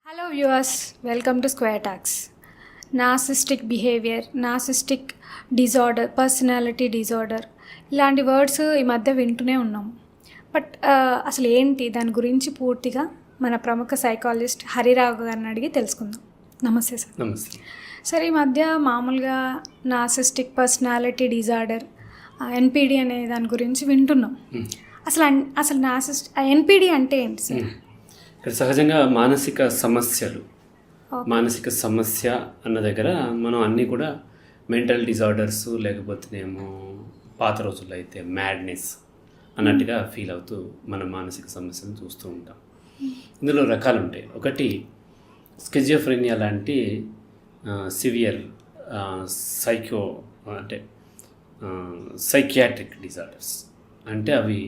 Hello viewers, welcome to square talks. Narcissistic behaviour, narcissistic disorder, personality disorder ఇలాంటి words ఈ మధ్య వింటూనే ఉన్నాం. బట్ అసలు ఏంటి దాని గురించి పూర్తిగా మన ప్రముఖ సైకాలజిస్ట్ హరిరావు గారిని అడిగి తెలుసుకుందాం. నమస్తే సార్. నమస్తే సార్, ఈ మధ్య మామూలుగా నార్సిస్టిక్ పర్సనాలిటీ డిజార్డర్ ఎన్పిడి అనే దాని గురించి వింటున్నాం. అసలు ఎన్పిడి అంటే ఏంటి సార్? ఇక్కడ సహజంగా మానసిక సమస్య అన్న దగ్గర మనం అన్నీ కూడా మెంటల్ డిజార్డర్స్ లేకపోతేనేమో పాత రోజుల్లో అయితే మ్యాడ్నెస్ అన్నట్టుగా ఫీల్ అవుతూ మన మానసిక సమస్యను చూస్తూ ఉంటాం. ఇందులో రకాలు ఉంటాయి. ఒకటి స్కిజోఫ్రెనియా లాంటి సివియర్ సైకియాట్రిక్ డిజార్డర్స్. అంటే అవి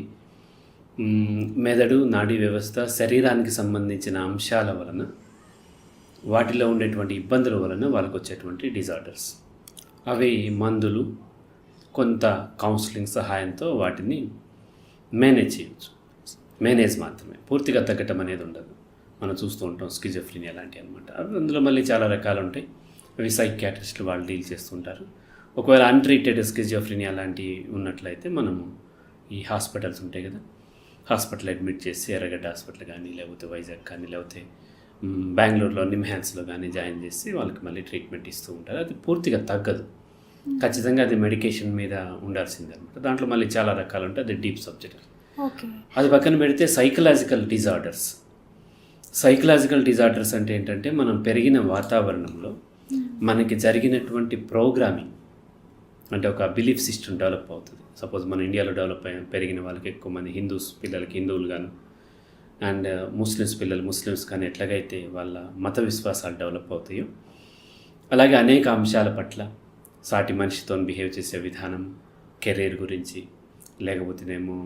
మెదడు, నాడీ వ్యవస్థ, శరీరానికి సంబంధించిన అంశాల వలన, వాటిలో ఉండేటువంటి ఇబ్బందుల వలన వాళ్ళకు వచ్చేటువంటి డిజార్డర్స్. అవి మందులు, కొంత కౌన్సిలింగ్ సహాయంతో వాటిని మేనేజ్ చేయవచ్చు. మేనేజ్ మాత్రమే, పూర్తిగా తగ్గటం అనేది ఉండదు. మనం చూస్తూ ఉంటాం స్కిజోఫ్రెనియా లాంటివి అనమాట. అందులో మళ్ళీ చాలా రకాలు ఉంటాయి. అవి సైకియాట్రిస్టులు వాళ్ళు డీల్ చేస్తుంటారు. ఒకవేళ అన్ట్రీటెడ్ స్కిజోఫ్రెనియా లాంటివి ఉన్నట్లయితే మనము ఈ హాస్పిటల్స్ ఉంటాయి కదా, హాస్పిటల్ అడ్మిట్ చేసి ఎర్రగడ్డ హాస్పిటల్ కానీ, లేకపోతే వైజాగ్ కానీ, లేకపోతే బెంగళూరులో నిమ్హాన్స్లో కానీ జాయిన్ చేసి వాళ్ళకి మళ్ళీ ట్రీట్మెంట్ ఇస్తూ ఉంటారు. అది పూర్తిగా తగ్గదు, ఖచ్చితంగా అది మెడికేషన్ మీద ఉండాల్సిందే అనమాట. దాంట్లో మళ్ళీ చాలా రకాలు ఉంటాయి, అది డీప్ సబ్జెక్ట్. అది పక్కన పెడితే సైకలాజికల్ డిజార్డర్స్ అంటే ఏంటంటే మనం పెరిగిన వాతావరణంలో మనకి జరిగినటువంటి ప్రోగ్రామింగ్, అంటే ఒక బిలీఫ్ సిస్టమ్ డెవలప్ అవుతుంది. సపోజ్ మన ఇండియాలో పెరిగిన వాళ్ళకి ఎక్కువ మంది పిల్లలకి హిందువులు కానీ, అండ్ ముస్లిమ్స్ కానీ ఎట్లాగైతే వాళ్ళ మత విశ్వాసాలు డెవలప్ అవుతాయో, అలాగే అనేక అంశాల పట్ల సాటి మనిషితో బిహేవ్ చేసే విధానం, కెరీర్ గురించి, లేకపోతేనేమో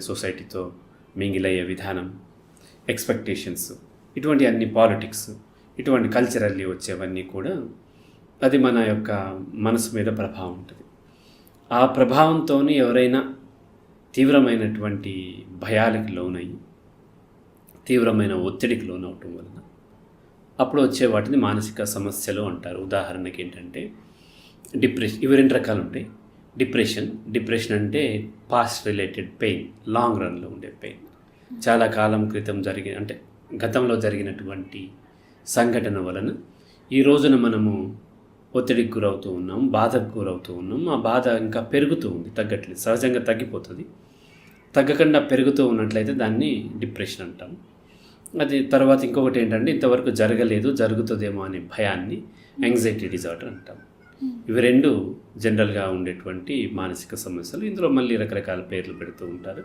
సొసైటీతో మింగిల్ అయ్యే విధానం, ఎక్స్పెక్టేషన్స్, ఇటువంటి అన్ని పాలిటిక్స్, ఇటువంటి కల్చరల్లీ వచ్చేవన్నీ కూడా అది మన యొక్క మనసు మీద ప్రభావం ఉంటుంది. ఆ ప్రభావంతో ఎవరైనా తీవ్రమైనటువంటి భయాలకి లోనయ్యి, తీవ్రమైన ఒత్తిడికి లోనవటం వలన అప్పుడు వచ్చే వాటిని మానసిక సమస్యలు అంటారు. ఉదాహరణకి ఏంటంటే డిప్రెషన్. ఇవి రెండు రకాలు ఉంటాయి. డిప్రెషన్ అంటే పాస్ట్ రిలేటెడ్ పెయిన్, లాంగ్ రన్లో ఉండే పెయిన్, చాలా కాలం క్రితం అంటే గతంలో జరిగినటువంటి సంఘటన వలన ఈ రోజున మనము ఒత్తిడికి గురవుతూ ఉన్నాం, బాధకు గురవుతూ ఉన్నాం. ఆ బాధ ఇంకా పెరుగుతూ ఉంది, తగ్గట్లేదు. సహజంగా తగ్గిపోతుంది, తగ్గకుండా పెరుగుతూ ఉన్నట్లయితే దాన్ని డిప్రెషన్ అంటాం. అది తర్వాత ఇంకొకటి ఏంటంటే ఇంతవరకు జరగలేదు, జరుగుతుందేమో అనే భయాన్ని యాంగ్జైటీ డిజార్డర్ అంటాం. ఇవి రెండు జనరల్గా ఉండేటువంటి మానసిక సమస్యలు. ఇందులో మళ్ళీ రకరకాల పేర్లు పెడుతూ ఉంటారు.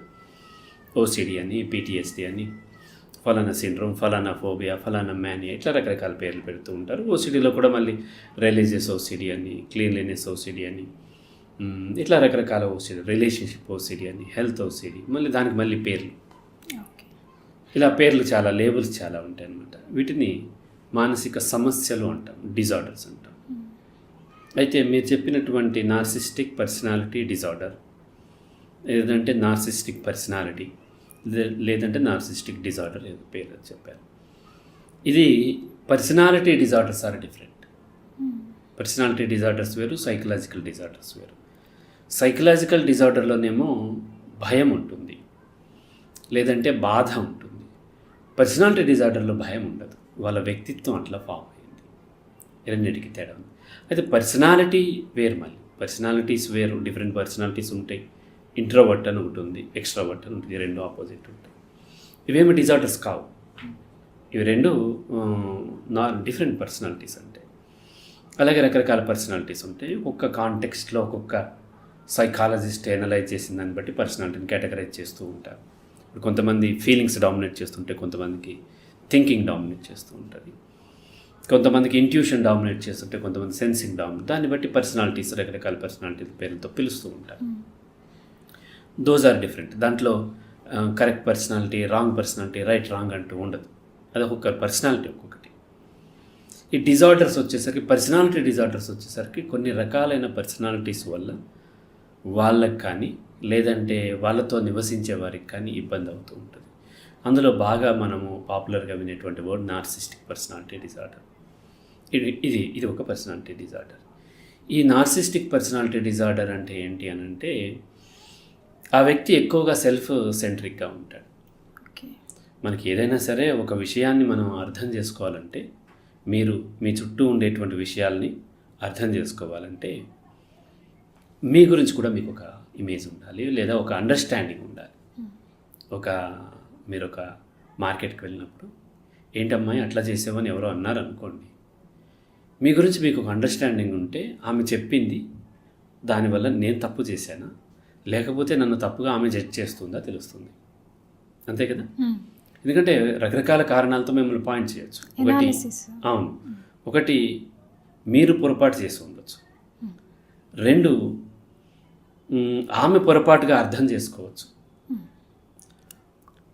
ఓసిడి అని, పిటిఎస్డి అని, ఫలానా సిండ్రోమ్, ఫలానా ఫోబియా, ఫలానా మ్యానియా, ఇట్లా రకరకాల పేర్లు పెడుతూ ఉంటారు. ఓసిడీలో కూడా మళ్ళీ రిలీజియస్ ఓసిడి అని, క్లీన్లీనెస్ ఓసిడి అని, ఇట్లా రకరకాల ఓసిడి, రిలేషన్షిప్ ఓసిడి అని, హెల్త్ ఓసిడి, మళ్ళీ దానికి మళ్ళీ పేర్లు, ఇలా పేర్లు చాలా, లేబుల్స్ చాలా ఉంటాయి అన్నమాట. వీటిని మానసిక సమస్యలు అంటాం, డిజార్డర్స్ అంటాం. అయితే మీరు చెప్పినటువంటి నార్సిస్టిక్ పర్సనాలిటీ డిజార్డర్, ఏదంటే నార్సిస్టిక్ పర్సనాలిటీ, లేదంటే నార్సిస్టిక్ డిజార్డర్, ఏదో పేరు చెప్పారు. ఇది personality disorders are different. Personality disorders వేరు, సైకలాజికల్ డిజార్డర్స్ వేరు. సైకలాజికల్ డిజార్డర్లోనేమో భయం ఉంటుంది, లేదంటే బాధ ఉంటుంది. పర్సనాలిటీ డిజార్డర్లో భయం ఉండదు, వాళ్ళ వ్యక్తిత్వం అట్లా ఫామ్ అయింది. రెండింటికి తేడా ఉంది. అయితే పర్సనాలిటీ వేరు, మళ్ళీ పర్సనాలిటీస్ వేరు, డిఫరెంట్ పర్సనాలిటీస్ ఉంటాయి. ఇంట్రోవర్ట్ అని ఒకటి ఉంది, ఎక్స్ట్రావర్ట్ అని ఉంటుంది, రెండు ఆపోజిట్ ఉంటాయి. ఇవేమి డిజార్డర్స్ కావు, ఇవి రెండు డిఫరెంట్ పర్సనాలిటీస్ అంటే. అలాగే రకరకాల పర్సనాలిటీస్ ఉంటాయి. ఒక్కొక్క కాంటెక్స్ట్లో ఒక్కొక్క సైకాలజిస్ట్ ఎనలైజ్ చేసిన దాన్ని బట్టి పర్సనాలిటీని కేటగరైజ్ చేస్తూ ఉంటారు. ఇప్పుడు కొంతమంది ఫీలింగ్స్ డామినేట్ చేస్తుంటే, కొంతమందికి థింకింగ్ డామినేట్ చేస్తూ ఉంటుంది, కొంతమందికి ఇంట్యూషన్ డామినేట్ చేస్తుంటే, కొంతమంది సెన్సింగ్ డామినేట్. దాన్ని బట్టి పర్సనాలిటీస్, రకరకాల పర్సనాలిటీస్ పేర్లతో పిలుస్తూ ఉంటారు. Those are different. దాంట్లో correct personality, wrong personality, right wrong అంటూ ఉండదు. అది ఒక్కొక్క పర్సనాలిటీ ఒక్కొక్కటి. ఈ డిజార్డర్స్ వచ్చేసరికి, పర్సనాలిటీ డిజార్డర్స్ వచ్చేసరికి కొన్ని రకాలైన పర్సనాలిటీస్ వల్ల వాళ్ళకి కానీ, లేదంటే వాళ్ళతో నివసించే వారికి కానీ ఇబ్బంది అవుతూ ఉంటుంది. అందులో బాగా మనము పాపులర్గా వినేటువంటి వర్డ్ నార్సిస్టిక్ పర్సనాలిటీ డిజార్డర్. ఇది ఒక పర్సనాలిటీ డిజార్డర్. ఈ నార్సిస్టిక్ పర్సనాలిటీ డిజార్డర్ అంటే ఏంటి అని అంటే, ఆ వ్యక్తి ఎక్కువగా సెల్ఫ్ సెంట్రిక్గా ఉంటాడు. మనకి ఏదైనా సరే ఒక విషయాన్ని మనం అర్థం చేసుకోవాలంటే, మీరు మీ చుట్టూ ఉండేటువంటి విషయాల్ని అర్థం చేసుకోవాలంటే మీ గురించి కూడా మీకు ఒక ఇమేజ్ ఉండాలి, లేదా ఒక అండర్స్టాండింగ్ ఉండాలి. మీరు ఒక మార్కెట్కి వెళ్ళినప్పుడు, ఏంటమ్మాయి అట్లా చేసావని ఎవరో అన్నారు అనుకోండి, మీ గురించి మీకు ఒక అండర్స్టాండింగ్ ఉంటే, ఆమె చెప్పింది దానివల్ల నేను తప్పు చేశానా, లేకపోతే నన్ను తప్పుగా ఆమె జడ్జ్ చేస్తుందా తెలుస్తుంది. అంతే కదా? ఎందుకంటే రకరకాల కారణాలతో మిమ్మల్ని పాయింట్ చేయొచ్చు. ఒకటి మీరు పొరపాటు చేసి ఉండొచ్చు. 2 ఆమె పొరపాటుగా అర్థం చేసుకోవచ్చు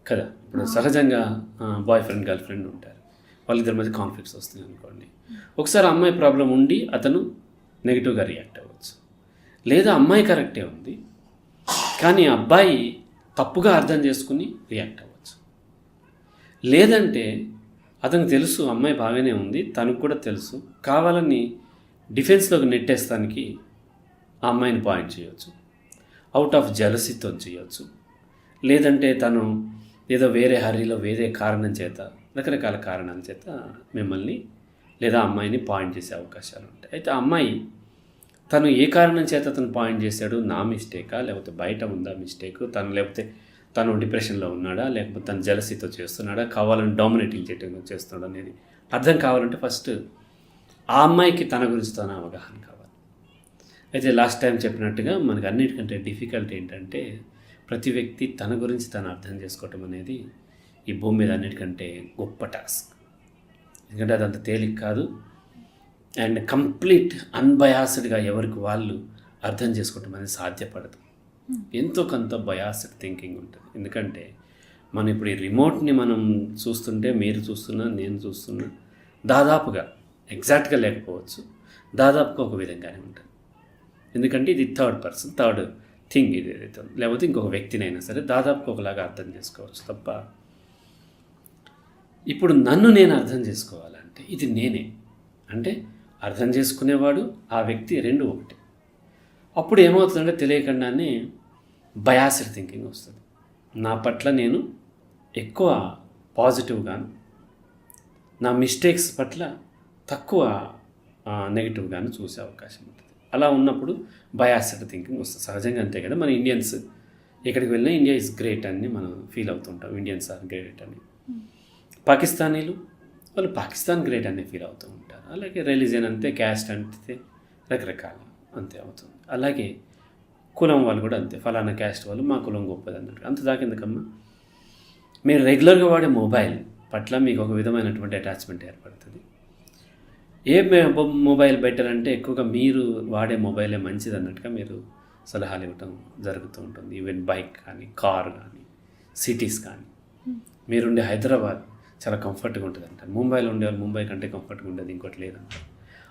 కదా. ఇప్పుడు సహజంగా బాయ్ ఫ్రెండ్ గర్ల్ ఫ్రెండ్ ఉంటారు, వాళ్ళిద్దరి మధ్య కాన్ఫ్లిక్ట్స్ వస్తున్నాయి అనుకోండి. ఒకసారి అమ్మాయి ప్రాబ్లం ఉండి అతను నెగిటివ్గా రియాక్ట్ అవ్వచ్చు, లేదా అమ్మాయి కరెక్టే ఉంది కానీ అబ్బాయి తప్పుగా అర్థం చేసుకుని రియాక్ట్ అవ్వచ్చు. లేదంటే అతనికి తెలుసు అమ్మాయి బాగానే ఉంది, తనకు కూడా తెలుసు, కావాలని డిఫెన్స్లోకి నెట్టేస్తానికి ఆ అమ్మాయిని పాయింట్ చేయవచ్చు, అవుట్ ఆఫ్ జెలసీతో చేయవచ్చు. లేదంటే తను ఏదో వేరే హరీలో వేరే కారణం చేత, రకరకాల కారణాల చేత మిమ్మల్ని లేదా అమ్మాయిని పాయింట్ చేసే అవకాశాలు ఉంటాయి. అయితే ఆ అమ్మాయి తను ఏ కారణం చేత తను పాయింట్ చేశాడు, నా మిస్టేకా లేకపోతే బయట ఉందా మిస్టేక్, లేకపోతే తను డిప్రెషన్లో ఉన్నాడా, లేకపోతే తను జెలసీతో చేస్తున్నాడా, కావాలని డామినేటింగ్ చేయడం చేస్తున్నాడు అనేది అర్థం కావాలంటే ఫస్ట్ ఆ అమ్మాయికి తన గురించి తన అవగాహన కావాలి. అయితే లాస్ట్ టైం చెప్పినట్టుగా మనకు అన్నిటికంటే డిఫికల్ట్ ఏంటంటే, ప్రతి వ్యక్తి తన గురించి తను అర్థం చేసుకోవటం అనేది ఈ భూమి మీద అన్నిటికంటే గొప్ప టాస్క్. ఎందుకంటే అది అంత తేలిక కాదు. అండ్ కంప్లీట్ అన్బయాస్డ్గా ఎవరికి వాళ్ళు అర్థం చేసుకోవటం అనేది సాధ్యపడదు. ఎంతో కొంత బయాస్డ్ థింకింగ్ ఉంటుంది. ఎందుకంటే మనం ఇప్పుడు ఈ రిమోట్ని మనం చూస్తుంటే, మీరు చూస్తున్నా, నేను చూస్తున్నా, దాదాపుగా ఎగ్జాక్ట్గా లేకపోవచ్చు, దాదాపుగా ఒక విధంగానే ఉంటుంది. ఎందుకంటే ఇది థర్డ్ థింగ్ ఇది ఏదైతే, లేకపోతే ఇంకొక వ్యక్తినైనా సరే దాదాపుగా ఒకలాగా అర్థం చేసుకోవచ్చు తప్ప, ఇప్పుడు నన్ను నేను అర్థం చేసుకోవాలంటే ఇది నేనే అంటే అర్థం చేసుకునేవాడు ఆ వ్యక్తి 2 ఒకటి. అప్పుడు ఏమవుతుందంటే తెలియకుండానే బయాస్డ్ థింకింగ్ వస్తుంది. నా పట్ల నేను ఎక్కువ పాజిటివ్గాను, నా మిస్టేక్స్ పట్ల తక్కువ నెగిటివ్గాను చూసే అవకాశం ఉంటుంది. అలా ఉన్నప్పుడు బయాస్డ్ థింకింగ్ వస్తుంది. సహజంగా అంతే కదా. మన ఇండియన్స్ ఎక్కడికి వెళ్ళినా ఇండియా ఈజ్ గ్రేట్ అని మనం ఫీల్ అవుతుంటాం, ఇండియన్స్ ఆర్ గ్రేట్ అని. పాకిస్తానీలు వాళ్ళు పాకిస్తాన్ గ్రేట్ అని ఫీల్ అవుతూ ఉంటారు. అలాగే రిలీజియన్ అంతే, క్యాస్ట్ అంతే, రకరకాల అంతే అవుతుంది. అలాగే కులం వాళ్ళు కూడా అంతే, ఫలానా క్యాస్ట్ వాళ్ళు మా కులం గొప్పది అన్నట్టు. అంత దాకా ఎందుకమ్మా, మీరు రెగ్యులర్గా వాడే మొబైల్ పట్ల మీకు ఒక విధమైనటువంటి అటాచ్మెంట్ ఏర్పడుతుంది. ఏ మొబైల్ బెటర్ అంటే ఎక్కువగా మీరు వాడే మొబైలే మంచిది అన్నట్టుగా మీరు సలహాలు ఇవ్వటం జరుగుతూ ఉంటుంది. ఈవెన్ బైక్ కానీ, కార్ కానీ, సిటీస్ కానీ. మీరుండే హైదరాబాద్ చాలా కంఫర్ట్గా ఉంటుంది అంటారు, ముంబైలో ఉండేవాళ్ళు ముంబై కంటే కంఫర్ట్గా ఉండేది ఇంకోటి లేదంటారు.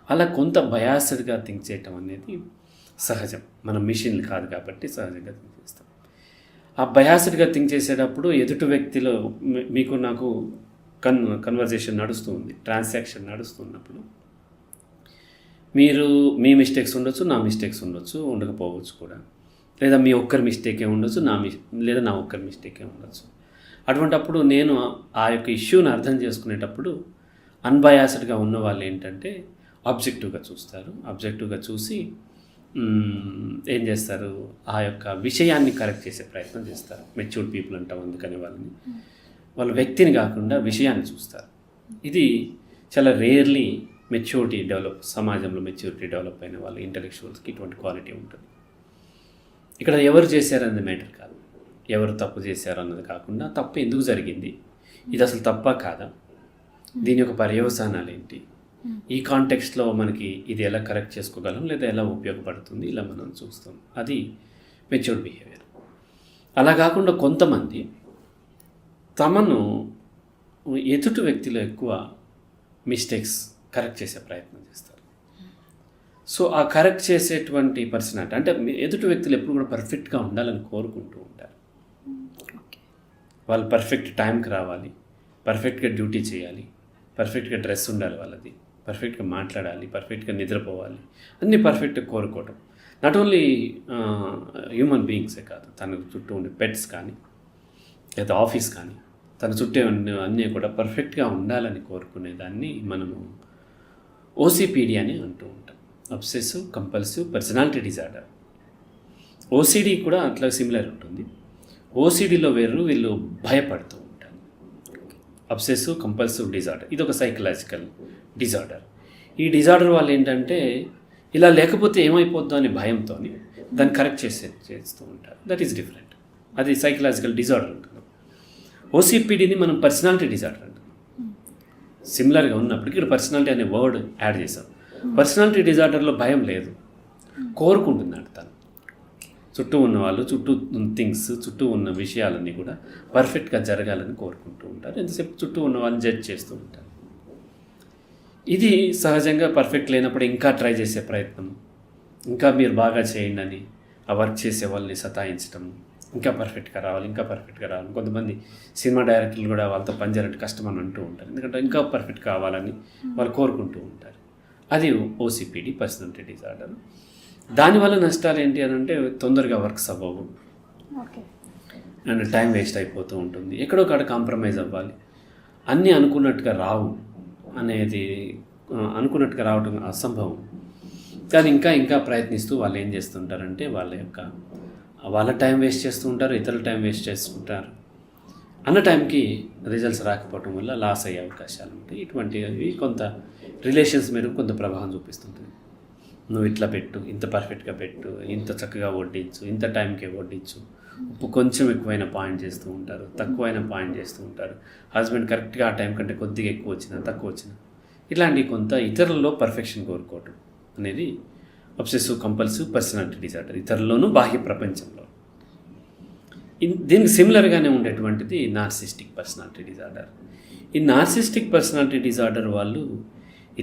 అలా కొంత బయాస్డ్గా థింక్ చేయటం అనేది సహజం. మనం మిషన్లు కాదు కాబట్టి సహజంగా థింక్ చేస్తాం. ఆ బయాస్డ్గా థింక్ చేసేటప్పుడు ఎదుటి వ్యక్తిలో మీకు నాకు కన్వర్జేషన్ నడుస్తూ ఉంది, ట్రాన్సాక్షన్ నడుస్తున్నప్పుడు మీ మిస్టేక్స్ ఉండొచ్చు, నా మిస్టేక్స్ ఉండొచ్చు, ఉండకపోవచ్చు కూడా, లేదా మీ ఒక్కరి మిస్టేకే ఉండొచ్చు, లేదా నా ఒక్కరి మిస్టేకే ఉండొచ్చు. అటువంటప్పుడు నేను ఆ యొక్క ఇష్యూని అర్థం చేసుకునేటప్పుడు అన్బయాస్డ్గా ఉన్న వాళ్ళు ఏంటంటే ఆబ్జెక్టివ్గా చూస్తారు. ఆబ్జెక్టివ్గా చూసి ఏం చేస్తారు, ఆ యొక్క విషయాన్ని కరెక్ట్ చేసే ప్రయత్నం చేస్తారు. మెచ్యూర్డ్ పీపుల్ అంటాం అందుకని వాళ్ళ వ్యక్తిని కాకుండా విషయాన్ని చూస్తారు. ఇది చాలా రేర్లీ సమాజంలో మెచ్యూరిటీ డెవలప్ అయిన వాళ్ళు ఇంటలెక్చువల్స్కి ఇటువంటి క్వాలిటీ ఉంటుంది. ఇక్కడ ఎవరు చేశారన్నది మ్యాటర్ కాదు, ఎవరు తప్పు చేశారు అన్నది కాకుండా తప్పు ఎందుకు జరిగింది, ఇది అసలు తప్పా కాదా, దీని యొక్క పర్యవసానాలు ఏంటి, ఈ కాంటెక్స్ట్లో మనకి ఇది ఎలా కరెక్ట్ చేసుకోగలం లేదా ఎలా ఉపయోగపడుతుంది, ఇలా మనం చూస్తాం. అది మెచ్యూర్డ్ బిహేవియర్. అలా కాకుండా కొంతమంది తమను ఎదుటి వ్యక్తిలో ఎక్కువ మిస్టేక్స్ కరెక్ట్ చేసే ప్రయత్నం చేస్తారు. సో ఆ కరెక్ట్ చేసేటువంటి పర్సనాలిటీ అంటే ఎదుటి వ్యక్తులు ఎప్పుడు కూడా పర్ఫెక్ట్గా ఉండాలని కోరుకుంటూ ఉంటారు. వాళ్ళు పర్ఫెక్ట్ టైంకి రావాలి, పర్ఫెక్ట్గా డ్యూటీ చేయాలి, పర్ఫెక్ట్గా డ్రెస్ ఉండాలి వాళ్ళది, పర్ఫెక్ట్గా మాట్లాడాలి, పర్ఫెక్ట్గా నిద్రపోవాలి, అన్నీ పర్ఫెక్ట్గా కోరుకోవటం. నాట్ ఓన్లీ హ్యూమన్ బీయింగ్సే కాదు, తన చుట్టూ ఉండే పెట్స్ కానీ లేదా ఆఫీస్ కానీ తన చుట్టే అన్నీ కూడా పర్ఫెక్ట్గా ఉండాలని కోరుకునే దాన్ని మనము ఓసిపిడి అని అంటూ ఉంటాం, obsessive compulsive personality disorder. OCD కూడా అట్లా సిమిలర్ ఉంటుంది. ఓసిడిలో వీళ్ళు భయపడుతూ ఉంటారు. అబ్సెసివ్ కంపల్సివ్ డిజార్డర్ ఇది ఒక సైకలాజికల్ డిజార్డర్. ఈ డిజార్డర్ వాళ్ళు ఏంటంటే ఇలా లేకపోతే ఏమైపోద్దో అనే భయంతో దాన్ని కరెక్ట్ చేస్తూ ఉంటారు. That is different. అది సైకలాజికల్ డిజార్డర్ ఉంటుంది. ఓసిపిడిని మనం పర్సనాలిటీ డిజార్డర్ అంటాం. సిమిలర్గా ఉన్నప్పటికీ ఇక్కడ పర్సనాలిటీ అనే వర్డ్ యాడ్ చేసాం. పర్సనాలిటీ డిజార్డర్లో భయం లేదు, కోరుకుంటున్నాడు తను. చుట్టూ ఉన్న వాళ్ళు, చుట్టూ థింగ్స్, చుట్టూ ఉన్న విషయాలన్నీ కూడా పర్ఫెక్ట్గా జరగాలని కోరుకుంటూ ఉంటారు. ఎంతసేపు చుట్టూ ఉన్న వాళ్ళని జడ్జ్ చేస్తూ ఉంటారు. ఇది సహజంగా పర్ఫెక్ట్ లేనప్పుడు ఇంకా ట్రై చేసే ప్రయత్నం, ఇంకా మీరు బాగా చేయండి అని ఆ వర్క్ చేసే వాళ్ళని సతాయించడం, ఇంకా పర్ఫెక్ట్గా రావాలి, ఇంకా పర్ఫెక్ట్గా రావాలి. కొంతమంది సినిమా డైరెక్టర్లు కూడా వాళ్ళతో పనిచేయాలంటే కష్టం అని అంటూ ఉంటారు, ఎందుకంటే ఇంకా పర్ఫెక్ట్ కావాలని వాళ్ళు కోరుకుంటూ ఉంటారు. అది ఓసిపిడి పర్సనాలిటీ డిజార్డర్. దానివల్ల నష్టాలు ఏంటి అని అంటే తొందరగా వర్క్స్ అవ్వవు అండ్ టైం వేస్ట్ అయిపోతూ ఉంటుంది. ఎక్కడో కాడ కాంప్రమైజ్ అవ్వాలి, అన్నీ అనుకున్నట్టుగా రావు అనేది, అనుకున్నట్టుగా రావటం అసంభవం. కానీ ఇంకా ప్రయత్నిస్తూ వాళ్ళు ఏం చేస్తుంటారంటే వాళ్ళ టైం వేస్ట్ చేస్తూ ఉంటారు, ఇతరుల టైం వేస్ట్ చేస్తుంటారు. అన్న టైంకి రిజల్ట్స్ రాకపోవటం వల్ల లాస్ అయ్యే అవకాశాలు ఉంటాయి. ఇటువంటివి కొంత రిలేషన్స్ మీద కొంత ప్రభావం చూపిస్తుంటుంది. నువ్వు ఇట్లా పెట్టు, ఇంత పర్ఫెక్ట్గా పెట్టు, ఇంత చక్కగా వడ్డించు, ఇంత టైంకే వడ్డించు. ఉప్పు కొంచెం ఎక్కువైన పాయింట్ చేస్తూ ఉంటారు, తక్కువైన పాయింట్ చేస్తూ ఉంటారు. హస్బెండ్ కరెక్ట్గా ఆ టైం కంటే కొద్దిగా ఎక్కువ వచ్చినా తక్కువ వచ్చినా ఇట్లాంటి కొంత ఇతరులలో పర్ఫెక్షన్ కోరుకోవటం అనేది అబ్సెసివ్ కంపల్సివ్ పర్సనాలిటీ డిజార్డర్, ఇతరుల్లోనూ బాహ్య ప్రపంచంలో. దీనికి సిమిలర్గానే ఉండేటువంటిది నార్సిస్టిక్ పర్సనాలిటీ డిజార్డర్. ఈ నార్సిస్టిక్ పర్సనాలిటీ డిజార్డర్ వాళ్ళు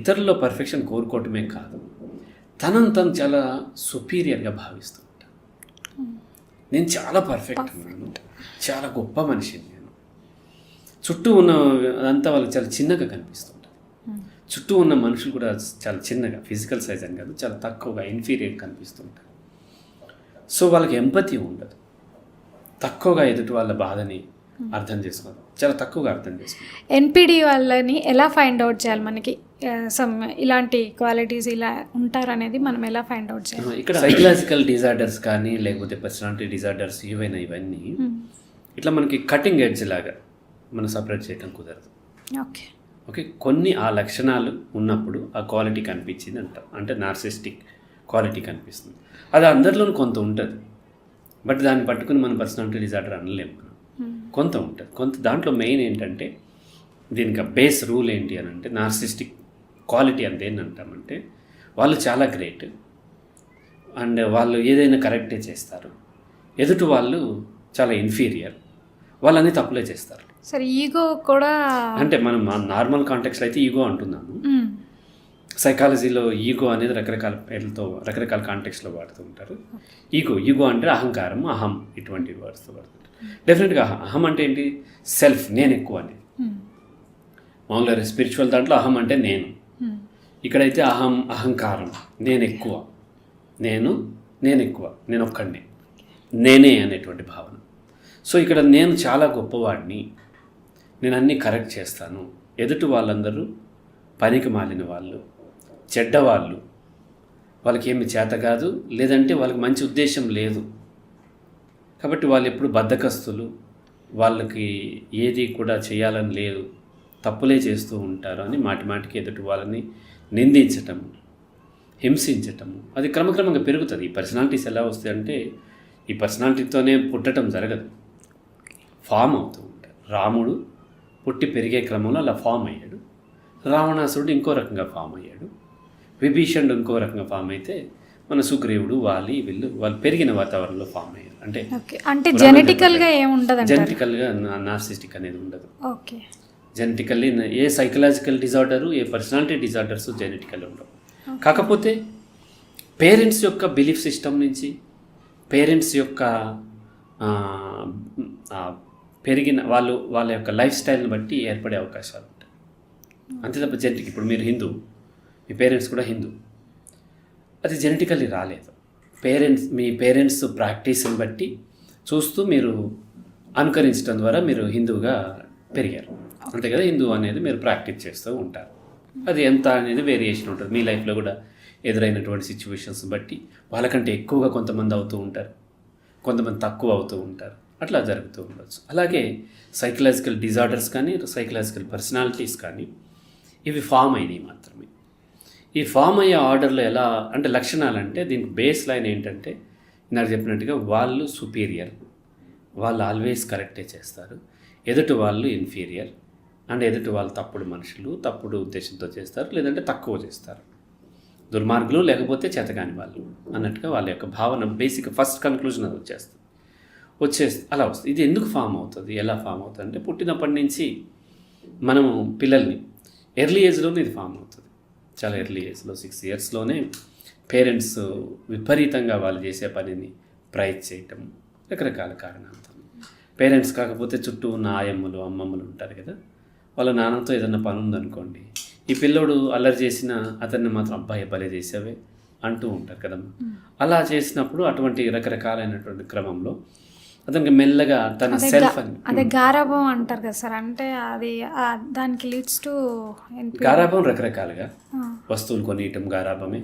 ఇతరుల్లో పర్ఫెక్షన్ కోరుకోవటమే కాదు, తను చాలా సుపీరియర్గా భావిస్తూ ఉంటాను. నేను చాలా పర్ఫెక్ట్ ఉన్నాను, చాలా గొప్ప మనిషిని నేను. చుట్టూ ఉన్న అదంతా వాళ్ళకి చాలా చిన్నగా కనిపిస్తుంటుంది. చుట్టూ ఉన్న మనుషులు కూడా చాలా చిన్నగా, ఫిజికల్ సైజ్ అని కాదు, చాలా తక్కువగా, ఇన్ఫీరియర్ కనిపిస్తుంటారు. సో వాళ్ళకి ఎంపతి ఉండదు, తక్కువగా ఎదుటి వాళ్ళ బాధని అర్థం చేసుకోవాలి, చాలా తక్కువగా అర్థం చేసుకోవాలి. ఎన్పిడి వాళ్ళని ఎలా ఫైండ్ అవుట్ చేయాలి? మనకి ఇలాంటి క్వాలిటీస్ ఇలా ఉంటారనేది మనం ఎలా ఫైండ్ అవుట్ చేయాలి? ఇక్కడ సైకలాజికల్ డిజార్డర్స్ కానీ లేకపోతే పర్సనాలిటీ డిజార్డర్స్ ఇవన్నీ ఇట్లా మనకి కటింగ్ ఎడ్జ్ లాగా మనం సపరేట్ చేయడం కుదరదు. ఓకే, కొన్ని ఆ లక్షణాలు ఉన్నప్పుడు ఆ క్వాలిటీ కనిపించింది అంటాం, అంటే నార్సిస్టిక్ క్వాలిటీ కనిపిస్తుంది. అది అందరిలోనూ కొంత ఉంటుంది, బట్ దాన్ని పట్టుకుని మనం పర్సనాలిటీ డిజార్డర్ అనలేము. మనం కొంత ఉంటుంది, కొంత. దాంట్లో మెయిన్ ఏంటంటే దీనికి బేస్ రూల్ ఏంటి అని అంటే నార్సిస్టిక్ క్వాలిటీ అంటే ఏంటంటామంటే వాళ్ళు చాలా గ్రేట్ అండ్ వాళ్ళు ఏదైనా కరెక్టే చేస్తారు, ఎదుటి వాళ్ళు చాలా ఇన్ఫీరియర్, వాళ్ళని తప్పులే చేస్తారు. సరే, ఈగో కూడా అంటే మనం నార్మల్ కాంటెక్స్లో అయితే ఈగో అంటున్నాము. సైకాలజీలో ఈగో అనేది రకరకాల పేర్లతో రకరకాల కాంటెక్స్లో వాడుతూ ఉంటారు. ఈగో అంటే అహంకారం, అహం, ఇటువంటి వర్డ్స్తో వాడుతుంటారు. డెఫినెట్గా అహం అంటే ఏంటి? సెల్ఫ్, నేను ఎక్కువ అని. మామూలుగా స్పిరిచువల్ దాంట్లో అహం అంటే నేను, ఇక్కడైతే అహంకారం, నేను ఎక్కువ, నేను ఎక్కువ, నేను ఒక్కడిని, నేనే అనేటువంటి భావన. సో ఇక్కడ నేను చాలా గొప్పవాడిని, నేను అన్నీ కరెక్ట్ చేస్తాను, ఎదుటి వాళ్ళందరూ పనికి మాలిన వాళ్ళు, చెడ్డవాళ్ళు, వాళ్ళకి ఏమి చేత కాదు, లేదంటే వాళ్ళకి మంచి ఉద్దేశం లేదు, కాబట్టి వాళ్ళు ఎప్పుడు బద్ధకస్తులు, వాళ్ళకి ఏది కూడా చేయాలని లేదు, తప్పులే చేస్తూ ఉంటారు అని మాటికి ఎదుటి వాళ్ళని నిందించటము, హింసించటము, అది క్రమక్రమంగా పెరుగుతుంది. ఈ పర్సనాలిటీస్ ఎలా వస్తాయి అంటే ఈ పర్సనాలిటీతోనే పుట్టడం జరగదు, ఫామ్ అవుతూ ఉంటారు. రాముడు పుట్టి పెరిగే క్రమంలో అలా ఫామ్ అయ్యాడు, రావణాసురుడు ఇంకో రకంగా ఫామ్ అయ్యాడు, విభీషణుడు ఇంకో రకంగా ఫామ్ అయితే మన సుగ్రీవుడు, వాళ్ళు పెరిగిన వాతావరణంలో ఫామ్ అయ్యారు. అంటే జెనెటికల్గా ఏముండదు, జెనెటికల్గా నార్సిస్టిక్ అనేది ఉండదు. Genetically a psychological disorder, A personality disorders genetical ఉండవు. కాకపోతే పేరెంట్స్ యొక్క బిలీఫ్ సిస్టమ్ నుంచి, పేరెంట్స్ యొక్క పెరిగిన వాళ్ళ యొక్క లైఫ్ స్టైల్ని బట్టి ఏర్పడే అవకాశాలు ఉంటాయి. అంతే తప్ప జెనెటిక్, ఇప్పుడు మీరు హిందూ, మీ పేరెంట్స్ కూడా హిందూ, అది జెనెటికల్లీ రాలేదు. మీ పేరెంట్స్ ప్రాక్టీస్ని బట్టి చూస్తూ మీరు అనుకరించడం ద్వారా మీరు హిందువుగా పెరిగారు, అంతే కదా. హిందూ అనేది మీరు ప్రాక్టీస్ చేస్తూ ఉంటారు. అది ఎంత అనేది వేరియేషన్ ఉంటుంది. మీ లైఫ్లో కూడా ఎదురైనటువంటి సిచ్యువేషన్స్ బట్టి వాళ్ళకంటే ఎక్కువగా కొంతమంది అవుతూ ఉంటారు, కొంతమంది తక్కువ అవుతూ ఉంటారు, అట్లా జరుగుతూ ఉండొచ్చు. అలాగే సైకలాజికల్ డిజార్డర్స్ కానీ సైకలాజికల్ పర్సనాలిటీస్ కానీ ఇవి ఫామ్ అయినాయి మాత్రమే. ఈ ఫామ్ అయ్యే ఆర్డర్లో ఎలా అంటే లక్షణాలు అంటే దీనికి బేస్ లైన్ ఏంటంటే నాకు చెప్పినట్టుగా వాళ్ళు సుపీరియర్, వాళ్ళు ఆల్వేస్ కరెక్టే చేస్తారు, ఎదుటి వాళ్ళు ఇన్ఫీరియర్, అండ్ ఎదుటి వాళ్ళు తప్పుడు మనుషులు, తప్పుడు ఉద్దేశంతో చేస్తారు, లేదంటే తక్కువ చేస్తారు, దుర్మార్గులు లేకపోతే చేతకాని వాళ్ళు అన్నట్టుగా వాళ్ళ యొక్క భావన బేసిక్ ఫస్ట్ కన్క్లూజన్ అది వచ్చేస్తుంది అలా వస్తుంది. ఇది ఎందుకు ఫామ్ అవుతుంది, ఎలా ఫామ్ అవుతుంది అంటే పుట్టినప్పటి నుంచి మనము పిల్లల్ని ఎర్లీ ఏజ్లోనే ఇది ఫామ్ అవుతుంది. చాలా ఎర్లీ ఏజ్లో 6 ఇయర్స్లోనే పేరెంట్స్ విపరీతంగా వాళ్ళు చేసే పనిని ప్రైజ్ చేయటం, రకరకాల కారణాలతో. పేరెంట్స్ కాకపోతే చుట్టూ ఉన్న ఆయమ్మలు అమ్మమ్మలు ఉంటారు కదా, వాళ్ళ నాన్నతో ఏదైనా పని ఉందనుకోండి, ఈ పిల్లోడు అల్లరి చేసిన అతన్ని మాత్రం అబ్బాయి భలే చేసావే అంటూ ఉంటారు కదమ్మా. అలా చేసినప్పుడు అటువంటి రకరకాలైనటువంటి క్రమంలో అతనికి మెల్లగా తన సెల్ఫ్ అని అదే గారాబం అంటారు కదా సార్, అంటే అది దానికి లీడ్స్ టు గారాబం రకరకాలుగా వస్తువులు కొనియటం గారాబమే.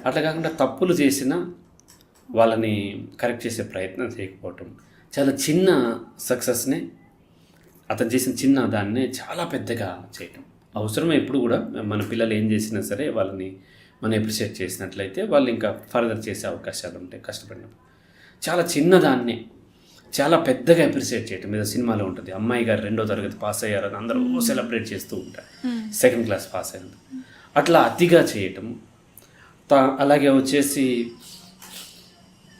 అట్లా కాకుండా తప్పులు చేసిన వాళ్ళని కరెక్ట్ చేసే ప్రయత్నం చేయకపోవటం, చాలా చిన్న సక్సెస్నే అతను చేసిన చిన్న దాన్నే చాలా పెద్దగా చేయటం అవసరమే. ఎప్పుడు కూడా మన పిల్లలు ఏం చేసినా సరే వాళ్ళని మనం అప్రిషియేట్ చేసినట్లయితే వాళ్ళు ఇంకా ఫర్దర్ చేసే అవకాశాలు ఉంటాయి. కష్టపడినప్పుడు చాలా చిన్నదాన్నే చాలా పెద్దగా అప్రిషియేట్ చేయటం. మీద సినిమాలో ఉంటుంది, అమ్మాయి గారు 2వ తరగతి పాస్ అయ్యారని అందరూ సెలబ్రేట్ చేస్తూ ఉంటారు, 2nd క్లాస్ పాస్ అయినందుకు. అట్లా అతిగా చేయటం. అలాగే వచ్చేసి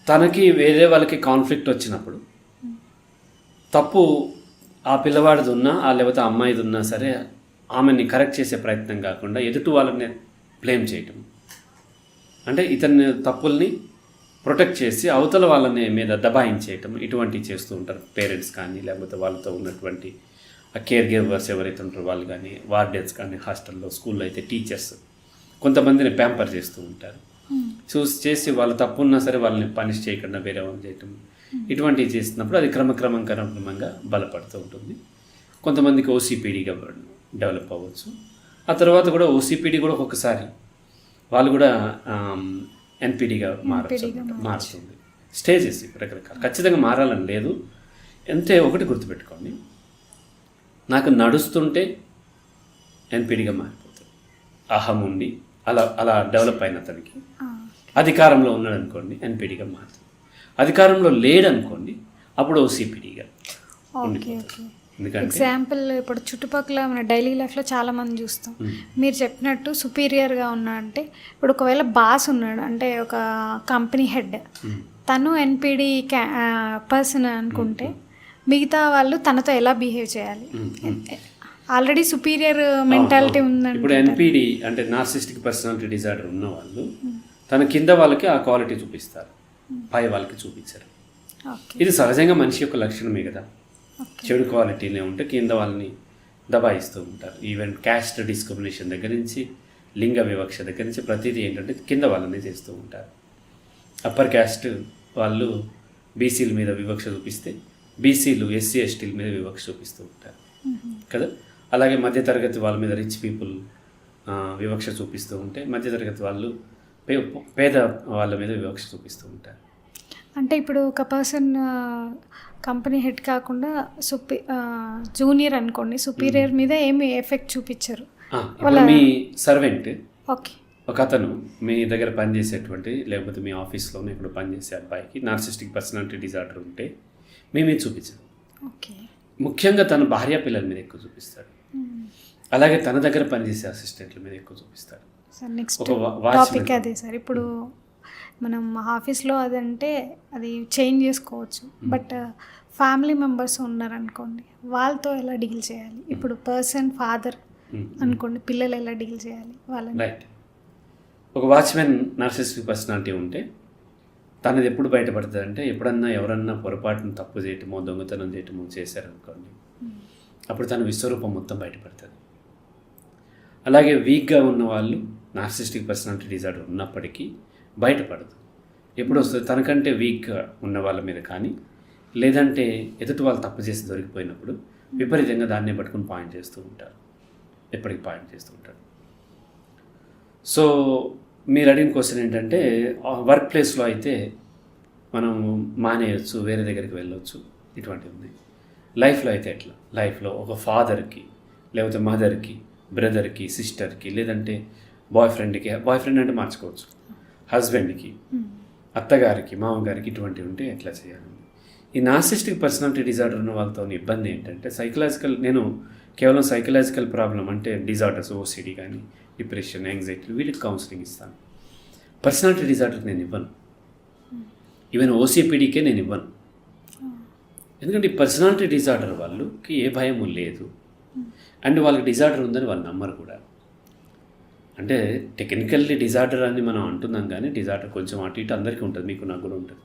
తనకి వేరే వాళ్ళకి కాన్ఫ్లిక్ట్ వచ్చినప్పుడు తప్పు ఆ పిల్లవాడిది ఉన్నా లేకపోతే ఆ అమ్మాయిది ఉన్నా సరే ఆమెని కరెక్ట్ చేసే ప్రయత్నం కాకుండా ఎదుటి వాళ్ళని బ్లేమ్ చేయటం, అంటే ఇతని తప్పుల్ని ప్రొటెక్ట్ చేసి అవతల వాళ్ళని మీద దబాయించేయటం, ఇటువంటివి చేస్తూ ఉంటారు పేరెంట్స్ కానీ, లేకపోతే వాళ్ళతో ఉన్నటువంటి ఆ కేర్ గివర్స్ ఎవరైతే ఉంటారో వాళ్ళు కానీ, వార్డెన్స్ కానీ, హాస్టల్లో స్కూల్లో అయితే టీచర్స్ కొంతమందిని ప్యాంపర్ చేస్తూ ఉంటారు. చేసి వాళ్ళ తప్పు ఉన్నా సరే వాళ్ళని పనిష్ చేయకుండా వేరే వాళ్ళు చేయటం, ఇటువంటివి చేస్తున్నప్పుడు అది క్రమంగా బలపడుతూ ఉంటుంది. కొంతమందికి ఓసీపీడీగా డెవలప్ అవ్వచ్చు. ఆ తర్వాత కూడా ఓసీపీడీ కూడా ఒక్కొక్కసారి వాళ్ళు కూడా ఎన్పీడీగా మారుతుంది. స్టేజెస్ రకరకాల, ఖచ్చితంగా మారాలని లేదు. అంతే ఒకటి గుర్తుపెట్టుకోండి, నాకు నడుస్తుంటే ఎన్పీడీగా మారిపోతుంది. అహం ఉండి అలా డెవలప్ అయిన అతనికి అధికారంలో ఉన్నాడు అనుకోండి ఎన్పీడీగా మారుతుంది. అధికారంలో లేడనుకోండి అప్పుడు ఓసీపీడీగా ఉండిపోతుంది. ఎగ్జాంపుల్ ఇప్పుడు చుట్టుపక్కల మన డైలీ లైఫ్లో చాలామంది చూస్తాం. మీరు చెప్పినట్టు సుపీరియర్గా ఉన్నా అంటే ఇప్పుడు ఒకవేళ బాస్ ఉన్నాడు అంటే ఒక కంపెనీ హెడ్, తను ఎన్పీడీ పర్సన్ అనుకుంటే మిగతా వాళ్ళు తనతో ఎలా బిహేవ్ చేయాలి? ఆల్రెడీ సుపీరియర్ మెంటాలిటీ ఉందండి. ఇప్పుడు ఎన్పీడీ అంటే నార్సిస్టిక్ పర్సనాలిటీ డిజార్డర్ ఉన్న వాళ్ళు తన కింద వాళ్ళకి ఆ క్వాలిటీ చూపిస్తారు, పై వాళ్ళకి చూపించరు. ఇది సహజంగా మనిషి యొక్క లక్షణమే కదా. చెడు క్వాలిటీనే ఉంటే కింద వాళ్ళని దబాయిస్తూ ఉంటారు. ఈవెన్ క్యాస్ట్ డిస్క్రిమినేషన్ దగ్గర నుంచి, లింగ వివక్ష దగ్గర నుంచి ప్రతిదీ ఏంటంటే కింద వాళ్ళని చేస్తూ ఉంటారు. అప్పర్ క్యాస్ట్ వాళ్ళు బీసీల మీద వివక్ష చూపిస్తే బీసీలు ఎస్సీ ఎస్టీల మీద వివక్ష చూపిస్తూ ఉంటారు కదా. అలాగే మధ్యతరగతి వాళ్ళ మీద రిచ్ పీపుల్ వివక్ష చూపిస్తూ ఉంటే మధ్యతరగతి వాళ్ళు పేద వాళ్ళ మీద వివక్ష చూపిస్తూ ఉంటారు. అంటే ఇప్పుడు ఒక పర్సన్ కంపెనీ హెడ్ కాకుండా జూనియర్ అనుకోండి, సుపీరియర్ మీద ఏమి ఎఫెక్ట్ చూపించరు. మీ సర్వెంట్ ఓకే, ఒక అతను మీ దగ్గర పనిచేసేటువంటి లేకపోతే మీ ఆఫీస్లోనే ఇప్పుడు పనిచేసే అబ్బాయికి నార్సిస్టిక్ పర్సనాలిటీ డిజార్డర్ ఉంటే మీ మీద చూపించరు. ఓకే, ముఖ్యంగా తన భార్య పిల్లల మీద ఎక్కువ చూపిస్తాడు. అలాగే తన దగ్గర పనిచేసే అసిస్టెంట్ల మీద ఎక్కువ చూపిస్తాడు. సార్ నెక్స్ట్ టాపిక్ అదే సార్. ఇప్పుడు మనం ఆఫీస్లో అదంటే అది చేంజ్ చేసుకోవచ్చు, బట్ ఫ్యామిలీ మెంబర్స్ ఉన్నారనుకోండి వాళ్ళతో ఎలా డీల్ చేయాలి? ఇప్పుడు పర్సన్ ఫాదర్ అనుకోండి, పిల్లలు ఎలా డీల్ చేయాలి వాళ్ళని? రైట్. ఒక వాచ్మెన్ నార్సిస్టిక్ పర్సనాలిటీ ఉంటే తనది ఎప్పుడు బయటపడుతుంది అంటే ఎప్పుడన్నా ఎవరన్నా పొరపాటును తప్పు చేయటమో దొంగతనం చేయటమో చేశారనుకోండి, అప్పుడు తన విశ్వరూపం మొత్తం బయటపడుతుంది. అలాగే వీక్గా ఉన్న వాళ్ళు నార్సిస్టిక్ పర్సనాలిటీ డిజార్డర్ ఉన్నప్పటికీ బయటపడదు. ఎప్పుడు వస్తుంది? తనకంటే వీక్గా ఉన్న వాళ్ళ మీద కానీ, లేదంటే ఎదుటి వాళ్ళు తప్పు చేసి దొరికిపోయినప్పుడు విపరీతంగా దాన్నే పట్టుకుని పాయింట్ చేస్తూ ఉంటారు, ఎప్పటికి పాయింట్ చేస్తూ ఉంటారు. సో మీరు అడిగిన క్వశ్చన్ ఏంటంటే, వర్క్ ప్లేస్లో అయితే మనం మానేయచ్చు, వేరే దగ్గరికి వెళ్ళొచ్చు, ఇటువంటివి ఉంది. లైఫ్లో అయితే ఎట్లా? లైఫ్లో ఒక ఫాదర్కి, లేకపోతే మదర్కి, బ్రదర్కి, సిస్టర్కి, లేదంటే బాయ్ ఫ్రెండ్ అంటే మార్చుకోవచ్చు, హస్బెండ్కి, అత్తగారికి, మామగారికి, ఇటువంటివి ఉంటే ఎట్లా చేయాలి? ఈ నార్సిస్టిక్ పర్సనాలిటీ డిజార్డర్ ఉన్న వాళ్ళతో ఇబ్బంది ఏంటంటే నేను కేవలం సైకలాజికల్ ప్రాబ్లం అంటే డిజార్డర్స్, ఓసిడి కానీ, డిప్రెషన్, యాంగ్జైటీ, వీటికి కౌన్సిలింగ్ ఇస్తాను. పర్సనాలిటీ డిజార్డర్కి నేను ఇవ్వను. ఈవెన్ ఓసిపిడికే నేను ఇవ్వను. ఎందుకంటే ఈ పర్సనాలిటీ డిజార్డర్ వాళ్ళకి ఏ భయము లేదు, అండ్ వాళ్ళకి డిజార్డర్ ఉందని వాళ్ళు నమ్మరు కూడా. అంటే టెక్నికల్లీ డిజార్డర్ అని మనం అంటున్నాం, కానీ డిజార్డర్ కొంచెం అటు ఇటు అందరికీ ఉంటుంది, మీకు నాకు కూడా ఉంటుంది.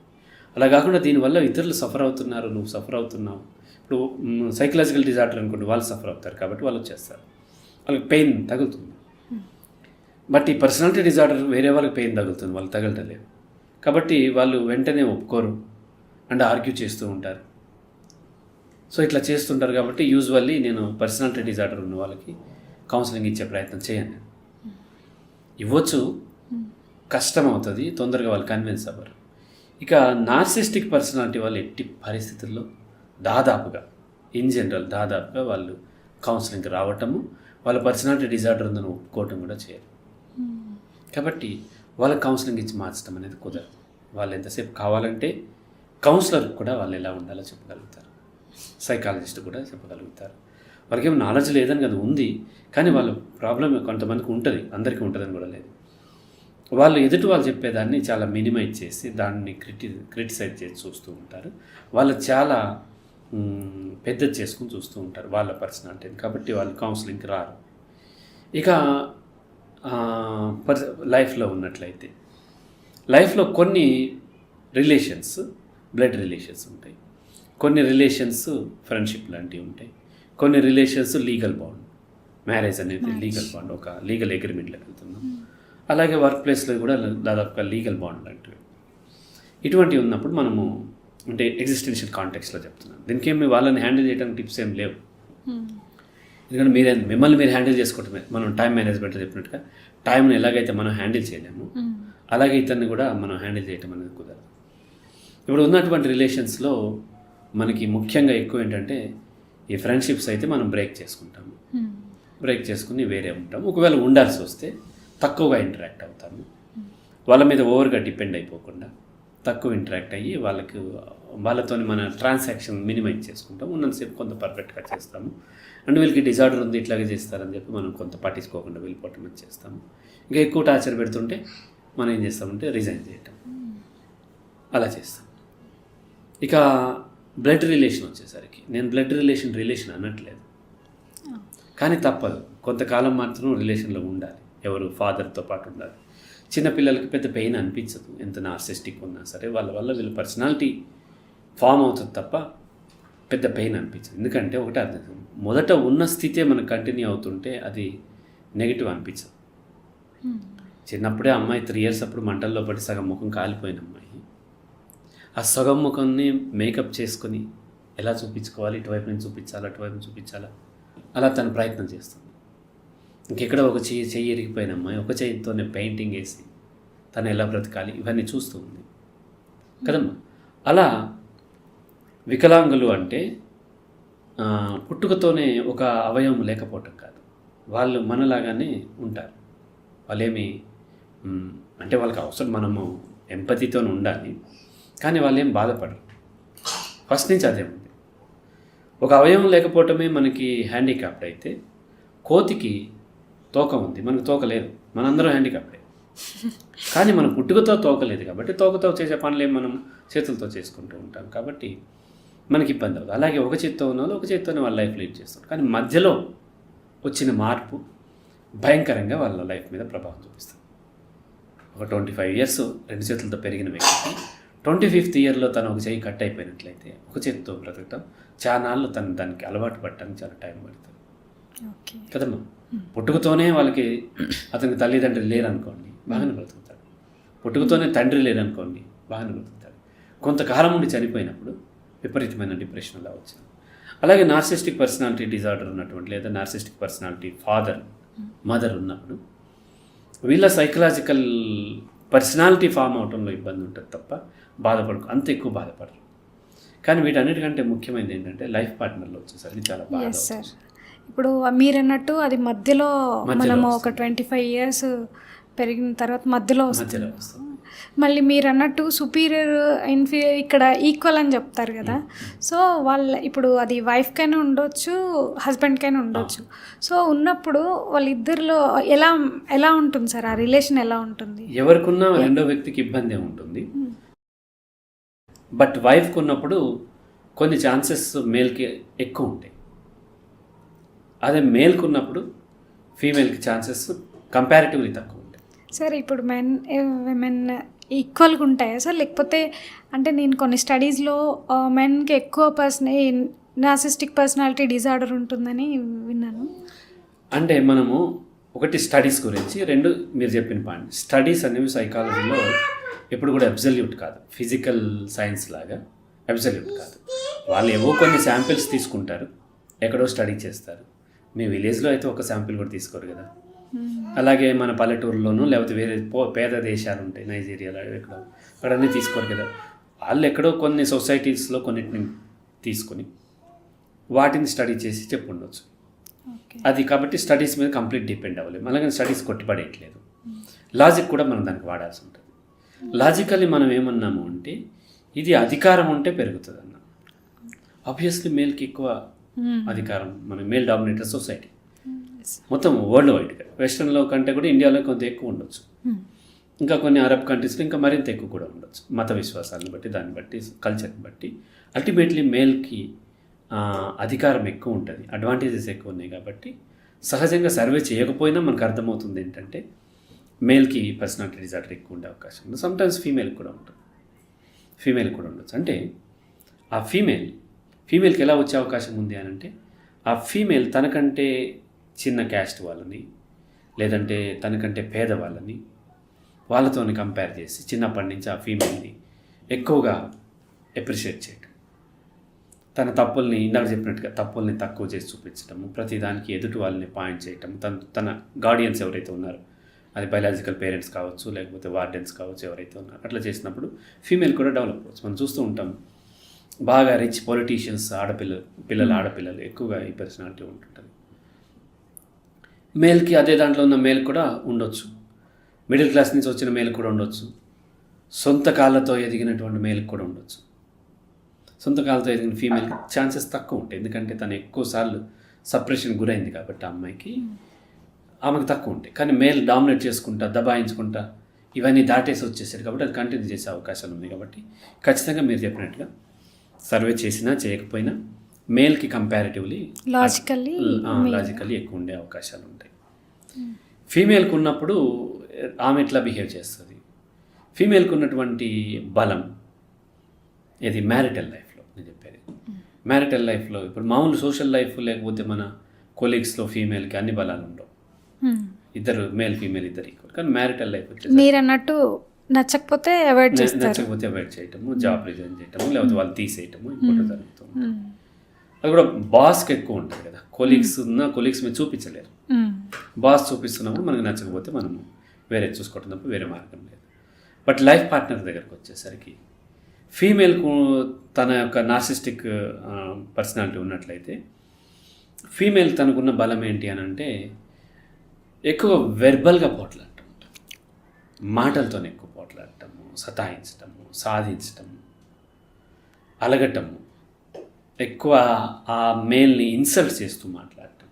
అలా కాకుండా దీనివల్ల ఇతరులు సఫర్ అవుతున్నారు, నువ్వు సఫర్ అవుతున్నావు. ఇప్పుడు సైకలాజికల్ డిజార్డర్ అనుకోండి, వాళ్ళు సఫర్ అవుతారు కాబట్టి వాళ్ళు వచ్చేస్తారు, వాళ్ళకి పెయిన్ తగులుతుంది. బట్ ఈ పర్సనాలిటీ డిజార్డర్ వేరే వాళ్ళకి పెయిన్ తగులుతుంది, వాళ్ళు తగలటలేదు కాబట్టి వాళ్ళు వెంటనే ఒప్పుకోరు అండ్ ఆర్గ్యూ చేస్తూ ఉంటారు. సో ఇట్లా చేస్తుంటారు కాబట్టి యూజువల్లీ నేను పర్సనాలిటీ డిజార్డర్ ఉన్న వాళ్ళకి కౌన్సిలింగ్ ఇచ్చే ప్రయత్నం చేయను. ఇవ్వచ్చు, కష్టం అవుతుంది, తొందరగా వాళ్ళు కన్విన్స్ అవ్వరు. ఇక నార్సిస్టిక్ పర్సనాలిటీ వాళ్ళు ఎట్టి పరిస్థితుల్లో దాదాపుగా వాళ్ళు కౌన్సిలింగ్కి రావటము, వాళ్ళ పర్సనాలిటీ డిజార్డర్ ఉందని ఒప్పుకోవటం కూడా చేయరు. కాబట్టి వాళ్ళకి కౌన్సిలింగ్ ఇచ్చి మార్చడం అనేది కుదరదు. వాళ్ళు ఎంతసేపు కావాలంటే కౌన్సిలర్ కూడా వాళ్ళు ఎలా ఉండాలో చెప్పగలుగుతారు, సైకాలజిస్ట్ కూడా చెప్పగలుగుతారు. వాళ్ళకి ఏమో నాలెడ్జ్ లేదని కదా, ఉంది, కానీ వాళ్ళ ప్రాబ్లం కొంతమందికి ఉంటుంది, అందరికీ ఉంటుందని కూడా లేదు. వాళ్ళు ఎదుటి వాళ్ళు చెప్పేదాన్ని చాలా మినిమైజ్ చేసి దాన్ని క్రిటిసైజ్ చేసి చూస్తూ ఉంటారు. వాళ్ళు చాలా పెద్దది చేసుకుని చూస్తూ ఉంటారు వాళ్ళ పర్సనాలిటీని. కాబట్టి వాళ్ళు కౌన్సిలింగ్కి రారు. ఇక లైఫ్లో ఉన్నట్లయితే లైఫ్లో కొన్ని రిలేషన్స్ బ్లడ్ రిలేషన్స్ ఉంటాయి, కొన్ని రిలేషన్స్ ఫ్రెండ్షిప్ లాంటివి ఉంటాయి, కొన్ని రిలేషన్స్ లీగల్ బాండ్, మ్యారేజ్ అనేది లీగల్ బాండ్, ఒక లీగల్ అగ్రిమెంట్లోకి వెళ్తున్నాం. అలాగే వర్క్ ప్లేస్లో కూడా దాదాపుగా లీగల్ బాండ్ లాంటివి. ఇటువంటివి ఉన్నప్పుడు మనము అంటే ఎగ్జిస్టెన్షియల్ కాంటెక్స్లో చెప్తున్నాను. దీనికి ఏమి వాళ్ళని హ్యాండిల్ చేయడానికి టిప్స్ ఏం లేవు. ఎందుకంటే మిమ్మల్ని మీరు హ్యాండిల్ చేసుకోవటమే. మనం టైం మేనేజ్మెంట్లో చెప్పినట్టుగా టైంని ఎలాగైతే మనం హ్యాండిల్ చేయలేము, అలాగే ఇతన్ని కూడా మనం హ్యాండిల్ చేయటం అనేది కుదరదు. ఇప్పుడు ఉన్నటువంటి రిలేషన్స్లో మనకి ముఖ్యంగా ఎక్కువ ఏంటంటే ఈ ఫ్రెండ్షిప్స్ అయితే మనం బ్రేక్ చేసుకుంటాము, బ్రేక్ చేసుకుని వేరే ఉంటాము. ఒకవేళ ఉండాల్సి వస్తే తక్కువగా ఇంటరాక్ట్ అవుతాము, వాళ్ళ మీద ఓవర్గా డిపెండ్ అయిపోకుండా తక్కువ ఇంటరాక్ట్ అయ్యి వాళ్ళతో మన ట్రాన్సాక్షన్ మినిమైజ్ చేసుకుంటాం. ఉన్నంతసేపు కొంత పర్ఫెక్ట్గా చేస్తాము. అండ్ వీళ్ళకి డిజార్డర్ ఉంది ఇట్లాగే చేస్తారని చెప్పి మనం కొంత పట్టించుకోకుండా వెళ్ళిపోవటం చేస్తాము. ఇంకా ఎక్కువ టార్చర్ పెడుతుంటే మనం ఏం చేస్తామంటే రిజైన్ చేయటం, అలా చేస్తాం. ఇక బ్లడ్ రిలేషన్ వచ్చేసరికి నేను బ్లడ్ రిలేషన్ అనట్లేదు, కానీ తప్పదు, కొంతకాలం మాత్రం రిలేషన్లో ఉండాలి. ఎవరు? ఫాదర్తో పాటు ఉండాలి. చిన్నపిల్లలకి పెద్ద పెయిన్ అనిపించదు, ఎంత నార్సిస్టిక్ ఉన్నా సరే వాళ్ళ వల్ల వీళ్ళ పర్సనాలిటీ ఫామ్ అవుతుంది తప్ప పెద్ద పెయిన్ అనిపించదు. ఎందుకంటే ఒకటి అర్థం, మొదట ఉన్న స్థితే మనకు కంటిన్యూ అవుతుంటే అది నెగిటివ్ అనిపించదు. చిన్నప్పుడే అమ్మాయి 3 years అప్పుడు మంటల్లో పడి సగం ముఖం కాలిపోయిన అమ్మాయి ఆ సగం ముఖంని మేకప్ చేసుకొని ఎలా చూపించుకోవాలి, ఇటువైపు నుంచి చూపించాలా, అటువైపు నుంచి చూపించాలా, అలా తను ప్రయత్నం చేస్తుంది. ఇంకెక్కడ ఒక చెయ్యి ఇరిగిపోయిన అమ్మాయి ఒక చెయ్యితోనే పెయింటింగ్ వేసి తను ఎలా బ్రతకాలి ఇవన్నీ చూస్తూ ఉంది కదమ్మా. అలా వికలాంగులు అంటే పుట్టుకతోనే ఒక అవయవం లేకపోవటం కాదు, వాళ్ళు మనలాగానే ఉంటారు. వాళ్ళేమి అంటే వాళ్ళకి అవసరం మనము ఎంపతితో ఉండాలి, కానీ వాళ్ళు ఏం బాధపడరు. ఫస్ట్ నుంచి అదే ఉంది. ఒక అవయవం లేకపోవటమే మనకి హ్యాండిక్యాప్డ్ అయితే, కోతికి తోక ఉంది, మనకు తోక లేదు, మనందరం హ్యాండిక్యాప్డే. కానీ మనం పుట్టుకతో తోక లేదు కాబట్టి తోకతో చేసే పనులు మనం చేతులతో చేసుకుంటూ ఉంటాం కాబట్టి మనకి ఇబ్బంది అవుతుంది. అలాగే ఒక చేత్తో ఉన్న వాళ్ళు ఒక చేత్తోనే వాళ్ళ లైఫ్ లీడ్ చేస్తారు, కానీ మధ్యలో వచ్చిన మార్పు భయంకరంగా వాళ్ళ లైఫ్ మీద ప్రభావం చూపిస్తుంది. ఒక 25 years 2 చేతులతో పెరిగిన వ్యక్తికి 25th ఇయర్లో తను ఒక చెయ్యి కట్ అయిపోయినట్లయితే ఒక చేతితో బ్రతకటం చాలా నాళ్ళు తను దానికి అలవాటు పడటానికి చాలా టైం పడుతుంది ఓకే. కదమ్మా. పుట్టుకతోనే వాళ్ళకి అతనికి తల్లిదండ్రులు లేరనుకోండి బాగానే బ్రతుకుతాడు. పుట్టుకతోనే తండ్రి లేరనుకోండి బాగానే బ్రతుకుతాడు. కొంతకాలం ఉండి చనిపోయినప్పుడు విపరీతమైన డిప్రెషన్ అలా వచ్చింది. అలాగే నార్సిస్టిక్ పర్సనాలిటీ డిజార్డర్ ఉన్నటువంటి లేదా నార్సిస్టిక్ పర్సనాలిటీ ఫాదర్ మదర్ ఉన్నప్పుడు వీళ్ళ సైకలాజికల్ పర్సనాలిటీ ఫామ్ అవటంలో ఇబ్బంది ఉంటుంది తప్ప అంత ఎక్కువ బాధపడరు. కానీ వీటన్నిటికంటే ముఖ్యమైనది ఏంటంటే లైఫ్ పార్ట్నర్లో వచ్చేసరికి చాలా బాధ. Yes sir. ఇప్పుడు మీరన్నట్టు అది మధ్యలో మనము ఒక 25 years పెరిగిన తర్వాత మధ్యలో వస్తుంది. మళ్ళీ మీరు అన్నట్టు సుపీరియర్ ఇన్ఫీరియర్ ఇక్కడ ఈక్వల్ అని చెప్తారు కదా. సో ఇప్పుడు అది వైఫ్కైనా ఉండొచ్చు, హస్బెండ్కైనా ఉండొచ్చు. సో ఉన్నప్పుడు వాళ్ళిద్దరిలో ఎలా ఎలా ఉంటుంది సార్, ఆ రిలేషన్ ఎలా ఉంటుంది? ఎవరికున్నా రెండో వ్యక్తికి ఇబ్బంది ఉంటుంది. బట్ వైఫ్కి ఉన్నప్పుడు కొన్ని ఛాన్సెస్ మేల్కి ఎక్కువ ఉంటాయి. అదే మేల్కి ఉన్నప్పుడు ఫీమేల్కి ఛాన్సెస్ కంపారిటివ్లీ తక్కువ ఉంటాయి. సార్ ఇప్పుడు విమెన్ ఈక్వల్గా ఉంటాయా సార్? లేకపోతే అంటే నేను కొన్ని స్టడీస్లో మెన్కి ఎక్కువ నార్సిస్టిక్ పర్సనాలిటీ డిజార్డర్ ఉంటుందని విన్నాను. అంటే మనము ఒకటి స్టడీస్ గురించి, రెండు మీరు చెప్పిన పాయింట్. స్టడీస్ అనేవి సైకాలజీలో ఎప్పుడు కూడా అబ్సల్యూట్ కాదు. ఫిజికల్ సైన్స్ లాగా అబ్సల్యూట్ కాదు. వాళ్ళు ఏవో కొన్ని శాంపిల్స్ తీసుకుంటారు, ఎక్కడో స్టడీ చేస్తారు. మీ విలేజ్లో అయితే ఒక శాంపిల్ కూడా తీసుకోరు కదా. అలాగే మన పల్లెటూరులోనూ లేకపోతే వేరే పేద దేశాలు ఉంటాయి, నైజీరియాలో ఎక్కడో, అక్కడన్నీ తీసుకోరు కదా. వాళ్ళు ఎక్కడో కొన్ని సొసైటీస్లో కొన్నిటిని తీసుకొని వాటిని స్టడీ చేసి చెప్పుండొచ్చు. అది కాబట్టి స్టడీస్ మీద కంప్లీట్ డిపెండ్ అవ్వలేము. అలాగే స్టడీస్ కొట్టిపడేయట్లేదు. లాజిక్ కూడా మనం దానికి వాడాల్సి ఉంటుంది. లాజికల్లీ మనం ఏమన్నాము అంటే ఇది అధికారం ఉంటే పెరుగుతుంది అన్నాం. ఆబ్వియస్లీ మేల్కి ఎక్కువ అధికారం, మన మేల్ డామినేటెడ్ సొసైటీ మొత్తం వరల్డ్ వైడ్గా. వెస్ట్రన్లో కంటే కూడా ఇండియాలో కొంత ఎక్కువ ఉండొచ్చు. ఇంకా కొన్ని అరబ్ కంట్రీస్లో ఇంకా మరింత ఎక్కువ కూడా ఉండొచ్చు. మత విశ్వాసాలను బట్టి, దాన్ని బట్టి, కల్చర్ని బట్టి అల్టిమేట్లీ మేల్కి అధికారం ఎక్కువ ఉంటుంది, అడ్వాంటేజెస్ ఎక్కువ ఉన్నాయి. కాబట్టి సహజంగా సర్వే చేయకపోయినా మనకు అర్థమవుతుంది ఏంటంటే మేల్కి పర్సనాలిటీ డిజార్డర్ ఎక్కువ ఉండే అవకాశం ఉంది. సమ్టైమ్స్ ఫీమేల్కి కూడా ఉంటుంది, ఫీమేల్కి కూడా ఉండొచ్చు. అంటే ఆ ఫీమేల్కి ఎలా వచ్చే అవకాశం ఉంది అని అంటే ఆ ఫీమేల్ తనకంటే చిన్న క్యాస్ట్ వాళ్ళని లేదంటే తనకంటే పేదవాళ్ళని వాళ్ళతోని కంపేర్ చేసి చిన్నప్పటి నుంచి ఆ ఫీమేల్ని ఎక్కువగా అప్రిషియేట్ చేయటం, తన తప్పుల్ని ఇందాక చెప్పినట్టుగా తప్పుల్ని తక్కువ చేసి చూపించడము, ప్రతిదానికి ఎదుటి వాళ్ళని పాయింట్ చేయటం, తన గార్డియన్స్ ఎవరైతే ఉన్నారో అది బయలాజికల్ పేరెంట్స్ కావచ్చు లేకపోతే వార్డెన్స్ కావచ్చు ఎవరైతే ఉన్నారో అట్లా చేసినప్పుడు ఫీమేల్ కూడా డెవలప్ అవ్వచ్చు. మనం చూస్తూ ఉంటాం బాగా రిచ్ పొలిటీషియన్స్ ఆడపిల్లలు ఎక్కువగా ఈ పర్సనాలిటీ ఉంటుంటుంది. మేల్కి అదే దాంట్లో ఉన్న మేల్ కూడా ఉండొచ్చు, మిడిల్ క్లాస్ నుంచి వచ్చిన మేల్ కూడా ఉండొచ్చు, సొంత కాళ్ళతో ఎదిగినటువంటి మేల్కి కూడా ఉండొచ్చు. సొంత కాళ్ళతో ఎదిగిన ఫీమేల్కి ఛాన్సెస్ తక్కువ ఉంటాయి, ఎందుకంటే తను ఎక్కువసార్లు సప్రెషన్ గురైంది కాబట్టి అమ్మాయికి, ఆమెకు తక్కువ ఉంటాయి. కానీ మేల్ డామినేట్ చేసుకుంటా దబాయించుకుంటా ఇవన్నీ దాటేసి వచ్చేసారు కాబట్టి అది కంటిన్యూ చేసే అవకాశాలు ఉన్నాయి. కాబట్టి ఖచ్చితంగా మీరు చెప్పినట్టుగా సర్వే చేసినా చేయకపోయినా మేల్కి కంపారిటివ్లీ లాజికల్లీ ఎక్కువ ఉండే అవకాశాలు ఉంటాయి. ఫీమేల్కి ఉన్నప్పుడు ఆమె ఎట్లా బిహేవ్ చేస్తుంది, ఫీమేల్కి ఉన్నటువంటి బలం ఇది మ్యారిటల్ లైఫ్లో. నేను చెప్పేది మ్యారిటల్ లైఫ్లో ఇప్పుడు మామూలు సోషల్ లైఫ్ లేకపోతే మన కొలీగ్స్లో ఫీమేల్కి అన్ని బలాలు ఉండవు, ఇద్దరు మేల్ ఫీమేల్ ఇద్దరు ఈక్వల్. కానీ మ్యారిటల్ లైఫ్ వచ్చేసి మీరు అన్నట్టు నచ్చకపోతే అవాయిడ్ చేయటము, జాబ్ రిజైన్ చేయటము, లేకపోతే వాళ్ళు తీసేయటము ఇంకోటి జరుగుతుంది. అది కూడా బాస్కి ఎక్కువ ఉంటుంది కదా. కొలీగ్స్ మీద చూపించలేరు. బాస్ చూపిస్తున్నప్పుడు మనకు నచ్చకపోతే మనము వేరే చూసుకోవటం తప్ప వేరే మార్గం లేదు. బట్ లైఫ్ పార్ట్నర్ దగ్గరకు వచ్చేసరికి ఫీమేల్కు తన యొక్క నార్సిస్టిక్ పర్సనాలిటీ ఉన్నట్లయితే ఫీమేల్ తనకున్న బలం ఏంటి అని అంటే ఎక్కువ వెర్బల్గా పోట్లాడటం ఉంటుంది, మాటలతోనే ఎక్కువ పోట్లాడటము, సతాయించటము, సాధించటము, అలగటము, ఎక్కువ ఆ మేల్ని ఇన్సల్ట్ చేస్తూ మాట్లాడటం.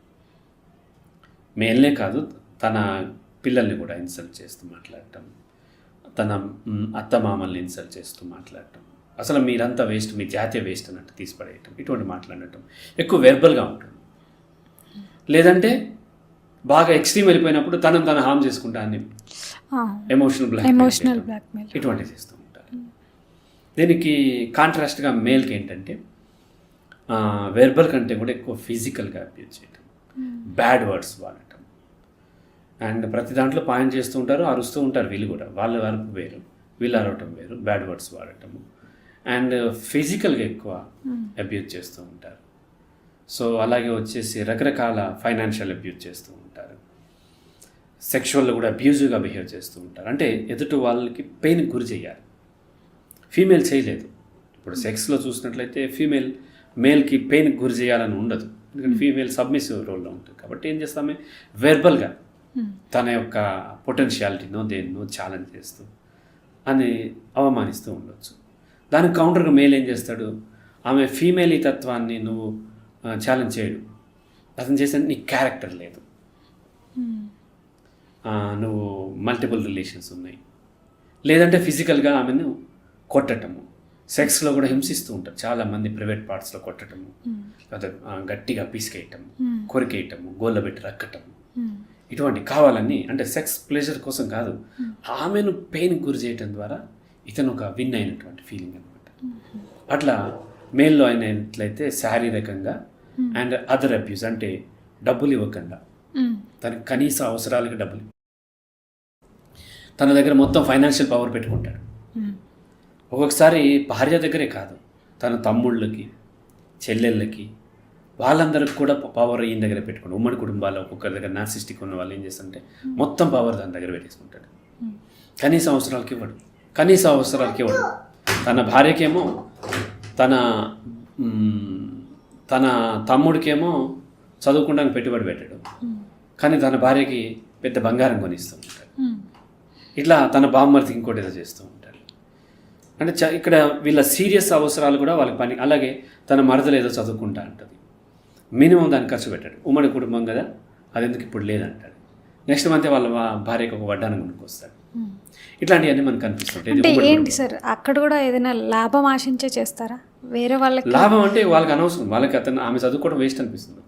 మేల్నే కాదు తన పిల్లల్ని కూడా ఇన్సల్ట్ చేస్తూ మాట్లాడటం, తన అత్తమామల్ని ఇన్సల్ట్ చేస్తూ మాట్లాడటం, అసలు మీరంతా వేస్ట్, మీ జాతీయ వేస్ట్ అన్నట్టు తీసిపడేయటం, ఇటువంటి మాట్లాడటం ఎక్కువ వెర్బల్గా ఉంటుంది. లేదంటే బాగా ఎక్స్ట్రీమ్ వెళ్ళిపోయినప్పుడు తను హామ్ చేసుకుంటా అని ఎమోషనల్ బ్లాక్మెయిల్ ఇటువంటి చేస్తూ ఉంటారు. దీనికి కాంట్రాస్ట్గా మేల్కి ఏంటంటే వెర్బల్ కంటే కూడా ఎక్కువ ఫిజికల్గా అబ్యూజ్ చేయటం, బ్యాడ్ వర్డ్స్ వాడటం, అండ్ ప్రతి దాంట్లో పాయింట్ చేస్తూ ఉంటారు, అరుస్తూ ఉంటారు. వీళ్ళు కూడా వాళ్ళ అరుపు వేరు, వీళ్ళు అరవటం వేరు, బ్యాడ్ వర్డ్స్ వాడటము, అండ్ ఫిజికల్గా ఎక్కువ అబ్యూజ్ చేస్తూ ఉంటారు. సో అలాగే వచ్చేసి రకరకాల ఫైనాన్షియల్ అబ్యూజ్ చేస్తూ ఉంటారు, సెక్షువల్లో కూడా అబ్యూజివ్గా బిహేవ్ చేస్తూ ఉంటారు. అంటే ఎదుటి వాళ్ళకి పెయిన్కి గురి చేయాలి. ఫీమేల్ చేయలేదు. ఇప్పుడు సెక్స్లో చూసినట్లయితే మేల్కి పెయిన్కి గురి చేయాలని ఉండదు, ఎందుకంటే ఫీమేల్ సబ్మిసివ్ రోల్లో ఉంటుంది. కాబట్టి ఏం చేస్తామే, వెర్బల్గా తన యొక్క పొటెన్షియాలిటీనో దేన్నో ఛాలెంజ్ చేస్తూ అని అవమానిస్తూ ఉండొచ్చు. దానికి కౌంటర్గా మేల్ ఏం చేస్తాడు, ఆమె ఫీమేల్ ఈ తత్వాన్ని నువ్వు ఛాలెంజ్ చేయడు, అతను చేసే నీ క్యారెక్టర్ లేదు, నువ్వు మల్టిపుల్ రిలేషన్స్ ఉన్నాయి, లేదంటే ఫిజికల్గా ఆమెను కొట్టటము, సెక్స్లో కూడా హింసిస్తూ ఉంటారు చాలామంది, ప్రైవేట్ పార్ట్స్లో కొట్టటము, లేదా గట్టిగా పీసుకేయటము, కొరికేయటము, గోళ్ళబెట్టి రక్కటము, ఇటువంటి కావాలని, అంటే సెక్స్ ప్లెజర్ కోసం కాదు, ఆమెను పెయిన్కి గురి చేయటం ద్వారా ఇతను ఒక విన్ అయినటువంటి ఫీలింగ్ అనమాట. అట్లా మేల్లో అయినట్లయితే శారీరకంగా అండ్ అదర్ అబ్యూస్, అంటే డబ్బులు ఇవ్వకుండా, తనకి కనీస అవసరాలకి డబ్బులు, తన దగ్గర మొత్తం ఫైనాన్షియల్ పవర్ పెట్టుకుంటాడు. ఒక్కొక్కసారి భార్య దగ్గరే కాదు, తన తమ్ముళ్ళకి, చెల్లెళ్ళకి, వాళ్ళందరికి కూడా పవర్ ఈయన దగ్గర పెట్టుకుంటాడు. ఉమ్మడి కుటుంబాల్లో ఒక్కొక్కరి దగ్గర నార్సిస్టిక్ ఉన్న వాళ్ళు ఏం చేస్తుంటే మొత్తం పవర్ తన దగ్గర పెట్టేసుకుంటాడు. కనీస అవసరాలకి ఇవ్వడు. తన భార్యకేమో తన తమ్ముడికేమో చదువుకోవడానికి పెట్టుబడి పెట్టాడు, కానీ తన భార్యకి పెద్ద బంగారం కొనిస్తూ ఉంటాడు. ఇట్లా తన బామ్మర్తికి ఇంకోటి ఏదో చేస్తూ ఉంటాడు. అంటే ఇక్కడ వీళ్ళ సీరియస్ అవసరాలు కూడా వాళ్ళకి పని. అలాగే తన మరదలు ఏదో చదువుకుంటా అంటుంది, మినిమం దాన్ని ఖర్చు పెట్టాడు. ఉమ్మడి కుటుంబం కదా, అది ఎందుకు ఇప్పుడు లేదంటాడు. నెక్స్ట్ మంత్ వాళ్ళ భార్యకు ఒక వడ్డానం కొనుక్కొస్తాడు. ఇట్లాంటివన్నీ మనకు కనిపిస్తుంటాయి. ఏంటి సార్, అక్కడ కూడా ఏదైనా లాభం ఆశించే చేస్తారా వేరే వాళ్ళకి? లాభం అంటే వాళ్ళకి అనవసరం, వాళ్ళకి ఆమె చదువుకోవడం వేస్ట్ అనిపిస్తుంది.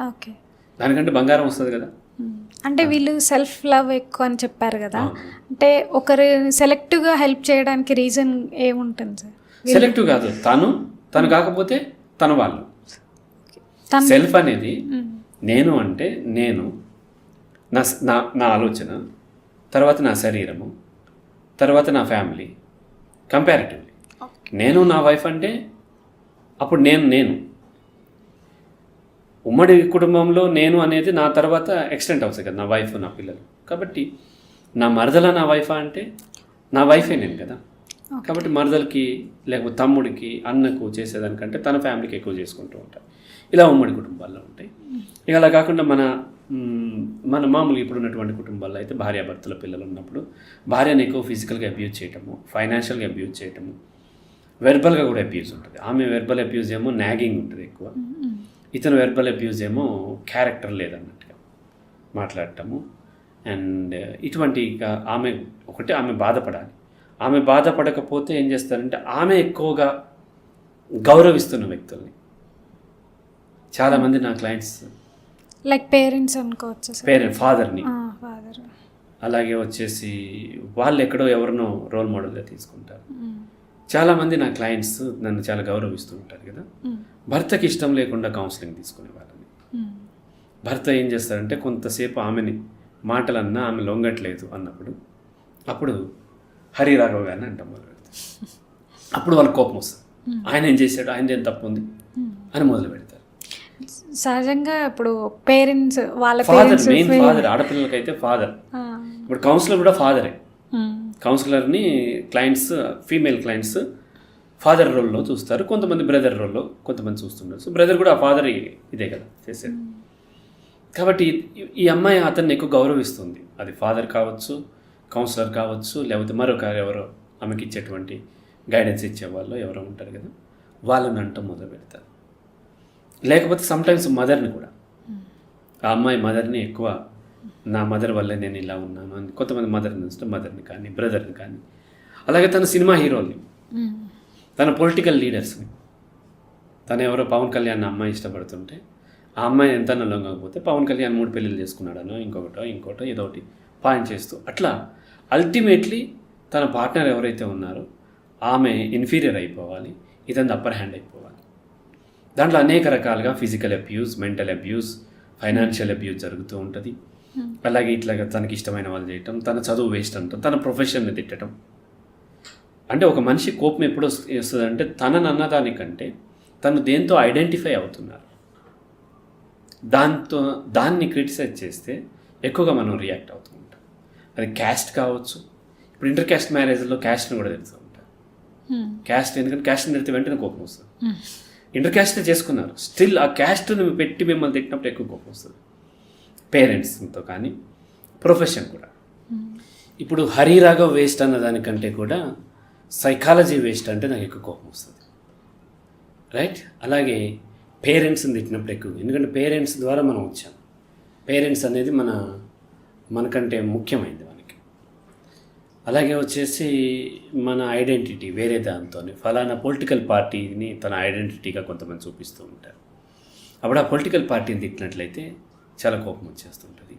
ఓకే, దానికంటే బంగారం వస్తుంది కదా. అంటే వీళ్ళు సెల్ఫ్ లవ్ ఎక్కువ అని చెప్పారు కదా, అంటే ఒకరు సెలెక్టివ్గా హెల్ప్ చేయడానికి రీజన్ ఏముంటుంది సార్? సెలెక్టివ్ కాదు, తను కాకపోతే తన వాళ్ళు. సెల్ఫ్ అనేది నేను అంటే నేను, నా ఆలోచన, తర్వాత నా శరీరము, తర్వాత నా ఫ్యామిలీ. కంపారిటివ్లీ నేను నా వైఫ్ అంటే అప్పుడు నేను ఉమ్మడి కుటుంబంలో నేను అనేది నా తర్వాత ఎక్స్టెంట్ అవుతుంది కదా, నా వైఫ్, నా పిల్లలు. కాబట్టి నా మరదల నా వైఫా అంటే నా వైఫే నేను కదా. కాబట్టి మరదలకి లేకపోతే తమ్ముడికి, అన్నకు చేసేదానికంటే తన ఫ్యామిలీకి ఎక్కువ చేసుకుంటూ ఉంటారు. ఇలా ఉమ్మడి కుటుంబాల్లో ఉంటాయి. ఇక అలా కాకుండా మన మామూలుగా ఇప్పుడు ఉన్నటువంటి కుటుంబాల్లో అయితే భార్యాభర్తల పిల్లలు ఉన్నప్పుడు భార్యను ఎక్కువ ఫిజికల్గా అబ్యూజ్ చేయటము, ఫైనాన్షియల్గా అబ్యూజ్ చేయటము, వెర్బల్గా కూడా అబ్యూజ్ ఉంటుంది. ఆమె వెర్బల్ అబ్యూజ్ ఏమో నాగింగ్ ఉంటుంది ఎక్కువ, ఇతను వెర్బల్ అబ్యూజ్ ఏమో క్యారెక్టర్ లేదన్నట్టుగా మాట్లాడటము. అండ్ ఇటువంటి ఆమె బాధపడాలి. ఆమె బాధపడకపోతే ఏం చేస్తారంటే ఆమె ఎక్కువగా గౌరవిస్తున్న వ్యక్తుల్ని, చాలామంది నా క్లయింట్స్ లైక్ పేరెంట్స్ అనుకోవచ్చు, ఫాదర్ని, అలాగే వచ్చేసి వాళ్ళు ఎక్కడో ఎవరినో రోల్ మోడల్గా తీసుకుంటారు. చాలామంది నా క్లయింట్స్ నన్ను చాలా గౌరవిస్తూ ఉంటారు కదా. భర్తకి ఇష్టం లేకుండా కౌన్సిలింగ్ తీసుకునే వాళ్ళని, భర్త ఏం చేస్తారంటే కొంతసేపు ఆమెని మాటలన్నా ఆమె లొంగట్లేదు అన్నప్పుడు, అప్పుడు హరి రాఘవ్ గారిని అంటాం మొదలు పెడతారు. అప్పుడు వాళ్ళకి కోపం వస్తుంది, ఆయన ఏం చేశాడు, ఆయన ఏం తప్పు ఉంది అని మొదలు పెడతారు. సహజంగా ఇప్పుడు పేరెంట్స్ వాళ్ళ మెయిన్ ఫాదర్, ఆడపిల్లలకైతే ఫాదర్. ఇప్పుడు కౌన్సిలర్ కూడా ఫాదరే. కౌన్సిలర్ని క్లయింట్స్, ఫీమేల్ క్లయింట్స్ ఫాదర్ రోల్లో చూస్తారు, కొంతమంది బ్రదర్ రోల్లో కొంతమంది చూస్తున్నారు. సో బ్రదర్ కూడా ఆ ఫాదర్ ఇదే కదా చేసేది. కాబట్టి ఈ అమ్మాయి అతన్ని ఎక్కువ గౌరవిస్తుంది. అది ఫాదర్ కావచ్చు, కౌన్సిలర్ కావచ్చు, లేకపోతే మరొక ఎవరో ఆమెకి ఇచ్చేటువంటి గైడెన్స్ ఇచ్చేవాళ్ళు ఎవరో ఉంటారు కదా, వాళ్ళని అంటూ మొదలు పెడతారు. లేకపోతే సమ్టైమ్స్ మదర్ని కూడా, ఆ అమ్మాయి మదర్ని ఎక్కువ, నా మదర్ వల్లే నేను ఇలా ఉన్నాను అని కొంతమంది మదర్ని కానీ బ్రదర్ని కానీ, అలాగే తన సినిమా హీరోల్ని, తన పొలిటికల్ లీడర్స్ని, తను ఎవరో పవన్ కళ్యాణ్ అమ్మాయి ఇష్టపడుతుంటే ఆ అమ్మాయి ఎంత లొంగకపోతే పవన్ కళ్యాణ్ 3 పెళ్ళిళ్ళు చేసుకున్నాడనో ఇంకోటో ఏదో ఒకటి పాయింట్ చేస్తూ, అట్లా అల్టిమేట్లీ తన పార్ట్నర్ ఎవరైతే ఉన్నారో ఆమె ఇన్ఫీరియర్ అయిపోవాలి, ఇతను అప్పర్ హ్యాండ్ అయిపోవాలి. దాంట్లో అనేక రకాలుగా physical abuse, mental abuse, financial abuse జరుగుతూ ఉంటుంది. అలాగే ఇట్లాగా తనకి ఇష్టమైన వాళ్ళు చేయటం, తన చదువు వేస్ట్ అంటాం, తన ప్రొఫెషన్ని తిట్టడం. అంటే ఒక మనిషి కోపం ఎప్పుడు వస్తుంది అంటే తనని అన్నదానికంటే తను దేంతో ఐడెంటిఫై అవుతున్నారు, దాన్ని క్రిటిసైజ్ చేస్తే ఎక్కువగా మనం రియాక్ట్ అవుతూ ఉంటాం. అది క్యాస్ట్ కావచ్చు. ఇప్పుడు ఇంటర్ క్యాస్ట్ మ్యారేజ్లో క్యాస్ట్ని కూడా తెలుస్తూ ఉంటారు. క్యాస్ట్ ఎందుకంటే క్యాస్ట్ని తిడితే వెంటనే కోపం వస్తుంది. ఇంటర్ క్యాస్ట్ని చేసుకున్నారు, స్టిల్ ఆ క్యాస్ట్ని పెట్టి మిమ్మల్ని తిట్టినప్పుడు ఎక్కువ కోపం వస్తుంది. పేరెంట్స్తో కానీ ప్రొఫెషన్ కూడా. ఇప్పుడు హరిరాఘవ్ వేస్ట్ అన్న దానికంటే కూడా సైకాలజీ వేస్ట్ అంటే నాకు ఎక్కువ కోపం వస్తుంది, రైట్? అలాగే పేరెంట్స్ని తిట్టినప్పుడు ఎక్కువ, ఎందుకంటే పేరెంట్స్ ద్వారా మనం వచ్చాం. పేరెంట్స్ అనేది మనకంటే ముఖ్యమైనది మనకి. అలాగే వచ్చేసి మన ఐడెంటిటీ వేరే దాంతో ఫలానా పొలిటికల్ పార్టీని తన ఐడెంటిటీగా కొంతమంది చూపిస్తూ ఉంటారు. అప్పుడు ఆ పొలిటికల్ పార్టీని తిట్టినట్లయితే చాలా కోపం వచ్చేస్తుంటుంది.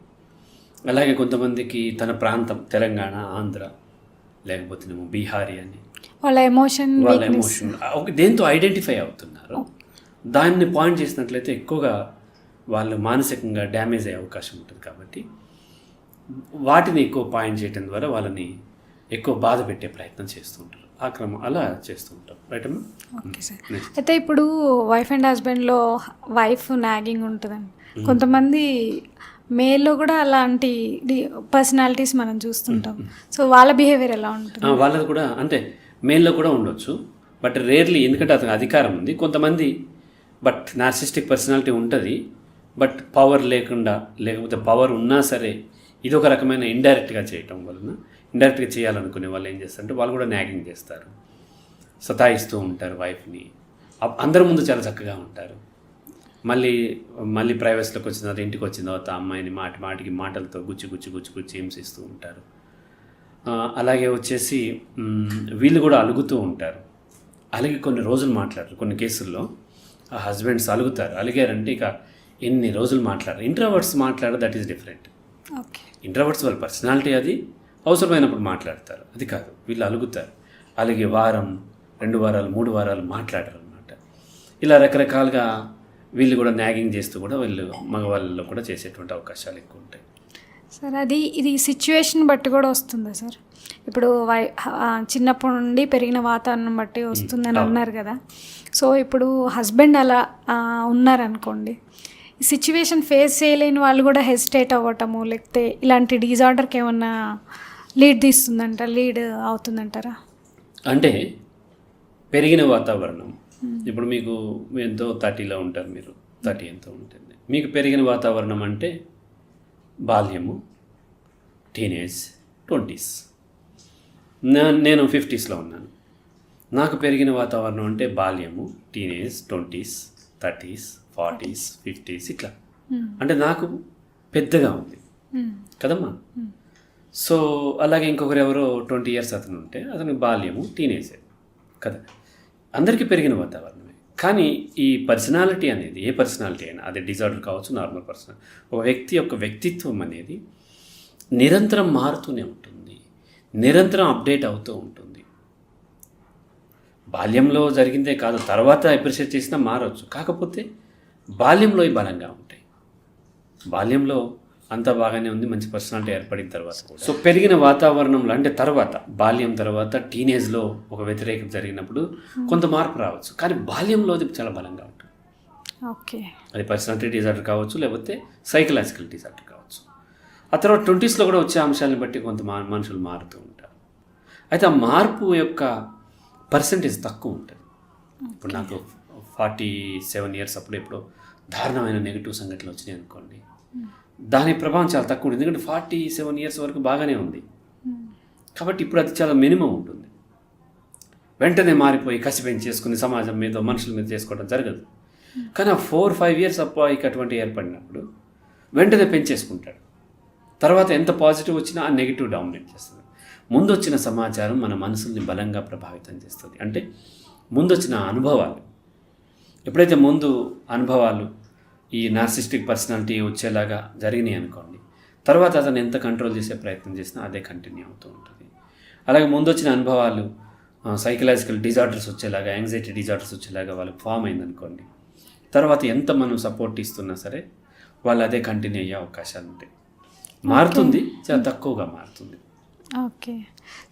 అలాగే కొంతమందికి తన ప్రాంతం తెలంగాణ, ఆంధ్ర, లేకపోతే బీహారీ అని వాళ్ళ ఎమోషన్ దేంతో ఐడెంటిఫై అవుతున్నారు, దాన్ని పాయింట్ చేసినట్లయితే ఎక్కువగా వాళ్ళు మానసికంగా డ్యామేజ్ అయ్యే అవకాశం ఉంటుంది. కాబట్టి వాటిని ఎక్కువ పాయింట్ చేయడం ద్వారా వాళ్ళని ఎక్కువ బాధ పెట్టే ప్రయత్నం చేస్తూ ఉంటారు. ఆ క్రమం అలా చేస్తూ ఉంటారు, రైట్ అమ్మా? Okay sir. అయితే ఇప్పుడు వైఫ్ అండ్ హస్బెండ్లో వైఫ్ నాగింగ్ ఉంటుందండి. కొంతమంది మేల్లో కూడా అలాంటి పర్సనాలిటీస్ మనం చూస్తుంటాం. సో వాళ్ళ బిహేవియర్ ఎలా ఉంటుంది? వాళ్ళది కూడా అంతే, మేల్లో కూడా ఉండొచ్చు, బట్ రేర్లీ, ఎందుకంటే అతనికి అధికారం ఉంది. కొంతమంది బట్ నార్సిస్టిక్ పర్సనాలిటీ ఉంటుంది, బట్ పవర్ లేకుండా, లేకపోతే పవర్ ఉన్నా సరే ఇది ఒక రకమైన ఇండైరెక్ట్గా చేయటం వలన, ఇండైరెక్ట్గా చేయాలనుకునే వాళ్ళు ఏం చేస్తారంటే వాళ్ళు కూడా నాగింగ్ చేస్తారు, సతాయిస్తూ ఉంటారు వైఫ్ని. అందరి ముందు చాలా చక్కగా ఉంటారు. మళ్ళీ ప్రైవేస్లోకి వచ్చిన తర్వాత, ఇంటికి వచ్చిన తర్వాత అమ్మాయిని మాటికి మాటలతో గుచ్చి హింసిస్తూ ఉంటారు. అలాగే వచ్చేసి వీళ్ళు కూడా అలుగుతూ ఉంటారు. అలాగే కొన్ని రోజులు మాట్లాడరు. కొన్ని కేసుల్లో ఆ హస్బెండ్స్ అలిగారంటే ఇక ఎన్ని రోజులు మాట్లాడరు. ఇంట్రావర్ట్స్ మాట్లాడరు, దట్ ఈస్ డిఫరెంట్. ఇంట్రావర్ట్స్ వాళ్ళ పర్సనాలిటీ, అది అవసరమైనప్పుడు మాట్లాడతారు. అది కాదు, వీళ్ళు అలుగుతారు. అలాగే వారం, 2 వారాలు, 3 వారాలు మాట్లాడరు అన్నమాట. ఇలా రకరకాలుగా వీళ్ళు కూడా నాగింగ్ చేస్తూ కూడా వీళ్ళు మగవాళ్ళలో కూడా చేసేటువంటి అవకాశాలు ఎక్కువ ఉంటాయి సార్. ఇది సిచ్యువేషన్ బట్టి కూడా వస్తుందా సార్? ఇప్పుడు చిన్నప్పటి నుండి పెరిగిన వాతావరణం బట్టి వస్తుందని అన్నారు కదా. సో ఇప్పుడు హస్బెండ్ అలా ఉన్నారనుకోండి, ఈ సిచ్యువేషన్ ఫేస్ చేయలేని వాళ్ళు కూడా హెసిటేట్ అవ్వటము, లేకపోతే ఇలాంటి డిజార్డర్కి ఏమన్నా లీడ్ లీడ్ అవుతుందంటారా? అంటే పెరిగిన వాతావరణం, ఇప్పుడు మీకు ఎంతో 30లో ఉంటారు, మీరు 30 ఎంతో ఉంటుంది. మీకు పెరిగిన వాతావరణం అంటే బాల్యము, టీనేజ్, 20s. నేను 50sలో ఉన్నాను. నాకు పెరిగిన వాతావరణం అంటే బాల్యము, teenage, 20s, 30s, 40s, 50s ఇట్లా. అంటే నాకు పెద్దగా ఉంది కదమ్మా. సో అలాగే ఇంకొకరు ఎవరో 20 years అతను ఉంటే అతనికి బాల్యము, టీనేజ్ కదా. అందరికీ పెరిగిన వాతావరణమే. కానీ ఈ పర్సనాలిటీ అనేది, ఏ పర్సనాలిటీ అయినా, అది డిజార్డర్ కావచ్చు, నార్మల్ పర్సన్, ఒక వ్యక్తి యొక్క వ్యక్తిత్వం అనేది నిరంతరం మారుతూనే ఉంటుంది, నిరంతరం అప్డేట్ అవుతూ ఉంటుంది. బాల్యంలో జరిగిందే కాదు, తర్వాత అప్రిషియేట్ చేసినా మారవచ్చు. కాకపోతే బాల్యంలో బలంగా ఉంటాయి. బాల్యంలో అంతా బాగానే ఉంది, మంచి పర్సనాలిటీ ఏర్పడిన తర్వాత కూడా. సో పెరిగిన వాతావరణంలో అంటే తర్వాత, బాల్యం తర్వాత టీనేజ్లో ఒక వ్యతిరేకత జరిగినప్పుడు కొంత మార్పు రావచ్చు. కానీ బాల్యంలో అది చాలా బలంగా ఉంటుంది. ఓకే, అది పర్సనాలిటీ డిజార్డర్ కావచ్చు, లేకపోతే సైకలాజికల్ డిజార్డర్ కావచ్చు. ఆ తర్వాత 20sలో కూడా వచ్చే అంశాలను బట్టి కొంత మనుషులు మారుతూ ఉంటారు. అయితే ఆ మార్పు యొక్క పర్సంటేజ్ తక్కువ ఉంటుంది. ఇప్పుడు నాకు 47 years అప్పుడు ఎప్పుడో దారుణమైన నెగిటివ్ సంఘటనలు వచ్చినాయి అనుకోండి, దాని ప్రభావం చాలా తక్కువ ఉంటుంది. ఎందుకంటే 47 years వరకు బాగానే ఉంది కాబట్టి ఇప్పుడు అది చాలా మినిమం ఉంటుంది. వెంటనే మారిపోయి కసి పెంచేసుకుని సమాజం మీద, మనుషుల మీద చేసుకోవడం జరగదు. కానీ ఆ 4-5 years అబ్బాయికి అటువంటి ఏర్పడినప్పుడు వెంటనే పెంచేసుకుంటాడు. తర్వాత ఎంత పాజిటివ్ వచ్చినా ఆ నెగిటివ్ డామినేట్ చేస్తుంది. ముందు వచ్చిన సమాచారం మన మనసుల్ని బలంగా ప్రభావితం చేస్తుంది. అంటే ముందు వచ్చిన అనుభవాలు, ఎప్పుడైతే ముందు అనుభవాలు ఈ నార్సిస్టిక్ పర్సనాలిటీ వచ్చేలాగా జరిగినాయి అనుకోండి, తర్వాత అతను ఎంత కంట్రోల్ చేసే ప్రయత్నం చేసినా అదే కంటిన్యూ అవుతూ ఉంటుంది. అలాగే ముందు వచ్చిన అనుభవాలు సైకలాజికల్ డిజార్డర్స్ వచ్చేలాగా, యాంగ్జైటీ డిజార్డర్స్ వచ్చేలాగా వాళ్ళకి ఫామ్ అయిందనుకోండి, తర్వాత ఎంత మనం సపోర్ట్ ఇస్తున్నా సరే వాళ్ళు అదే కంటిన్యూ అయ్యే అవకాశాలు ఉంటాయి. మారుతుంది, చాలా తక్కువగా మారుతుంది. ఓకే.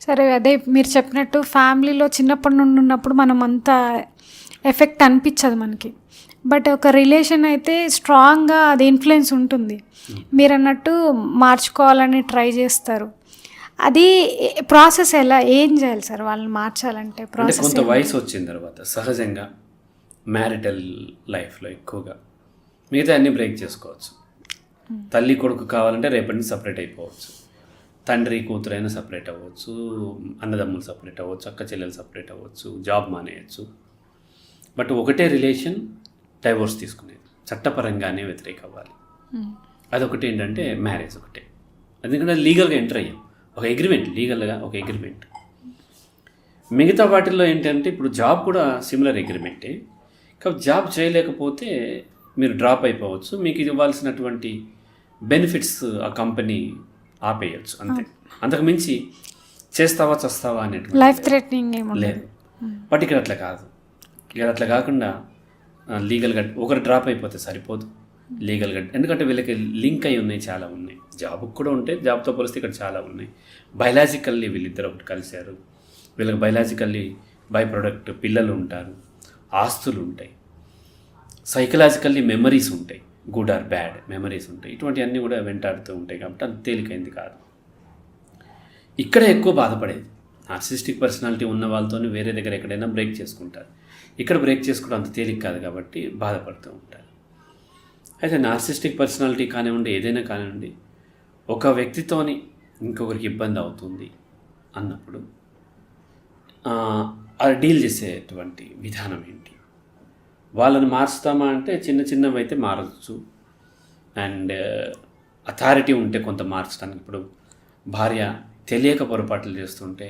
సరే, అదే మీరు చెప్పినట్టు ఫ్యామిలీలో చిన్నప్పటి నుండి ఉన్నప్పుడు మనం అంత ఎఫెక్ట్ అనిపించదు మనకి, బట్ ఒక రిలేషన్ అయితే స్ట్రాంగ్గా అది ఇన్ఫ్లుయెన్స్ ఉంటుంది. మీరు అన్నట్టు మార్చుకోవాలని ట్రై చేస్తారు. అది ప్రాసెస్ ఏం చేయాలి సార్ వాళ్ళని మార్చాలంటే? అంటే ప్రాసెస్ కొంత వయసు వచ్చిన తర్వాత సహజంగా మ్యారిటల్ లైఫ్లో ఎక్కువగా మిగతా అన్నీ బ్రేక్ చేసుకోవచ్చు. తల్లి కొడుకు కావాలంటే రేపటి నుంచి సపరేట్ అయిపోవచ్చు, తండ్రి కూతురైనా సపరేట్ అవ్వచ్చు, అన్నదమ్ములు సపరేట్ అవ్వచ్చు, అక్క చెల్లెలు సపరేట్ అవ్వచ్చు, జాబ్ మానేయచ్చు. బట్ ఒకటే రిలేషన్ డైవోర్స్ తీసుకునేది చట్టపరంగానే వ్యతిరేక అవ్వాలి. అదొకటి ఏంటంటే మ్యారేజ్ ఒకటే, ఎందుకంటే లీగల్గా ఎంటర్ అయ్యాం, ఒక అగ్రిమెంట్, లీగల్గా ఒక అగ్రిమెంట్. మిగతా వాటిల్లో ఏంటంటే ఇప్పుడు జాబ్ కూడా సిమిలర్ అగ్రిమెంటే, కాబట్టి జాబ్ చేయలేకపోతే మీరు డ్రాప్ అయిపోవచ్చు, మీకు ఇవ్వాల్సినటువంటి బెనిఫిట్స్ ఆ కంపెనీ ఆపేయచ్చు, అంతే. అంతకు మించి చేస్తావా చస్తావా అనేటువంటి లైఫ్ థ్రెటనింగ్ లేదు. బట్ ఇక్కడ అట్లా కాదు. ఇక్కడ అట్లా కాకుండా లీగల్గా ఒకరు డ్రాప్ అయిపోతే సరిపోదు, లీగల్గా. ఎందుకంటే వీళ్ళకి లింక్ అయి ఉన్నాయి, చాలా ఉన్నాయి. జాబ్కి కూడా ఉంటాయి, జాబ్తో పోలిస్తే ఇక్కడ చాలా ఉన్నాయి. బయలాజికల్లీ వీళ్ళిద్దరు ఒకటి కలిశారు, వీళ్ళకి బయలాజికల్లీ బై ప్రొడక్ట్ పిల్లలు ఉంటారు, ఆస్తులు ఉంటాయి, సైకలాజికల్లీ మెమరీస్ ఉంటాయి, గుడ్ ఆర్ బ్యాడ్ మెమరీస్ ఉంటాయి. ఇటువంటివన్నీ కూడా వెంటాడుతూ ఉంటాయి, కాబట్టి అంత తేలికైంది కాదు. ఇక్కడ ఎక్కువ బాధపడేది నార్సిస్టిక్ పర్సనాలిటీ ఉన్న వాళ్ళతో వేరే దగ్గర ఎక్కడైనా బ్రేక్ చేసుకుంటారు. ఇక్కడ బ్రేక్ చేసుకోవడం అంత తేలిక కాదు కాబట్టి బాధపడుతూ ఉంటారు. అయితే నార్సిస్టిక్ పర్సనాలిటీ కానివ్వండి, ఏదైనా కానివ్వండి, ఒక వ్యక్తితోని ఇంకొకరికి ఇబ్బంది అవుతుంది అన్నప్పుడు అది డీల్ చేసేటువంటి విధానం ఏంటి? వాళ్ళని మార్చుతామా అంటే చిన్న చిన్నవి అయితే మారచ్చు, అండ్ అథారిటీ ఉంటే కొంత మార్చడానికి. ఇప్పుడు భార్య తెలియక పొరపాట్లు చేస్తుంటే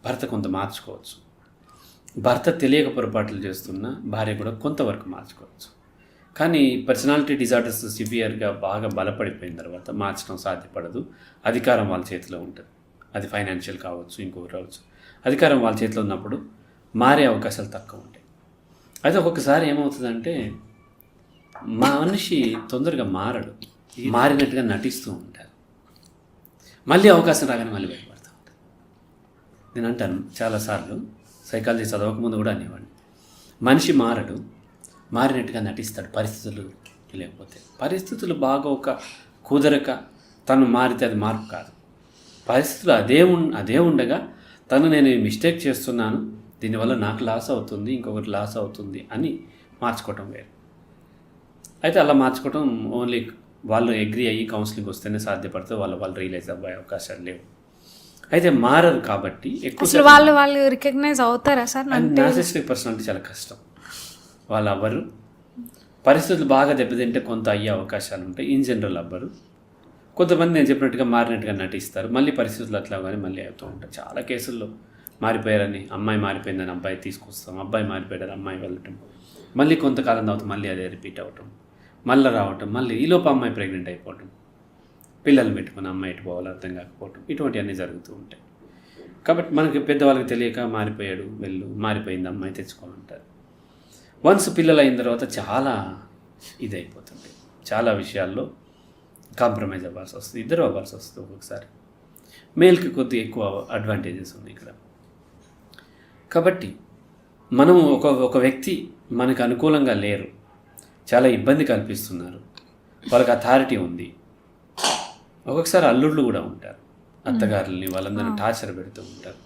భర్త కొంత మార్చుకోవచ్చు, భర్త తెలియక పొరపాట్లు చేస్తున్న భార్య కూడా కొంతవరకు మార్చుకోవచ్చు. కానీ పర్సనాలిటీ డిజార్డర్స్ సివియర్గా బాగా బలపడిపోయిన తర్వాత మార్చడం సాధ్యపడదు. అధికారం వాళ్ళ చేతిలో ఉంటుంది, అది ఫైనాన్షియల్ కావచ్చు, ఇంకొకటి కావచ్చు. అధికారం వాళ్ళ చేతిలో ఉన్నప్పుడు మారే అవకాశాలు తక్కువ ఉంటాయి. అయితే ఒక్కొక్కసారి ఏమవుతుందంటే మనిషి తొందరగా మారడు, మారినట్టుగా నటిస్తూ ఉంటారు, మళ్ళీ అవకాశం రాగానే మళ్ళీ బయటపడుతూ ఉంటారు. నేను అంటాను చాలాసార్లు, సైకాలజీ చదవకముందు కూడా అనేవాడిని, మనిషి మారడు, మారినట్టుగా నటిస్తాడు. పరిస్థితులు లేకపోతే, పరిస్థితులు బాగోక కుదరక తను మారితే అది మార్పు కాదు. పరిస్థితులు అదే ఉండగా తను నేను మిస్టేక్ చేస్తున్నాను, దీనివల్ల నాకు లాస్ అవుతుంది, ఇంకొకటి లాస్ అవుతుంది అని మార్చుకోవటం వేరు. అయితే అలా మార్చుకోవటం ఓన్లీ వాళ్ళు అగ్రి అయ్యి కౌన్సిలింగ్ వస్తేనే సాధ్యపడితే వాళ్ళు రియలైజ్ అవ్వే అవకాశాలు లేవు. అయితే మారరు కాబట్టి ఎక్కువ వాళ్ళు రికగ్నైజ్ అవుతారా సార్? నార్సిస్టిక్ పర్సనాలిటీ చాలా కష్టం, వాళ్ళు అవ్వరు. పరిస్థితులు బాగా దెబ్బతింటే కొంత అయ్యే అవకాశాలు ఉంటాయి, ఇన్ జనరల్ అవ్వరు. కొంతమంది నేను చెప్పినట్టుగా మారినట్టుగా నటిస్తారు, మళ్ళీ పరిస్థితులు అట్లా కానీ మళ్ళీ అవుతూ ఉంటాయి. చాలా కేసుల్లో మారిపోయారని, అమ్మాయి మారిపోయిందని అబ్బాయి తీసుకొస్తాం, అబ్బాయి మారిపోయారని అమ్మాయి వెళ్ళటం, మళ్ళీ కొంతకాలం తర్వాత మళ్ళీ అదే రిపీట్ అవ్వటం, మళ్ళీ రావటం, మళ్ళీ ఈలోపు అమ్మాయి ప్రెగ్నెంట్ అయిపోవటం, పిల్లలు పెట్టుకుని అమ్మాయి ఎటు పోవాలో అర్థం కాకపోవటం, ఇటువంటివన్నీ జరుగుతూ ఉంటాయి. కాబట్టి మనకి పెద్దవాళ్ళకి తెలియక మారిపోయాడు మారిపోయింది అమ్మాయి తెచ్చుకోవాలంటారు. వన్స్ పిల్లలు అయిన తర్వాత చాలా ఇదైపోతుంది, చాలా విషయాల్లో కాంప్రమైజ్ అవ్వాల్సి వస్తుంది, ఇద్దరు అవ్వాల్సి వస్తుంది. ఒక్కొక్కసారి మేల్కి కొద్దిగా ఎక్కువ అడ్వాంటేజెస్ ఉన్నాయి ఇక్కడ. కాబట్టి మనం ఒక వ్యక్తి మనకు అనుకూలంగా లేరు, చాలా ఇబ్బంది కల్పిస్తున్నారు, వాళ్ళకి అథారిటీ ఉంది, ఒక్కొక్కసారి అల్లుళ్ళు కూడా ఉంటారు, అత్తగారుల్ని వాళ్ళందరినీ టార్చర్ పెడుతూ ఉంటారు.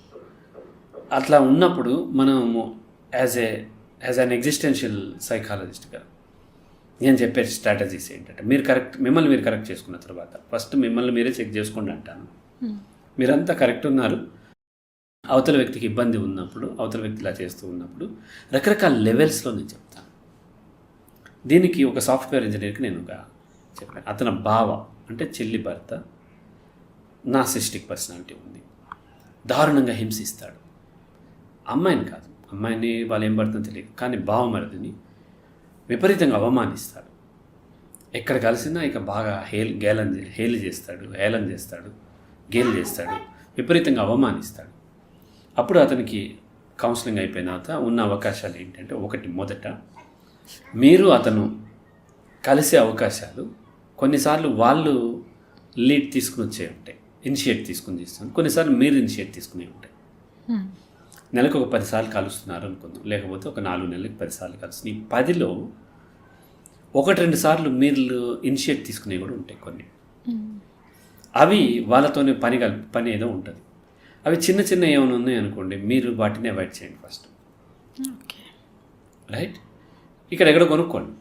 అట్లా ఉన్నప్పుడు మనము యాజ్ అన్ ఎగ్జిస్టెన్షియల్ సైకాలజిస్ట్గా నేను చెప్పే స్ట్రాటజీస్ ఏంటంటే, మిమ్మల్ని మీరు కరెక్ట్ చేసుకున్న తర్వాత ఫస్ట్ మిమ్మల్ని మీరే చెక్ చేసుకోండి అంటాను. మీరంతా కరెక్ట్ ఉన్నారు, అవతల వ్యక్తికి ఇబ్బంది ఉన్నప్పుడు, అవతల వ్యక్తి ఇలా చేస్తూ ఉన్నప్పుడు రకరకాల లెవెల్స్లో నేను చెప్తాను. దీనికి ఒక సాఫ్ట్వేర్ ఇంజనీర్కి నేను చెప్పాను, అతని బావ అంటే చెల్లి భర్త నార్సిస్టిక్ పర్సనాలిటీ ఉంది, దారుణంగా హింసిస్తాడు. అమ్మాయిని కాదు, అమ్మాయిని వాళ్ళు ఏం పడుతుందో తెలియదు, కానీ బావమరిదిని విపరీతంగా అవమానిస్తాడు. ఎక్కడ కలిసినా ఇక బాగా హేళన చేస్తాడు, గేలు చేస్తాడు, విపరీతంగా అవమానిస్తాడు. అప్పుడు అతనికి కౌన్సిలింగ్ అయిపోయిన తర్వాత ఉన్న అవకాశాలు ఏంటంటే, ఒకటి మొదట మీరు అతను కలిసే అవకాశాలు కొన్నిసార్లు వాళ్ళు లీడ్ తీసుకుని వచ్చే ఉంటాయి, ఇనిషియేట్ తీసుకుని తీస్తాను, కొన్నిసార్లు మీరు ఇనిషియేట్ తీసుకునే ఉంటాయి. నెలకు ఒక 10 సార్లు కలుస్తున్నారు అనుకుందాం, లేకపోతే ఒక 4 నెలలకు 10 సార్లు కలుస్తుంది. ఈ 10లో 1-2 సార్లు మీరు ఇనిషియేట్ తీసుకునేవి కూడా ఉంటాయి కొన్ని. అవి వాళ్ళతోనే పని ఏదో ఉంటుంది. అవి చిన్న చిన్న ఏమైనా ఉన్నాయి అనుకోండి, మీరు వాటిని అవాయిడ్ చేయండి ఫస్ట్. రైట్? ఇక్కడ ఎక్కడ కొనుక్కోండి.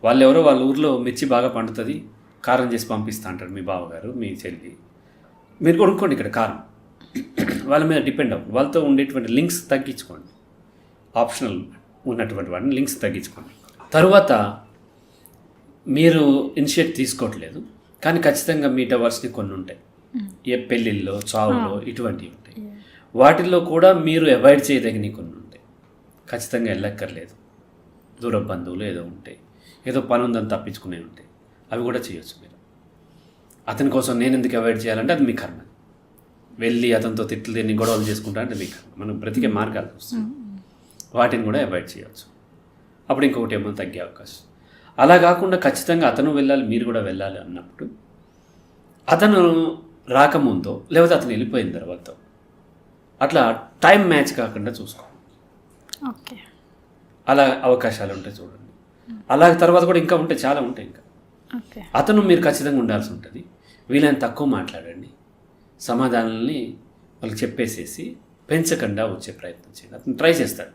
వాళ్ళు ఎవరో వాళ్ళ ఊర్లో మిర్చి బాగా పండుతుంది, కారం చేసి పంపిస్తా అంటారు మీ బావగారు, మీ చెల్లి. మీరు కొనుక్కోండి ఇక్కడ కారం. వాళ్ళ మీద డిపెండ్ అవ్వండి. వాళ్ళతో ఉండేటువంటి లింక్స్ తగ్గించుకోండి. ఆప్షనల్ ఉన్నటువంటి వాటిని లింక్స్ తగ్గించుకోండి. తరువాత మీరు ఇనిషియేట్ తీసుకోవట్లేదు, కానీ ఖచ్చితంగా మీట్ అవర్స్ని కొన్ని ఉంటాయి. ఏ పెళ్ళిళ్ళలో, చావులో ఇటువంటివి ఉంటాయి. వాటిల్లో కూడా మీరు అవాయిడ్ చేయదగినవి కొన్ని ఉంటాయి. ఖచ్చితంగా వెళ్ళక్కర్లేదు. దూర బంధువులు ఏదో ఉంటాయి, ఏదో పని ఉందని తప్పించుకునే ఉంటాయి. అవి కూడా చేయొచ్చు మీరు. అతని కోసం నేను ఎందుకు అవాయిడ్ చేయాలంటే అది మీ కర్మ. వెళ్ళి అతనితో తిట్లు తిని గొడవలు చేసుకుంటా అంటే మీ కర్మ. మనం బ్రతికే మార్గాలు వస్తుంది, వాటిని కూడా అవాయిడ్ చేయవచ్చు. అప్పుడు ఇంకొకటి ఏమో తగ్గే అవకాశం. అలా కాకుండా ఖచ్చితంగా అతను వెళ్ళాలి, మీరు కూడా వెళ్ళాలి అన్నప్పుడు అతను రాకముందో లేకపోతే అతను వెళ్ళిపోయిన తర్వాత అట్లా టైం మ్యాచ్ కాకుండా చూసుకో. ఓకే, అలా అవకాశాలు ఉంటాయి చూడండి. అలా తర్వాత కూడా ఇంకా ఉంటాయి, చాలా ఉంటాయి ఇంకా. అతను మీరు ఖచ్చితంగా ఉండాల్సి ఉంటుంది. వీలైన తక్కువ మాట్లాడండి, సమాధానాలని వాళ్ళకి చెప్పేసేసి పెంచకుండా వచ్చే ప్రయత్నం చేయండి. అతను ట్రై చేస్తాడు,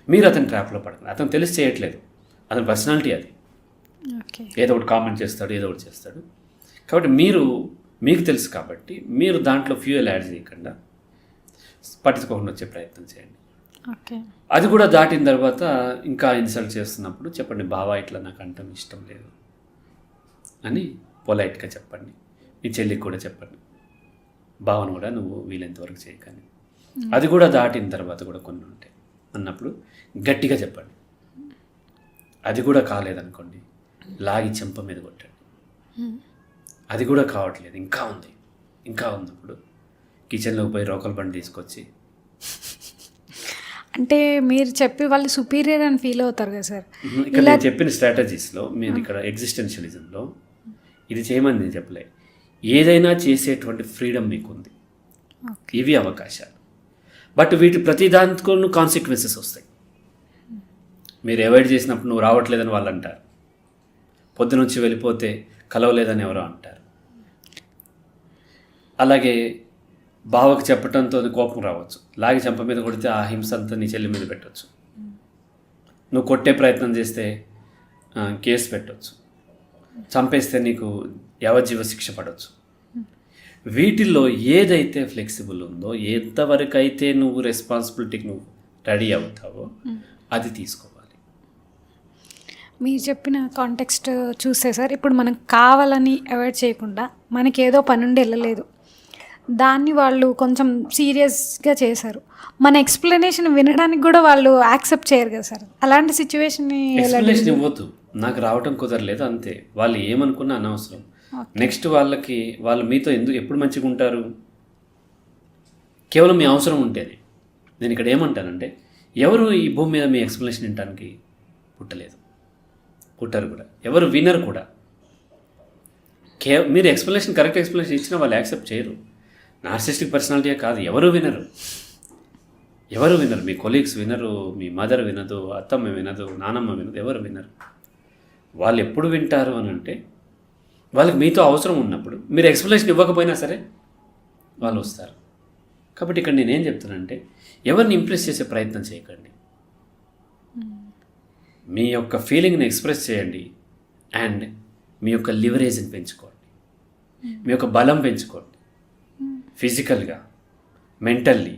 మీరు అతని ట్రాప్లో పడకండి. అతను తెలిసి చేయట్లేదు, అతని పర్సనాలిటీ అది. ఏదో ఒకటి కామెంట్ చేస్తాడు, ఏదో ఒకటి చేస్తాడు. కాబట్టి మీకు తెలుసు కాబట్టి మీరు దాంట్లో ఫ్యూయల్ యాడ్ చేయకుండా పట్టించుకోకుండా వచ్చే ప్రయత్నం చేయండి. అది కూడా దాటిన తర్వాత ఇంకా ఇన్సల్ట్ చేస్తున్నప్పుడు చెప్పండి, బావా ఇట్లా నాకు అంటాం ఇష్టం లేదు అని పొలైట్గా చెప్పండి. మీ చెల్లికి కూడా చెప్పండి, బావను కూడా నువ్వు వీలైనంతవరకు చేయకని. అది కూడా దాటిన తర్వాత కూడా కొన్ని ఉంటాయి అన్నప్పుడు గట్టిగా చెప్పండి. అది కూడా కాలేదనుకోండి, లాగి చెంప మీద కొట్టండి. అది కూడా కావట్లేదు, ఇంకా ఉన్నప్పుడు కిచెన్లోకి పోయి రోకల్ బండి తీసుకొచ్చి, అంటే మీరు చెప్పి వాళ్ళు సుపీరియర్ అని ఫీల్ అవుతారు కదా సార్. ఇక్కడ నేను చెప్పిన స్ట్రాటజీస్లో మీరు ఇక్కడ ఎగ్జిస్టెన్షియలిజంలో ఇది చేయమని నేను చెప్పలే. ఏదైనా చేసేటువంటి ఫ్రీడమ్ మీకు ఉంది, ఇవి అవకాశాలు. బట్ వీటి ప్రతి దానితో కాన్సిక్వెన్సెస్ వస్తాయి. మీరు అవాయిడ్ చేసినప్పుడు నువ్వు రావట్లేదని వాళ్ళు అంటారు, పొద్దునుంచి వెళ్ళిపోతే కలవలేదని ఎవరో అంటారు. అలాగే బావకు చెప్పడంతో కోపం రావచ్చు, లాగి చెంప మీద కొడితే ఆ హింస అంతా నీ చెల్లి మీద పెట్టవచ్చు. నువ్వు కొట్టే ప్రయత్నం చేస్తే కేసు పెట్టవచ్చు, చంపేస్తే నీకు యావజ్జీవ శిక్ష పడవచ్చు. వీటిల్లో ఏదైతే ఫ్లెక్సిబుల్ ఉందో, ఎంతవరకు అయితే నువ్వు రెస్పాన్సిబిలిటీకి నువ్వు రెడీ అవుతావో అది తీసుకోవాలి. మీరు చెప్పిన కాంటెక్స్ట్ చూస్తే సార్, ఇప్పుడు మనం కావాలని అవాయిడ్ చేయకుండా మనకి ఏదో పని ఉండి వెళ్ళలేదు, దాన్ని వాళ్ళు కొంచెం సీరియస్గా చేశారు, మన ఎక్స్ప్లెనేషన్ వినడానికి కూడా వాళ్ళు యాక్సెప్ట్ చేయరు కదా సార్. అలాంటి సిచ్యువేషన్ని ఎక్స్ప్లెనేషన్ ఇవ్వద్దు, నాకు రావటం కుదరలేదు అంతే, వాళ్ళు ఏమనుకున్నా అనవసరం. నెక్స్ట్ వాళ్ళు మీతో ఎప్పుడు మంచిగా ఉంటారు, కేవలం మీ అవసరం ఉంటేనే. నేను ఇక్కడ ఏమంటానంటే, ఎవరు ఈ భూమి మీద మీ ఎక్స్ప్లెనేషన్ వినడానికి పుట్టరు కూడా, ఎవరు వినరు కూడా. మీరు కరెక్ట్ ఎక్స్ప్లెనేషన్ ఇచ్చినా వాళ్ళు యాక్సెప్ట్ చేయరు. నార్సిస్టిక్ పర్సనాలిటీయే కాదు, ఎవరు వినరు. మీ కొలీగ్స్ వినరు, మీ మదర్ వినదు, అత్తమ్మ వినదు, నానమ్మ వినదు, ఎవరు వినరు. వాళ్ళు ఎప్పుడు వింటారు అని అంటే, వాళ్ళకి మీతో అవసరం ఉన్నప్పుడు. మీరు ఎక్స్ప్లెనేషన్ ఇవ్వకపోయినా సరే వాళ్ళు వస్తారు. కాబట్టి ఇక్కడ నేనేం చెప్తానంటే, ఎవరిని ఇంప్రెస్ చేసే ప్రయత్నం చేయకండి. మీ యొక్క ఫీలింగ్ని ఎక్స్ప్రెస్ చేయండి అండ్ మీ యొక్క లివరేజ్ని పెంచుకోండి, మీ యొక్క బలం పెంచుకోండి. ఫిజికల్గా, మెంటల్లీ,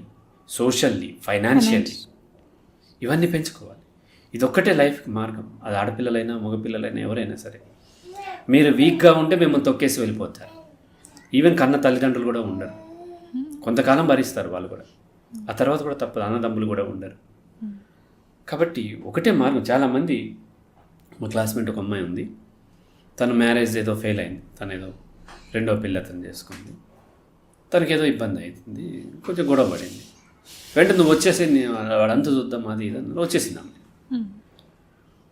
సోషల్లీ, ఫైనాన్షియల్లీ ఇవన్నీ పెంచుకోవాలి. ఇదొక్కటే లైఫ్కి మార్గం. అది ఆడపిల్లలైనా మగపిల్లలైనా ఎవరైనా సరే. మీరు వీక్గా ఉంటే మిమ్మల్ని తొక్కేసి వెళ్ళిపోతారు. ఈవెన్ కన్న తల్లిదండ్రులు కూడా ఉండరు, కొంతకాలం భరిస్తారు వాళ్ళు కూడా, ఆ తర్వాత కూడా తప్పదు. అన్నదమ్ములు కూడా ఉండరు. కాబట్టి ఒకటే మార్గం. చాలామంది, మా క్లాస్మేట్ ఒక అమ్మాయి ఉంది, తను మ్యారేజ్ ఏదో ఫెయిల్ అయింది, తను ఏదో రెండో పిల్ల తను చేసుకుంది, తనకేదో ఇబ్బంది అవుతుంది, కొంచెం గొడవ పడింది. వెంటనే నువ్వు వచ్చేసి వాడంతా చూద్దాం అది ఇది అన్నారు. వచ్చేసింది ఆమె.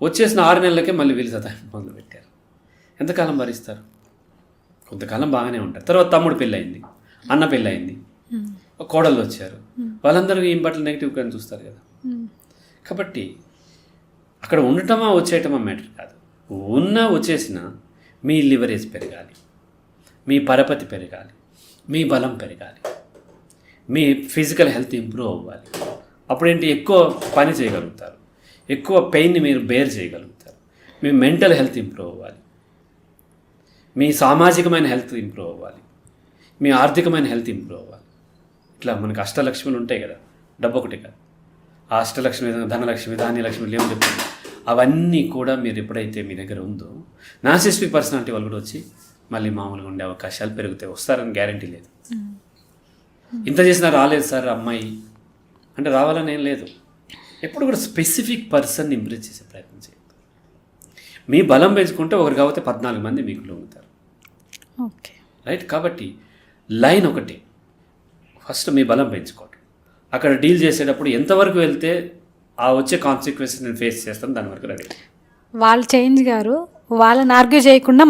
వచ్చేసిన 6 నెలలకే మళ్ళీ వీళ్ళు సతాయింపు మొదలు పెట్టారు. ఎంతకాలం భరిస్తారు? కొంతకాలం బాగానే ఉంటారు. తర్వాత తమ్ముడు పెళ్ళయింది, అన్న పెళ్ళయింది, కోడళ్ళు వచ్చారు, వాళ్ళందరూ ఈ బట్టలు నెగిటివ్గా చూస్తారు కదా. కాబట్టి అక్కడ ఉండటమా వచ్చేయటమా మ్యాటర్ కాదు. వచ్చేసిన మీ లివరేజ్ పెరగాలి, మీ పరపతి పెరగాలి, మీ బలం పెరగాలి, మీ ఫిజికల్ హెల్త్ ఇంప్రూవ్ అవ్వాలి. అప్పుడేంటి ఎక్కువ పని చేయగలుగుతారు, ఎక్కువ పెయిన్ని మీరు బేర్ చేయగలుగుతారు. మీ మెంటల్ హెల్త్ ఇంప్రూవ్ అవ్వాలి, మీ సామాజికమైన హెల్త్ ఇంప్రూవ్ అవ్వాలి, మీ ఆర్థికమైన హెల్త్ ఇంప్రూవ్ అవ్వాలి. ఇట్లా మనకు అష్టలక్ష్మిలు ఉంటాయి కదా, డబ్బు ఒకటి కాదు. ఆ అష్టలక్ష్మి, ధనలక్ష్మి, ధాన్యలక్ష్మి ఏమో చెప్తుంది. అవన్నీ కూడా మీరు ఎప్పుడైతే మీ దగ్గర ఉందో నార్సిస్టిక్ పర్సనాలిటీ వాళ్ళు కూడా వచ్చి మళ్ళీ మామూలుగా ఉండే అవకాశాలు పెరుగుతాయి. వస్తారని గ్యారంటీ లేదు. ఇంత చేసినా రాలేదు సార్ అమ్మాయి అంటే రావాలని ఏం లేదు. ఎప్పుడు కూడా స్పెసిఫిక్ పర్సన్ ఇంప్రెస్ చేసే ప్రయత్నం చేయండి. మీ బలం పెంచుకుంటే ఒకరు కాకపోతే 14 మంది మీకు లొంగుతారు. Okay, right. కాబట్టి లైన్ ఒకటి, ఫస్ట్ మీ బలం పెంచుకోవటం. అక్కడ డీల్ చేసేటప్పుడు ఎంతవరకు వెళ్తే ఆ వచ్చే కాన్సిక్వెన్సెస్ నేను ఫేస్ చేస్తాను, దాని వరకు రెడీ. వాళ్ళు చేంజ్ గారు, వాళ్ళని ఆర్గ్యూ చేయకుండా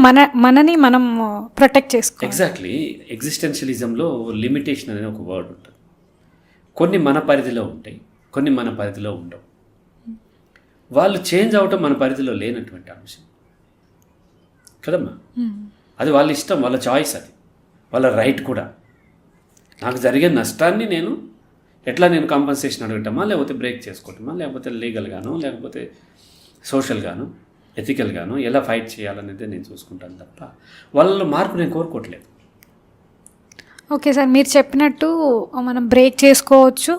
మనని మనం ప్రొటెక్ట్ చేసుకోవాలి. ఎగ్జాక్ట్లీ. ఎగ్జిస్టెన్షియలిజంలో లిమిటేషన్ అనే ఒక వర్డ్ ఉంటుంది. కొన్ని మన పరిధిలో ఉంటాయి, కొన్ని మన పరిధిలో ఉండవు. వాళ్ళు చేంజ్ అవటం మన పరిధిలో లేనటువంటి అంశం కదమ్మా. అది వాళ్ళ ఇష్టం, వాళ్ళ చాయిస్, అది వాళ్ళ రైట్ కూడా. నాకు జరిగే నష్టాన్ని నేను కాంపన్సేషన్ అడగటమా, లేకపోతే బ్రేక్ చేసుకోవటమా, లేకపోతే లీగల్గాను, లేకపోతే సోషల్గాను, ఎథికల్గాను ఎలా ఫైట్ చేయాలనేది నేను చూసుకుంటాను తప్ప వాళ్ళలో మార్పు నేను కోరుకోవట్లేదు. ఓకే సార్, మీరు చెప్పినట్టు మనం బ్రేక్ చేసుకోవచ్చు,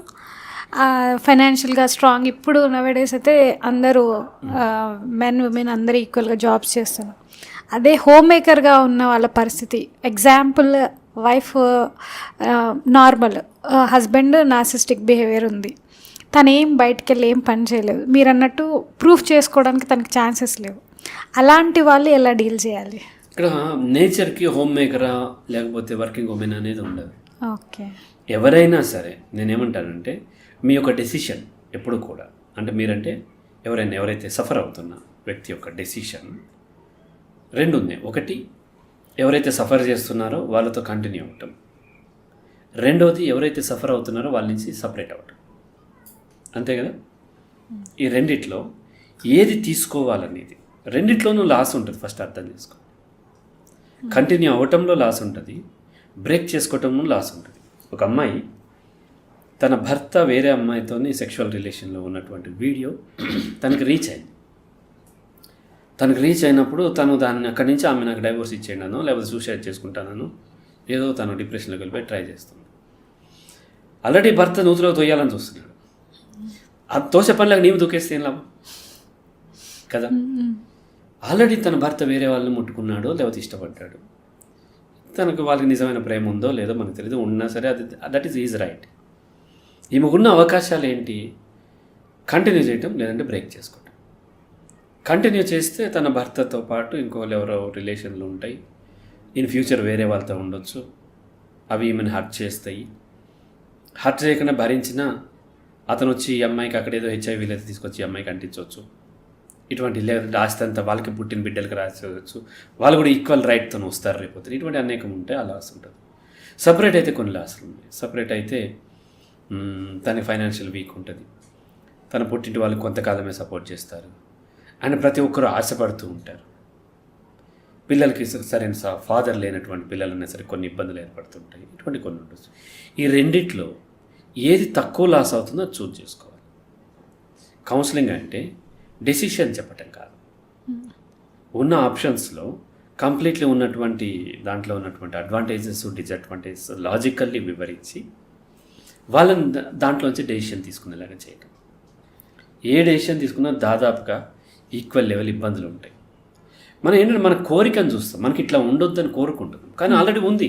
ఫైనాన్షియల్గా స్ట్రాంగ్. ఇప్పుడు నవేడేస్ అయితే అందరూ మెన్ ఉమెన్ అందరూ ఈక్వల్గా జాబ్స్ చేస్తున్నారు. అదే హోమ్ మేకర్గా ఉన్న వాళ్ళ పరిస్థితి, example wife normal, husband narcissistic behaviour ఉంది, తను ఏం బయటికి వెళ్ళి ఏం పని చేయలేదు, మీరు అన్నట్టు ప్రూఫ్ చేసుకోవడానికి తనకి ఛాన్సెస్ లేవు. అలాంటి వాళ్ళు ఎలా డీల్ చేయాలి? ఇక్కడ నేచర్కి హోమ్ మేకరా లేకపోతే వర్కింగ్ ఉమెన్ అనేది ఉండదు. ఓకే, ఎవరైనా సరే నేనేమంటానంటే మీ యొక్క డెసిషన్ ఎప్పుడు కూడా, అంటే మీరంటే ఎవరైతే సఫర్ అవుతున్న వ్యక్తి యొక్క డెసిషన్ 2 ఉన్నాయి. ఒకటి, ఎవరైతే సఫర్ చేస్తున్నారో వాళ్ళతో కంటిన్యూ అవ్వటం. రెండవది, ఎవరైతే సఫర్ అవుతున్నారో వాళ్ళ నుంచి సపరేట్ అవ్వటం. అంతే కదా. ఈ రెండిట్లో ఏది తీసుకోవాలనేది, రెండిట్లోనూ లాస్ ఉంటుంది. ఫస్ట్ అర్థం చేసుకో. కంటిన్యూ అవ్వటంలో లాస్ ఉంటుంది, బ్రేక్ చేసుకోవటంలో లాస్ ఉంటుంది. ఒక అమ్మాయి తన భర్త వేరే అమ్మాయితోని సెక్షువల్ రిలేషన్లో ఉన్నటువంటి వీడియో తనకి రీచ్ అయింది. తనకు రీచ్ అయినప్పుడు తను దాన్ని అక్కడి నుంచి ఆమె నాకు డైవోర్స్ ఇచ్చేయడానో లేకపోతే సూసైడ్ చేసుకుంటానో ఏదో తను డిప్రెషన్లోకి వెళ్ళిపోయి ట్రై చేస్తుంది. ఆల్రెడీ భర్త నూతులో తోయాలని చూస్తున్నాడు. అది తోసే పనిలాగా నీవు దూకేస్తే ఏం లాభం కదా. ఆల్రెడీ తన భర్త వేరే వాళ్ళని ముట్టుకున్నాడో లేకపోతే ఇష్టపడ్డాడు, తనకు వాళ్ళకి నిజమైన ప్రేమ ఉందో లేదో మనకు తెలియదు. ఉన్నా సరే అది దట్ ఈజ్ రైట్. ఈమెకున్న అవకాశాలు ఏంటి? కంటిన్యూ చేయటం, లేదంటే బ్రేక్ చేసుకోవటం. కంటిన్యూ చేస్తే తన భర్తతో పాటు ఎవరో రిలేషన్లు ఉంటాయి, ఇన్ ఫ్యూచర్ వేరే వాళ్ళతో ఉండొచ్చు, అవి ఈమెను హర్ట్ చేస్తాయి. హర్ట్ చేయకుండా భరించినా అతను వచ్చి ఈ అమ్మాయికి అక్కడ ఏదో HIV లేదా తీసుకొచ్చి ఈ అమ్మాయికి అంటించవచ్చు. ఇటువంటి ఆస్తి అంతా వాళ్ళకి పుట్టిన బిడ్డలకు రాసేయచ్చు. వాళ్ళు కూడా ఈక్వల్ రైట్తో వస్తారు రేపు. ఇటువంటి అనేకం ఉంటాయి, ఆ లాస్ ఉంటుంది. సపరేట్ అయితే కొన్ని లాసులు ఉన్నాయి. సపరేట్ అయితే తనకి ఫైనాన్షియల్ వీక్ ఉంటుంది, తన పుట్టింటి వాళ్ళకి కొంతకాలమే సపోర్ట్ చేస్తారు, అండ్ ప్రతి ఒక్కరూ ఆశపడుతూ ఉంటారు. పిల్లలకి సరైన ఫాదర్ లేనటువంటి పిల్లలన్నా సరే కొన్ని ఇబ్బందులు ఏర్పడుతుంటాయి. ఇటువంటి కొన్ని ఉండొచ్చు. ఈ రెండిట్లో ఏది తక్కువ లాస్ అవుతుందో అది చూజ్ చేసుకోవాలి. కౌన్సిలింగ్ అంటే డెసిషన్ చెప్పటం కాదు, ఉన్న ఆప్షన్స్లో కంప్లీట్లీ ఉన్నటువంటి దాంట్లో ఉన్నటువంటి అడ్వాంటేజెస్ డిసడ్వాంటేజెస్ లాజికల్లీ వివరించి వాళ్ళని దాంట్లోంచి డెసిషన్ తీసుకునేలాగా చేయటం. ఏ డెసిషన్ తీసుకున్నా దాదాపుగా ఈక్వల్ లెవెల్ ఇబ్బందులు ఉంటాయి. మనం ఏంటంటే మన కోరికను చూస్తాం, మనకి ఇట్లా ఉండొద్దని కోరుకుంటున్నాం, కానీ ఆల్రెడీ ఉంది,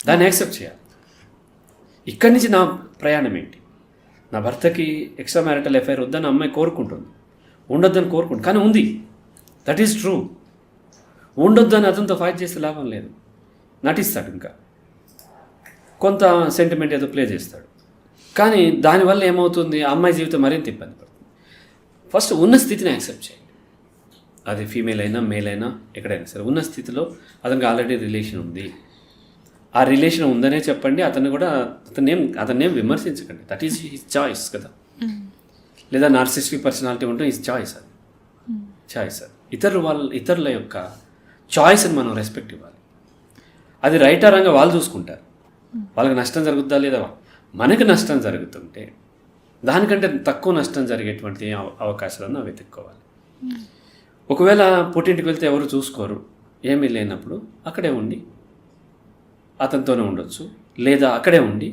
దాన్ని యాక్సెప్ట్ చేయాలి. ఇక్కడి నుంచి నా ప్రయాణం ఏంటి? నా భర్తకి ఎక్స్ట్రా మ్యారిటల్ అఫైర్ వద్దని అమ్మాయి కోరుకుంటుంది, ఉండొద్దని కోరుకుంటుంది, కానీ ఉంది. That is true. ఉండొద్దని అతనితో ఫైట్ చేస్తే లాభం లేదు, నటిస్తాడు, ఇంకా కొంత సెంటిమెంట్ ఏదో ప్లే చేస్తాడు. కానీ దానివల్ల ఏమవుతుంది, ఆ అమ్మాయి జీవితం మరింత ఇబ్బంది పడుతుంది. ఫస్ట్ ఉన్న స్థితిని యాక్సెప్ట్ చేయండి. అది ఫీమేల్ అయినా మేల్ అయినా ఎక్కడైనా సరే ఉన్న స్థితిలో అతనికి ఆల్రెడీ రిలేషన్ ఉంది, ఆ రిలేషన్ ఉందనే చెప్పండి. అతన్నేం విమర్శించకండి. దట్ ఈస్ హిస్ చాయిస్ కదా. లేదా నార్సిస్టిక్ పర్సనాలిటీ ఉంటే హిస్ చాయిస్, అది చాయిస్. అది ఇతరుల యొక్క చాయిస్ని మనం రెస్పెక్ట్ ఇవ్వాలి. అది రైట్ ఆరంగా వాళ్ళు చూసుకుంటారు. వాళ్ళకి నష్టం జరుగుద్దా లేదా, మనకి నష్టం జరుగుతుంటే దానికంటే తక్కువ నష్టం జరిగేటువంటి అవకాశాలను వెతుక్కోవాలి. ఒకవేళ పుట్టింటికి వెళ్తే ఎవరు చూసుకోరు, ఏమీ లేనప్పుడు అక్కడే ఉండి అతనితోనే ఉండొచ్చు, లేదా అక్కడే ఉండి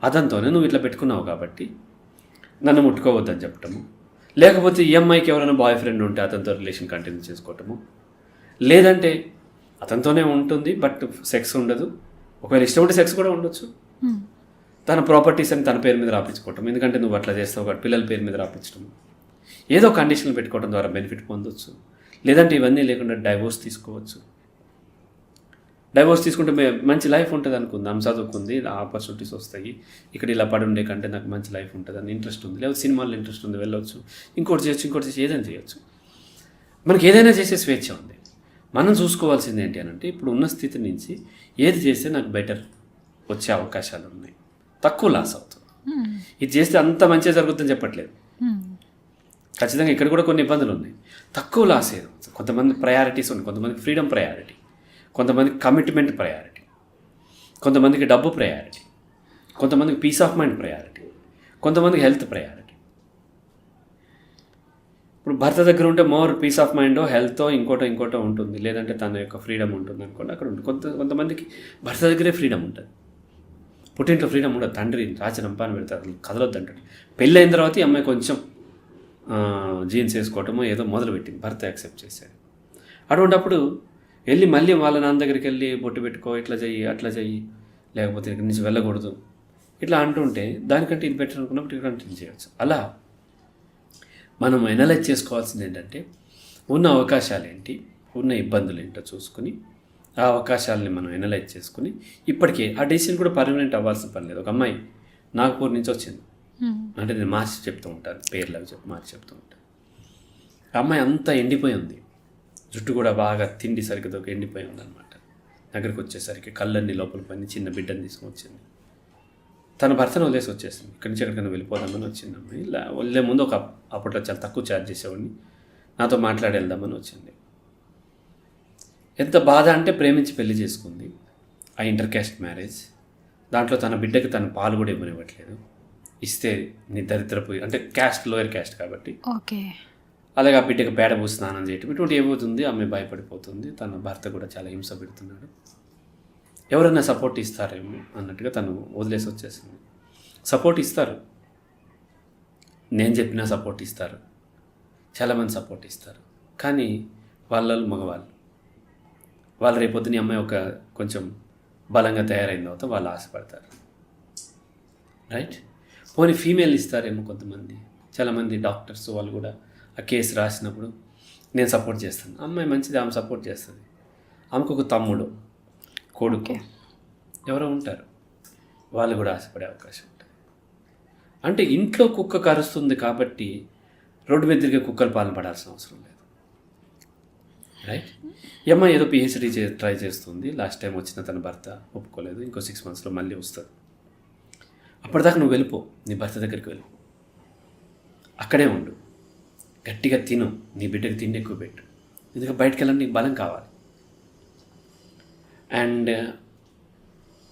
అతనితోనే నువ్వు ఇట్లా పెట్టుకున్నావు కాబట్టి నన్ను ముట్టుకోవద్దని చెప్పటము, లేకపోతే ఈ అమ్మాయికి ఎవరైనా బాయ్ ఫ్రెండ్ ఉంటే అతనితో రిలేషన్ కంటిన్యూ చేసుకోవటము, లేదంటే అతనితోనే ఉంటుంది బట్ సెక్స్ ఉండదు, ఒకవేళ ఇష్టం ఉంటే సెక్స్ కూడా ఉండొచ్చు, తన ప్రాపర్టీస్ అని తన పేరు మీద రాపించుకోవటం, ఎందుకంటే నువ్వు అట్లా చేస్తావు కాబట్టి పిల్లల పేరు మీద రాపించడం, ఏదో కండిషన్లు పెట్టుకోవడం ద్వారా బెనిఫిట్ పొందొచ్చు. లేదంటే ఇవన్నీ లేకుండా డైవోర్స్ తీసుకోవచ్చు. డైవోర్స్ తీసుకుంటే మంచి లైఫ్ ఉంటుంది అనుకుందాం, చదువుకుంది, ఆపర్చునిటీస్ వస్తాయి, ఇక్కడ ఇలా పడి ఉండే కంటే నాకు మంచి లైఫ్ ఉంటుంది అని ఇంట్రెస్ట్ ఉంది, లేదా సినిమాల్లో ఇంట్రెస్ట్ ఉంది, వెళ్ళొచ్చు, ఇంకోటి చేయొచ్చు, ఏదైనా చేయొచ్చు. మనకి ఏదైనా చేసే స్వేచ్ఛ ఉంది. మనం చూసుకోవాల్సింది ఏంటి అని అంటే, ఇప్పుడు ఉన్న స్థితి నుంచి ఏది చేస్తే నాకు బెటర్ వచ్చే అవకాశాలు ఉన్నాయి, తక్కువ లాస్ అవుతుంది. ఇది చేస్తే అంత మంచిగా జరుగుతుందని చెప్పట్లేదు, ఖచ్చితంగా ఇక్కడ కూడా కొన్ని ఇబ్బందులు ఉన్నాయి. తక్కువ లాస్ ఏదో, కొంతమంది ప్రయారిటీస్ ఉన్నాయి, కొంతమందికి ఫ్రీడమ్ ప్రయారిటీ, కొంతమందికి కమిట్మెంట్ ప్రయారిటీ, కొంతమందికి డబ్బు ప్రయారిటీ, కొంతమందికి పీస్ ఆఫ్ మైండ్ ప్రయారిటీ, కొంతమందికి హెల్త్ ప్రయారిటీ. ఇప్పుడు భర్త దగ్గర ఉంటే మోర్ పీస్ ఆఫ్ మైండో హెల్తో ఇంకోటో ఉంటుంది, లేదంటే తన యొక్క ఫ్రీడమ్ ఉంటుంది అనుకోండి, అక్కడ ఉంటుంది. కొంతమందికి భర్త దగ్గరే ఫ్రీడమ్ ఉంటుంది, పుట్టింట్లో ఫ్రీడమ్ ఉండదు. తండ్రి రాచనంపాన్ని పెడతారు, కదలొద్దు అంటాడు. పెళ్ళి అయిన తర్వాత ఈ అమ్మాయి కొంచెం జీన్స్ వేసుకోవటమో ఏదో మొదలుపెట్టింది, భర్త యాక్సెప్ట్ చేశాడు. అటువంటిప్పుడు వెళ్ళి మళ్ళీ వాళ్ళ నాన్న దగ్గరికి వెళ్ళి బొట్టు పెట్టుకో, ఇట్లా చెయ్యి, అట్లా చెయ్యి, లేకపోతే ఇక్కడి నుంచి వెళ్ళకూడదు, ఇట్లా అంటుంటే దానికంటే ఇది బెటర్ అనుకున్నప్పుడు ఇక్కడ కంటిన్యూ చేయవచ్చు. అలా మనం ఎనలైజ్ చేసుకోవాల్సింది ఏంటంటే, ఉన్న అవకాశాలు ఏంటి, ఉన్న ఇబ్బందులు ఏంటో చూసుకుని ఆ అవకాశాలని మనం ఎనలైజ్ చేసుకుని ఇప్పటికే ఆ డెసిషన్ కూడా పర్మనెంట్ అవ్వాల్సిన పని లేదు. ఒక అమ్మాయి నాగపూర్ నుంచి వచ్చింది అంటే, నేను మార్చి చెప్తూ ఉంటాను, పేర్లు అవి మార్చి చెప్తూ ఉంటాను. ఆ అమ్మాయి అంతా ఎండిపోయి ఉంది, జుట్టు కూడా బాగా తిండి సరిగ్గా ఎండిపోయి ఉందన్నమాట. దగ్గరికి వచ్చేసరికి కళ్ళన్నీ లోపల పని, చిన్న బిడ్డను తీసుకొని వచ్చింది. తన భర్తను వదిలేసి వచ్చేసింది, ఇక్కడి నుంచి ఎక్కడికైనా వెళ్ళిపోదామని వచ్చింది అమ్మాయి. ఇలా వెళ్ళే ముందు అప్పట్లో చాలా తక్కువ ఛార్జ్ చేసేవాడిని, నాతో మాట్లాడి వెళ్దామని వచ్చింది. ఎంత బాధ అంటే, ప్రేమించి పెళ్లి చేసుకుంది, ఆ ఇంటర్ క్యాస్ట్ మ్యారేజ్. దాంట్లో తన బిడ్డకి తన పాలు కూడా ఇవ్వనివ్వట్లేదు, ఇస్తే నీ దరిద్రపోయి, అంటే క్యాస్ట్ లోయర్ క్యాస్ట్ కాబట్టి ఓకే, అలాగే ఆ బిడ్డకి పేడ పూసి స్నానం చేయటం, ఇటువంటి ఏమవుతుంది, ఆమె భయపడిపోతుంది. తన భర్త కూడా చాలా హింస పెడుతున్నాడు, ఎవరైనా సపోర్ట్ ఇస్తారేమో అన్నట్టుగా తను వదిలేసి వచ్చేసింది. సపోర్ట్ ఇస్తారు, నేను చెప్పినా సపోర్ట్ ఇస్తారు, చాలామంది సపోర్ట్ ఇస్తారు, కానీ మగవాళ్ళు రేపొద్దున అమ్మాయి ఒక కొంచెం బలంగా తయారైన తర్వాత వాళ్ళు ఆశపడతారు, రైట్? పోనీ ఫీమేల్ ఇస్తారేమో కొంతమంది, చాలామంది డాక్టర్స్ వాళ్ళు కూడా ఆ కేసు రాసినప్పుడు నేను సపోర్ట్ చేస్తాను, అమ్మాయి మంచిది, ఆమె సపోర్ట్ చేస్తుంది, ఆమెకు ఒక తమ్ముడు కొడుకు ఎవరో ఉంటారు, వాళ్ళు కూడా ఆశపడే అవకాశం ఉంటుంది. అంటే ఇంట్లో కుక్క కరుస్తుంది కాబట్టి రోడ్డు మీద తిరిగే కుక్కలు పాలన పడాల్సిన అవసరం లేదు, రైట్? ఈ అమ్మాయి ఏదో పిహెచ్డీ ట్రై చేస్తుంది, లాస్ట్ టైం వచ్చిన తన భర్త ఒప్పుకోలేదు, ఇంకో 6 monthsలో మళ్ళీ వస్తుంది. అప్పటిదాకా నువ్వు వెళ్ళిపో, నీ భర్త దగ్గరికి వెళ్ళిపో, అక్కడే ఉండు, గట్టిగా తిను, నీ బిడ్డకి తిండి ఎక్కువ పెట్టు, ఎందుకంటే బయటకు వెళ్ళాలని నీకు బలం కావాలి. అండ్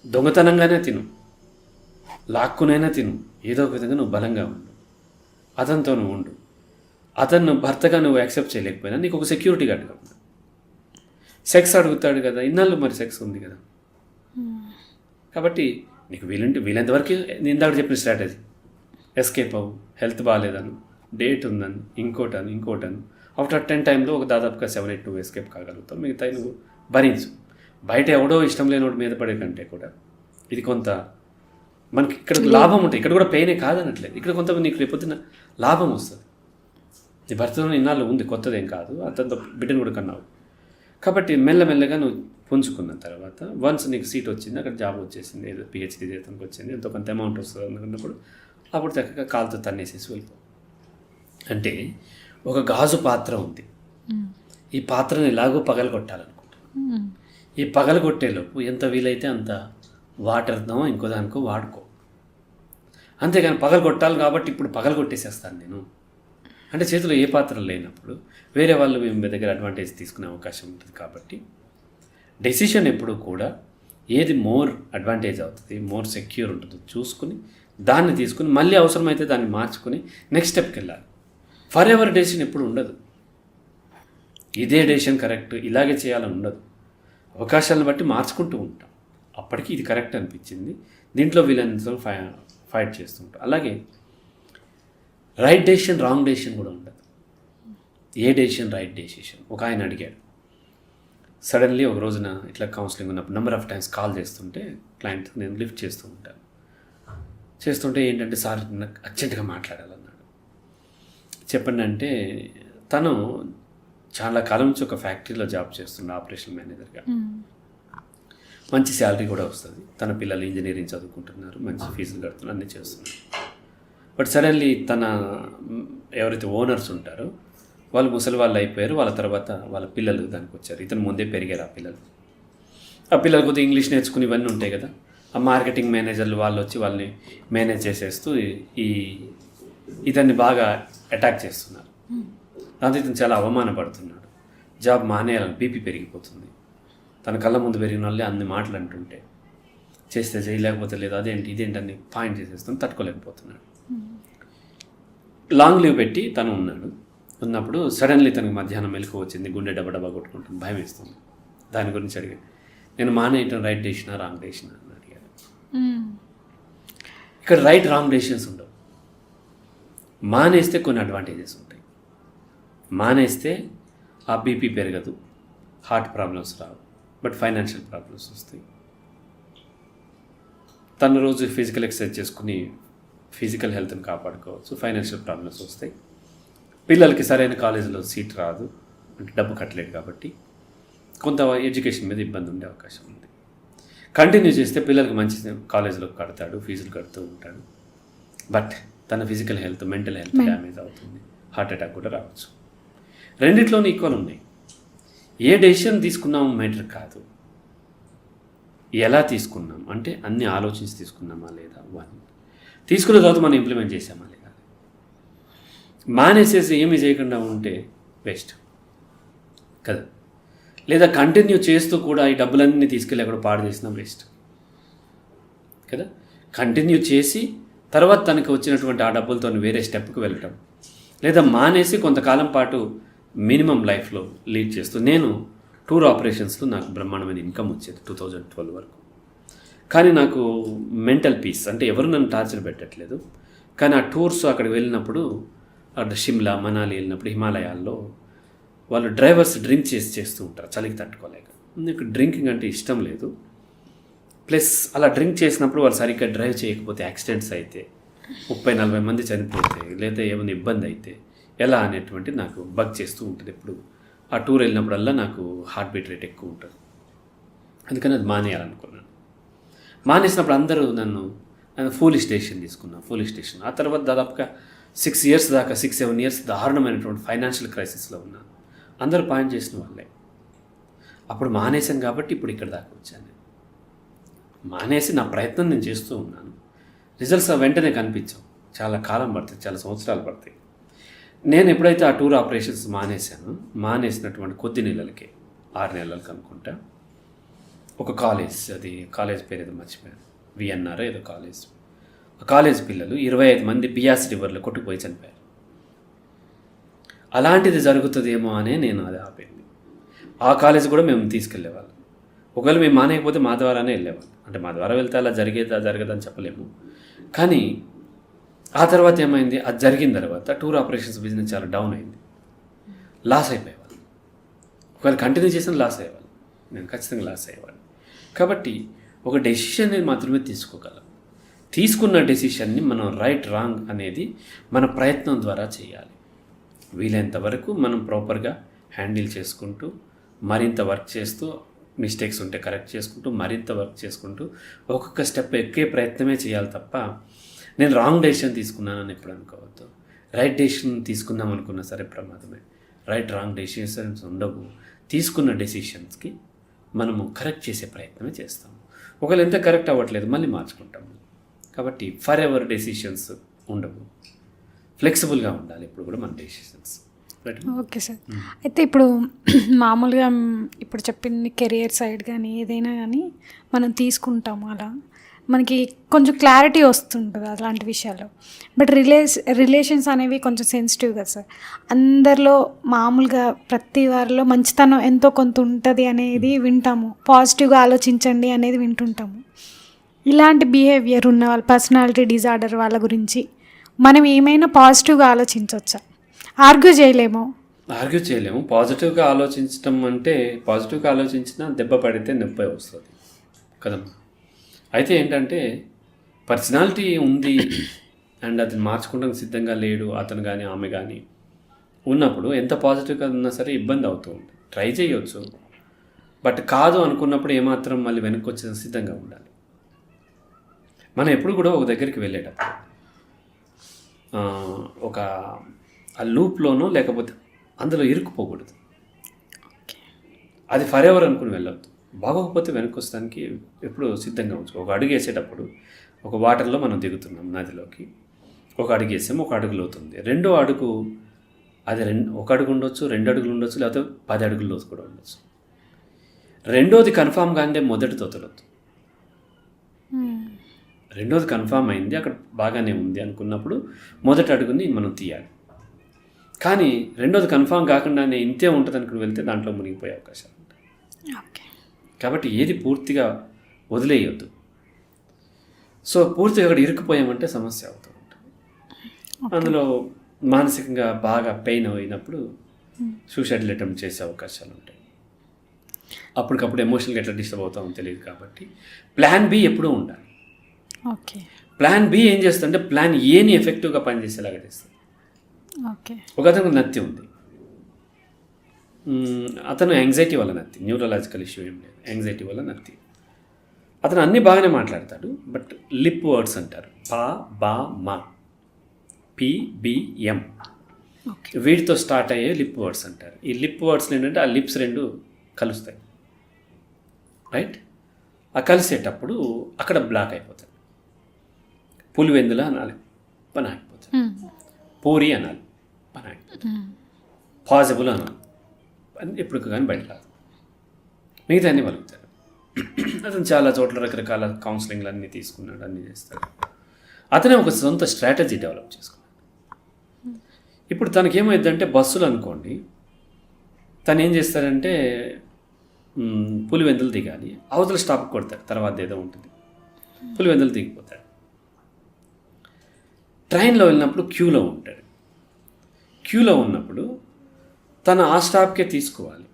దొంగతనంగానే తిను, లాక్కునైనా తిను, ఏదో ఒక విధంగా నువ్వు బలంగా ఉండు, అతనితో నువ్వు ఉండు. అతను భర్తగా నువ్వు యాక్సెప్ట్ చేయలేకపోయినా నీకు ఒక సెక్యూరిటీ గార్డ్గా ఉండు. సెక్స్ అడుగుతాడు కదా, ఇన్నాళ్ళు మరి సెక్స్ ఉంది కదా, కాబట్టి నీకు వీలంతవరకు నేను ఇందాక చెప్పిన స్ట్రాటజీ, ఎస్కేప్ అవ్వు, హెల్త్ బాగాలేదను, డేట్ ఉందని, ఇంకోటను ఆఫ్టర్ 10 timeలో ఒక దాదాపుగా 7-8 నువ్వు ఎస్కేప్ కాగలుగుతావు, మిగతా నువ్వు భరించు. బయట ఎవడో ఇష్టం లేనోడు మీద పడే కంటే కూడా ఇది కొంత మనకి ఇక్కడ లాభం ఉంటుంది, ఇక్కడ కూడా పెయినే కాదనట్లేదు, ఇక్కడ కొంత నీకు రేపొద్దున లాభం వస్తుంది. నీ భర్తలో ఇన్నాళ్ళు ఉంది, కొత్తదేం కాదు, అతనితో బిడ్డను కూడా కన్నావు కాబట్టి మెల్లమెల్లగా నువ్వు పుంజుకున్న తర్వాత వన్స్ నీకు సీట్ వచ్చింది, అక్కడ జాబ్ వచ్చేసింది, ఏదో పిహెచ్డీ జీతానికి వచ్చింది, ఎంతో కొంత అమౌంట్ వస్తుంది అనుకున్నప్పుడు అప్పుడు చక్కగా కాలుతో తన్నేసేసి వెళ్ళిపో. అంటే ఒక గాజు పాత్ర ఉంది, ఈ పాత్రను ఎలాగో పగలగొట్టాలనుకుంటా. ఈ పగలగొట్టేలోపు ఎంత వీలైతే అంత వాటర్నో ఇంకో దానికో వాడుకో. అంతేగాని పగలగొట్టాలి కాబట్టి ఇప్పుడు పగలగొట్టేసేస్తాను నేను అంటే చేతిలో ఏ పాత్ర లేనప్పుడు వేరే వాళ్ళు మీ దగ్గర అడ్వాంటేజ్ తీసుకునే అవకాశం ఉంటుంది. కాబట్టి డెసిషన్ ఎప్పుడు కూడా ఏది మోర్ అడ్వాంటేజ్ అవుతుంది, మోర్ సెక్యూర్ ఉంటుందో చూసుకుని దాన్ని తీసుకుని మళ్ళీ అవసరమైతే దాన్ని మార్చుకుని నెక్స్ట్ స్టెప్కి వెళ్ళాలి. ఫర్ ఎవర్ డెసిషన్ ఎప్పుడు ఉండదు, ఇదే డెసిషన్ కరెక్ట్ ఇలాగే చేయాలని ఉండదు. అవకాశాలను బట్టి మార్చుకుంటూ ఉంటాం. అప్పటికి ఇది కరెక్ట్ అనిపించింది, దీంట్లో వీళ్ళంతా ఫైట్ చేస్తుంటాం. అలాగే రైట్ డెసిషన్ రాంగ్ డెసిషన్ కూడా ఉండదు. ఏ డెసిషన్ రైట్ డెసిషన్. ఒక ఆయన అడిగాడు, సడన్లీ ఒక రోజున ఇట్లా కౌన్సిలింగ్ ఉన్నప్పుడు నెంబర్ ఆఫ్ టైమ్స్ కాల్ చేస్తుంటే క్లయింట్ నేను లిఫ్ట్ చేస్తూ ఉంటాను. చేస్తుంటే ఏంటంటే సార్ నాకు అర్జెంటుగా మాట్లాడాలన్నాడు. చెప్పండి అంటే తను చాలా కాలం నుంచి ఒక ఫ్యాక్టరీలో జాబ్ చేస్తున్నాడు ఆపరేషన్ మేనేజర్గా. మంచి శాలరీ కూడా వస్తుంది, తన పిల్లలు ఇంజనీరింగ్ చదువుకుంటున్నారు, మంచి ఫీజులు కడుతున్నారు, అన్నీ చేస్తున్నారు. బట్ సడన్లీ తన ఎవరైతే ఓనర్స్ ఉంటారో వాళ్ళు ముసలి వాళ్ళు అయిపోయారు. వాళ్ళ తర్వాత వాళ్ళ పిల్లలు దానికి వచ్చారు. ఇతను ముందే పెరిగారు ఆ పిల్లలు కొద్దిగా ఇంగ్లీష్ నేర్చుకుని ఇవన్నీ ఉంటాయి కదా, ఆ మార్కెటింగ్ మేనేజర్లు వాళ్ళు వచ్చి వాళ్ళని మేనేజ్ చేసేస్తూ ఇతన్ని బాగా అటాక్ చేస్తున్నారు. దాంతో ఇతను చాలా అవమానపడుతున్నాడు. జాబ్ మానేయాలని బీపీ పెరిగిపోతుంది. తన కళ్ళ ముందు పెరిగిన వాళ్ళే అన్ని మాటలు అంటుంటే చేస్తే చేయలేకపోతే లేదు, అదేంటి ఇదేంటి అని పాయింట్ చేసేస్తాను, తట్టుకోలేకపోతున్నాడు. లాంగ్ లీవ్ పెట్టి తను ఉన్నప్పుడు సడన్లీ తనకు మధ్యాహ్నం మెలకు వచ్చింది, గుండె డబ్బా కొట్టుకుంటుంది, భయం వేస్తుంది. దాని గురించి అడిగాడు, నేను మానేయటం రైట్ డెసిషనా రాంగ్ డెసిషనా అని అడిగాడు. ఇక్కడ రైట్ రాంగ్ డెసిషన్స్ ఉండవు. మానేస్తే కొన్ని అడ్వాంటేజెస్ ఉంటాయి. మానేస్తే ఆ బీపీ పెరగదు, heart problems Rao, but financial problems వస్తాయి. తను రోజు ఫిజికల్ ఎక్సర్సైజ్ చేసుకుని ఫిజికల్ హెల్త్ని కాపాడుకోవచ్చు, ఫైనాన్షియల్ ప్రాబ్లమ్స్ వస్తాయి. పిల్లలకి సరైన కాలేజీలో సీట్ రాదు అంటే డబ్బు కట్టలేడు కాబట్టి కొంత ఎడ్యుకేషన్ మీద ఇబ్బంది ఉండే అవకాశం ఉంది. కంటిన్యూ చేస్తే పిల్లలకి మంచి కాలేజీలో కడతాడు, ఫీజులు కడుతూ ఉంటాడు, బట్ తన physical health mental health damage అవుతుంది, హార్ట్ అటాక్ కూడా రావచ్చు. రెండిట్లోనూ ఈక్వల్ ఉన్నాయి. ఏ డెసిషన్ తీసుకున్నాము మ్యాటర్ కాదు, ఎలా తీసుకున్నాం అంటే అన్నీ ఆలోచించి తీసుకున్నామా లేదా. తీసుకున్న తర్వాత మనం ఇంప్లిమెంట్ చేసామా లేదా. మానేసేసి ఏమీ చేయకుండా ఉంటే వేస్ట్ కదా. లేదా కంటిన్యూ చేస్తూ కూడా ఈ డబ్బులన్నీ తీసుకెళ్ళి అక్కడ పాడు చేసినా వేస్ట్ కదా. కంటిన్యూ చేసి తర్వాత తనకు వచ్చినటువంటి ఆ డబ్బులతో వేరే స్టెప్కి వెళ్ళటం, లేదా మానేసి కొంతకాలం పాటు మినిమం లైఫ్లో లీడ్ చేస్తూ. నేను టూర్ ఆపరేషన్స్లో నాకు బ్రహ్మాండమైన ఇన్కమ్ వచ్చేది 2012 వరకు. కానీ నాకు మెంటల్ పీస్ అంటే ఎవరు నన్ను టార్చర్ పెట్టట్లేదు. కానీ ఆ టూర్స్ అక్కడికి వెళ్ళినప్పుడు అక్కడ షిమ్లా మనాలి వెళ్ళినప్పుడు హిమాలయాల్లో వాళ్ళు డ్రైవర్స్ డ్రింక్ చేస్తూ ఉంటారు చలికి తట్టుకోలేక. నాకు డ్రింకింగ్ అంటే ఇష్టం లేదు. ప్లస్ అలా డ్రింక్ చేసినప్పుడు వాళ్ళు సరిగ్గా డ్రైవ్ చేయకపోతే యాక్సిడెంట్స్ అయితే 30-40 మంది చనిపోతే లేదా ఏమైనా ఇబ్బంది అయితే ఎలా అనేటువంటి నాకు బగ్ చేస్తూ ఉంటుంది. ఎప్పుడు ఆ టూర్ వెళ్ళినప్పుడల్లా నాకు హార్ట్ బీట్ రేట్ ఎక్కువ ఉంటుంది. అందుకని అది మానేయాలనుకున్నాను. మానేసినప్పుడు అందరూ నన్ను ఫూలిష్ డెసిషన్ తీసుకున్నాను, ఫూలిష్ డెసిషన్. ఆ తర్వాత దాదాపుగా 6 years దాకా 6-7 years దారుణమైనటువంటి ఫైనాన్షియల్ క్రైసిస్లో ఉన్నాను. అందరూ పాయింట్ చేసిన వాళ్ళే. అప్పుడు మానేశాను కాబట్టి ఇప్పుడు ఇక్కడ దాకా వచ్చాను. మానేసి నా ప్రయత్నం నేను చేస్తూ ఉన్నాను. రిజల్ట్స్ వెంటనే కనిపించవు, చాలా కాలం పడుతుంది, చాలా సంవత్సరాలు పడతాయి. నేను ఎప్పుడైతే ఆ టూర్ ఆపరేషన్స్ మానేసినటువంటి కొద్ది నెలలకే 6 నెలలకు అనుకుంటా ఒక కాలేజ్ పేరు ఏదో మర్చిపోయాను, విఎన్ఆర్ ఏదో కాలేజ్. ఆ కాలేజ్ పిల్లలు 25 మంది బియాస్ రివర్లో కొట్టుకుపోయి చనిపోయారు. అలాంటిది జరుగుతుందేమో అనే నేను అది ఆపింది. ఆ కాలేజ్ కూడా మేము తీసుకెళ్ళేవాళ్ళం. ఒకవేళ మేము మానేయకపోతే మా ద్వారానే వెళ్ళేవాళ్ళం. అంటే మా ద్వారా వెళ్తే అలా జరగదని చెప్పలేము. కానీ ఆ తర్వాత ఏమైంది, అది జరిగిన తర్వాత టూర్ ఆపరేషన్స్ బిజినెస్ చాలా డౌన్ అయింది, లాస్ అయిపోయేవాళ్ళు. ఒకవేళ కంటిన్యూ చేసిన లాస్ అయ్యేవాళ్ళు, నేను ఖచ్చితంగా లాస్ అయ్యేవాడిని. కాబట్టి ఒక డెసిషన్ మాత్రమే తీసుకోగలం. తీసుకున్న డెసిషన్ని మనం రైట్ రాంగ్ అనేది మన ప్రయత్నం ద్వారా చేయాలి. వీలైనంత వరకు మనం ప్రాపర్గా హ్యాండిల్ చేసుకుంటూ మరింత వర్క్ చేస్తూ, మిస్టేక్స్ ఉంటే కరెక్ట్ చేసుకుంటూ మరింత వర్క్ చేసుకుంటూ ఒక్కొక్క స్టెప్ ఎక్కే ప్రయత్నమే చేయాలి తప్ప నేను రాంగ్ డెసిషన్ తీసుకున్నానని ఎప్పుడు అనుకోవద్దు. రైట్ డెసిషన్ తీసుకుందాం అనుకున్నా సరే ప్రమాదమే. రాంగ్ డెసిషన్స్ ఉండవు. తీసుకున్న డెసిషన్స్కి మనము కరెక్ట్ చేసే ప్రయత్నమే చేస్తాము. ఒకవేళ ఎంత కరెక్ట్ అవ్వట్లేదు మళ్ళీ మార్చుకుంటాము. కాబట్టి ఫర్ ఎవర్ డెసిషన్స్ ఉండవు. ఫ్లెక్సిబుల్గా ఉండాలి ఇప్పుడు కూడా మన డెసిషన్స్. Okay sir. అయితే ఇప్పుడు మామూలుగా ఇప్పుడు చెప్పింది కెరియర్ సైడ్ కానీ ఏదైనా కానీ మనం తీసుకుంటాము, అలా మనకి కొంచెం క్లారిటీ వస్తుంటుంది అలాంటి విషయాల్లో. బట్ రిలేషన్స్ అనేవి కొంచెం సెన్సిటివ్ కదా సార్. అందరిలో మామూలుగా ప్రతి వారిలో మంచితనం ఎంతో కొంత ఉంటుంది అనేది వింటాము, పాజిటివ్గా ఆలోచించండి అనేది వింటుంటాము. ఇలాంటి బిహేవియర్ ఉన్న వాళ్ళ పర్సనాలిటీ డిజార్డర్ వాళ్ళ గురించి మనం ఏమైనా పాజిటివ్గా ఆలోచించవచ్చా? ఆర్గ్యూ చేయలేము. పాజిటివ్గా ఆలోచించడం అంటే పాజిటివ్గా ఆలోచించినా దెబ్బ పడితే నొప్పి వస్తుంది కదమ్మా. అయితే ఏంటంటే పర్సనాలిటీ ఉంది అండ్ అది మార్చుకోవడానికి సిద్ధంగా లేడు అతను కానీ ఆమె కానీ ఉన్నప్పుడు ఎంత పాజిటివ్గా ఉన్నా సరే ఇబ్బంది అవుతూ ఉంటుంది. ట్రై చేయొచ్చు, బట్ కాదు అనుకున్నప్పుడు ఏమాత్రం మళ్ళీ వెనక్కి వచ్చే సిద్ధంగా ఉండాలి. మనం ఎప్పుడు కూడా ఒక దగ్గరికి వెళ్ళేటప్పుడు ఒక ఆ లూప్లోనో లేకపోతే అందులో ఇరుక్కుపోకూడదు. అది ఫర్ ఎవర్ అనుకుని వెళ్ళొద్దు. బాగోకపోతే వెనక్కి వస్తానికి ఎప్పుడు సిద్ధంగా ఉంచు. ఒక అడుగు వేసేటప్పుడు ఒక వాటర్లో మనం దిగుతున్నాం నదిలోకి, ఒక అడుగు వేసాము, ఒక అడుగు లోతుంది. రెండో అడుగు అది ఒక అడుగు ఉండొచ్చు, 2 అడుగులు ఉండొచ్చు, లేకపోతే 10 అడుగుల లోతు కూడా ఉండొచ్చు. రెండోది కన్ఫామ్ కానిదే మొదటితో వదలొద్దు. రెండోది కన్ఫామ్ అయింది, అక్కడ బాగానే ఉంది అనుకున్నప్పుడు మొదటి అడుగుని మనం తీయాలి. కానీ రెండోది కన్ఫామ్ కాకుండానే ఇంతే ఉంటుంది అనుకుని వెళ్తే దాంట్లో మునిగిపోయే అవకాశాలు ఉంటాయి. కాబట్టి ఏది పూర్తిగా వదిలేయొద్దు. సో పూర్తిగా అక్కడ ఇరుక్కుపోయామంటే సమస్య అవుతూ ఉంటుంది. అందులో మానసికంగా బాగా పెయిన్ అయినప్పుడు సూసైడ్ అటెంప్ట్ చేసే అవకాశాలు ఉంటాయి. అప్పటికప్పుడు ఎమోషనల్గా ఎట్లా డిస్టర్బ్ అవుతామో తెలియదు. కాబట్టి ప్లాన్ బి ఎప్పుడూ ఉండాలి. ప్లాన్ బి ఏం చేస్తుందంటే ప్లాన్ ఏని ఎఫెక్టివ్గా పనిచేసేలాగా చేస్తుంది. ఒక అతనికి నత్తి ఉంది, అతను యాంగ్జైటీ వల్ల నత్తి, న్యూరలాజికల్ ఇష్యూ ఏం లేదు, యాంగ్జైటీ వల్ల నత్తి. అతను అన్నీ బాగానే మాట్లాడతాడు, బట్ లిప్ వర్డ్స్ అంటారు, పా బా మా, పిబిఎం, వీటితో స్టార్ట్ అయ్యే లిప్ వర్డ్స్ అంటారు. ఈ లిప్ వర్డ్స్ ఏంటంటే ఆ లిప్స్ 2 కలుస్తాయి, రైట్? ఆ కలిసేటప్పుడు అక్కడ బ్లాక్ అయిపోతాయి. పులివెందుల అనాలి, పని ఆగిపోతుంది. పూరి అనాలి, పని ఆగిపోతుంది. పాజిబుల్ అనాలి, ఎప్పుడు కానీ బయట రాదు. మిగతా అన్నీ పలుకుతారు. అతను చాలా చోట్ల రకరకాల కౌన్సిలింగ్లు అన్నీ తీసుకున్నాడు, అన్నీ చేస్తాడు. అతనే ఒక సొంత స్ట్రాటజీ డెవలప్ చేసుకున్నాడు. ఇప్పుడు తనకేమైందంటే బస్సులు అనుకోండి, తను ఏం చేస్తాడంటే పులివెందులు దిగాలి, అవతల స్టాప్ కొడతాడు, తర్వాత ఏదో ఉంటుంది, పులివెందులు దిగిపోతాడు. ట్రైన్లో వెళ్ళినప్పుడు క్యూలో ఉంటాడు. క్యూలో ఉన్నప్పుడు తను ఆ స్టాప్కే తీసుకోవాలి.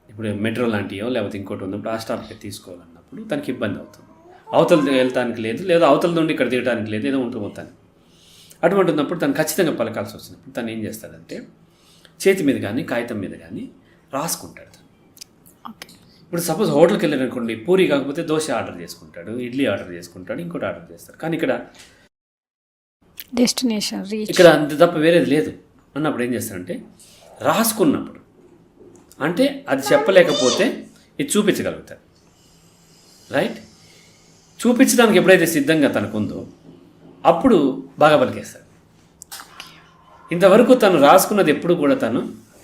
ఇప్పుడు మెట్రో లాంటివో లేకపోతే ఇంకోటి ఉన్నప్పుడు ఆ స్టాప్కే తీసుకోవాలన్నప్పుడు తనకి ఇబ్బంది అవుతుంది. అవతల వెళ్తానికి లేదు, లేదా అవతల నుండి ఇక్కడ దిగడానికి లేదు, ఏదో ఉంటుంది మొత్తానికి. అటువంటి ఉన్నప్పుడు తను ఖచ్చితంగా పలకాల్సి వచ్చినప్పుడు తను ఏం చేస్తాడంటే చేతి మీద కానీ కాగితం మీద కానీ రాసుకుంటాడు. ఇప్పుడు సపోజ్ హోటల్కి వెళ్ళారనుకోండి, పూరి కాకపోతే దోశ ఆర్డర్ చేసుకుంటాడు, ఇడ్లీ ఆర్డర్ చేసుకుంటాడు, ఇంకోటి ఆర్డర్ చేస్తాడు. కానీ ఇక్కడ డెస్టినేషన్ ఇక్కడ అంత తప్ప వేరేది లేదు అన్నప్పుడు ఏం చేస్తాడంటే రాసుకున్నప్పుడు, అంటే అది చెప్పలేకపోతే ఇది చూపించగలుగుతాడు, రైట్? చూపించడానికి ఎప్పుడైతే సిద్ధంగా తనకుందో అప్పుడు బాగా పలికేస్తాడు. ఇంతవరకు తను రాసుకున్నది ఎప్పుడు కూడా తను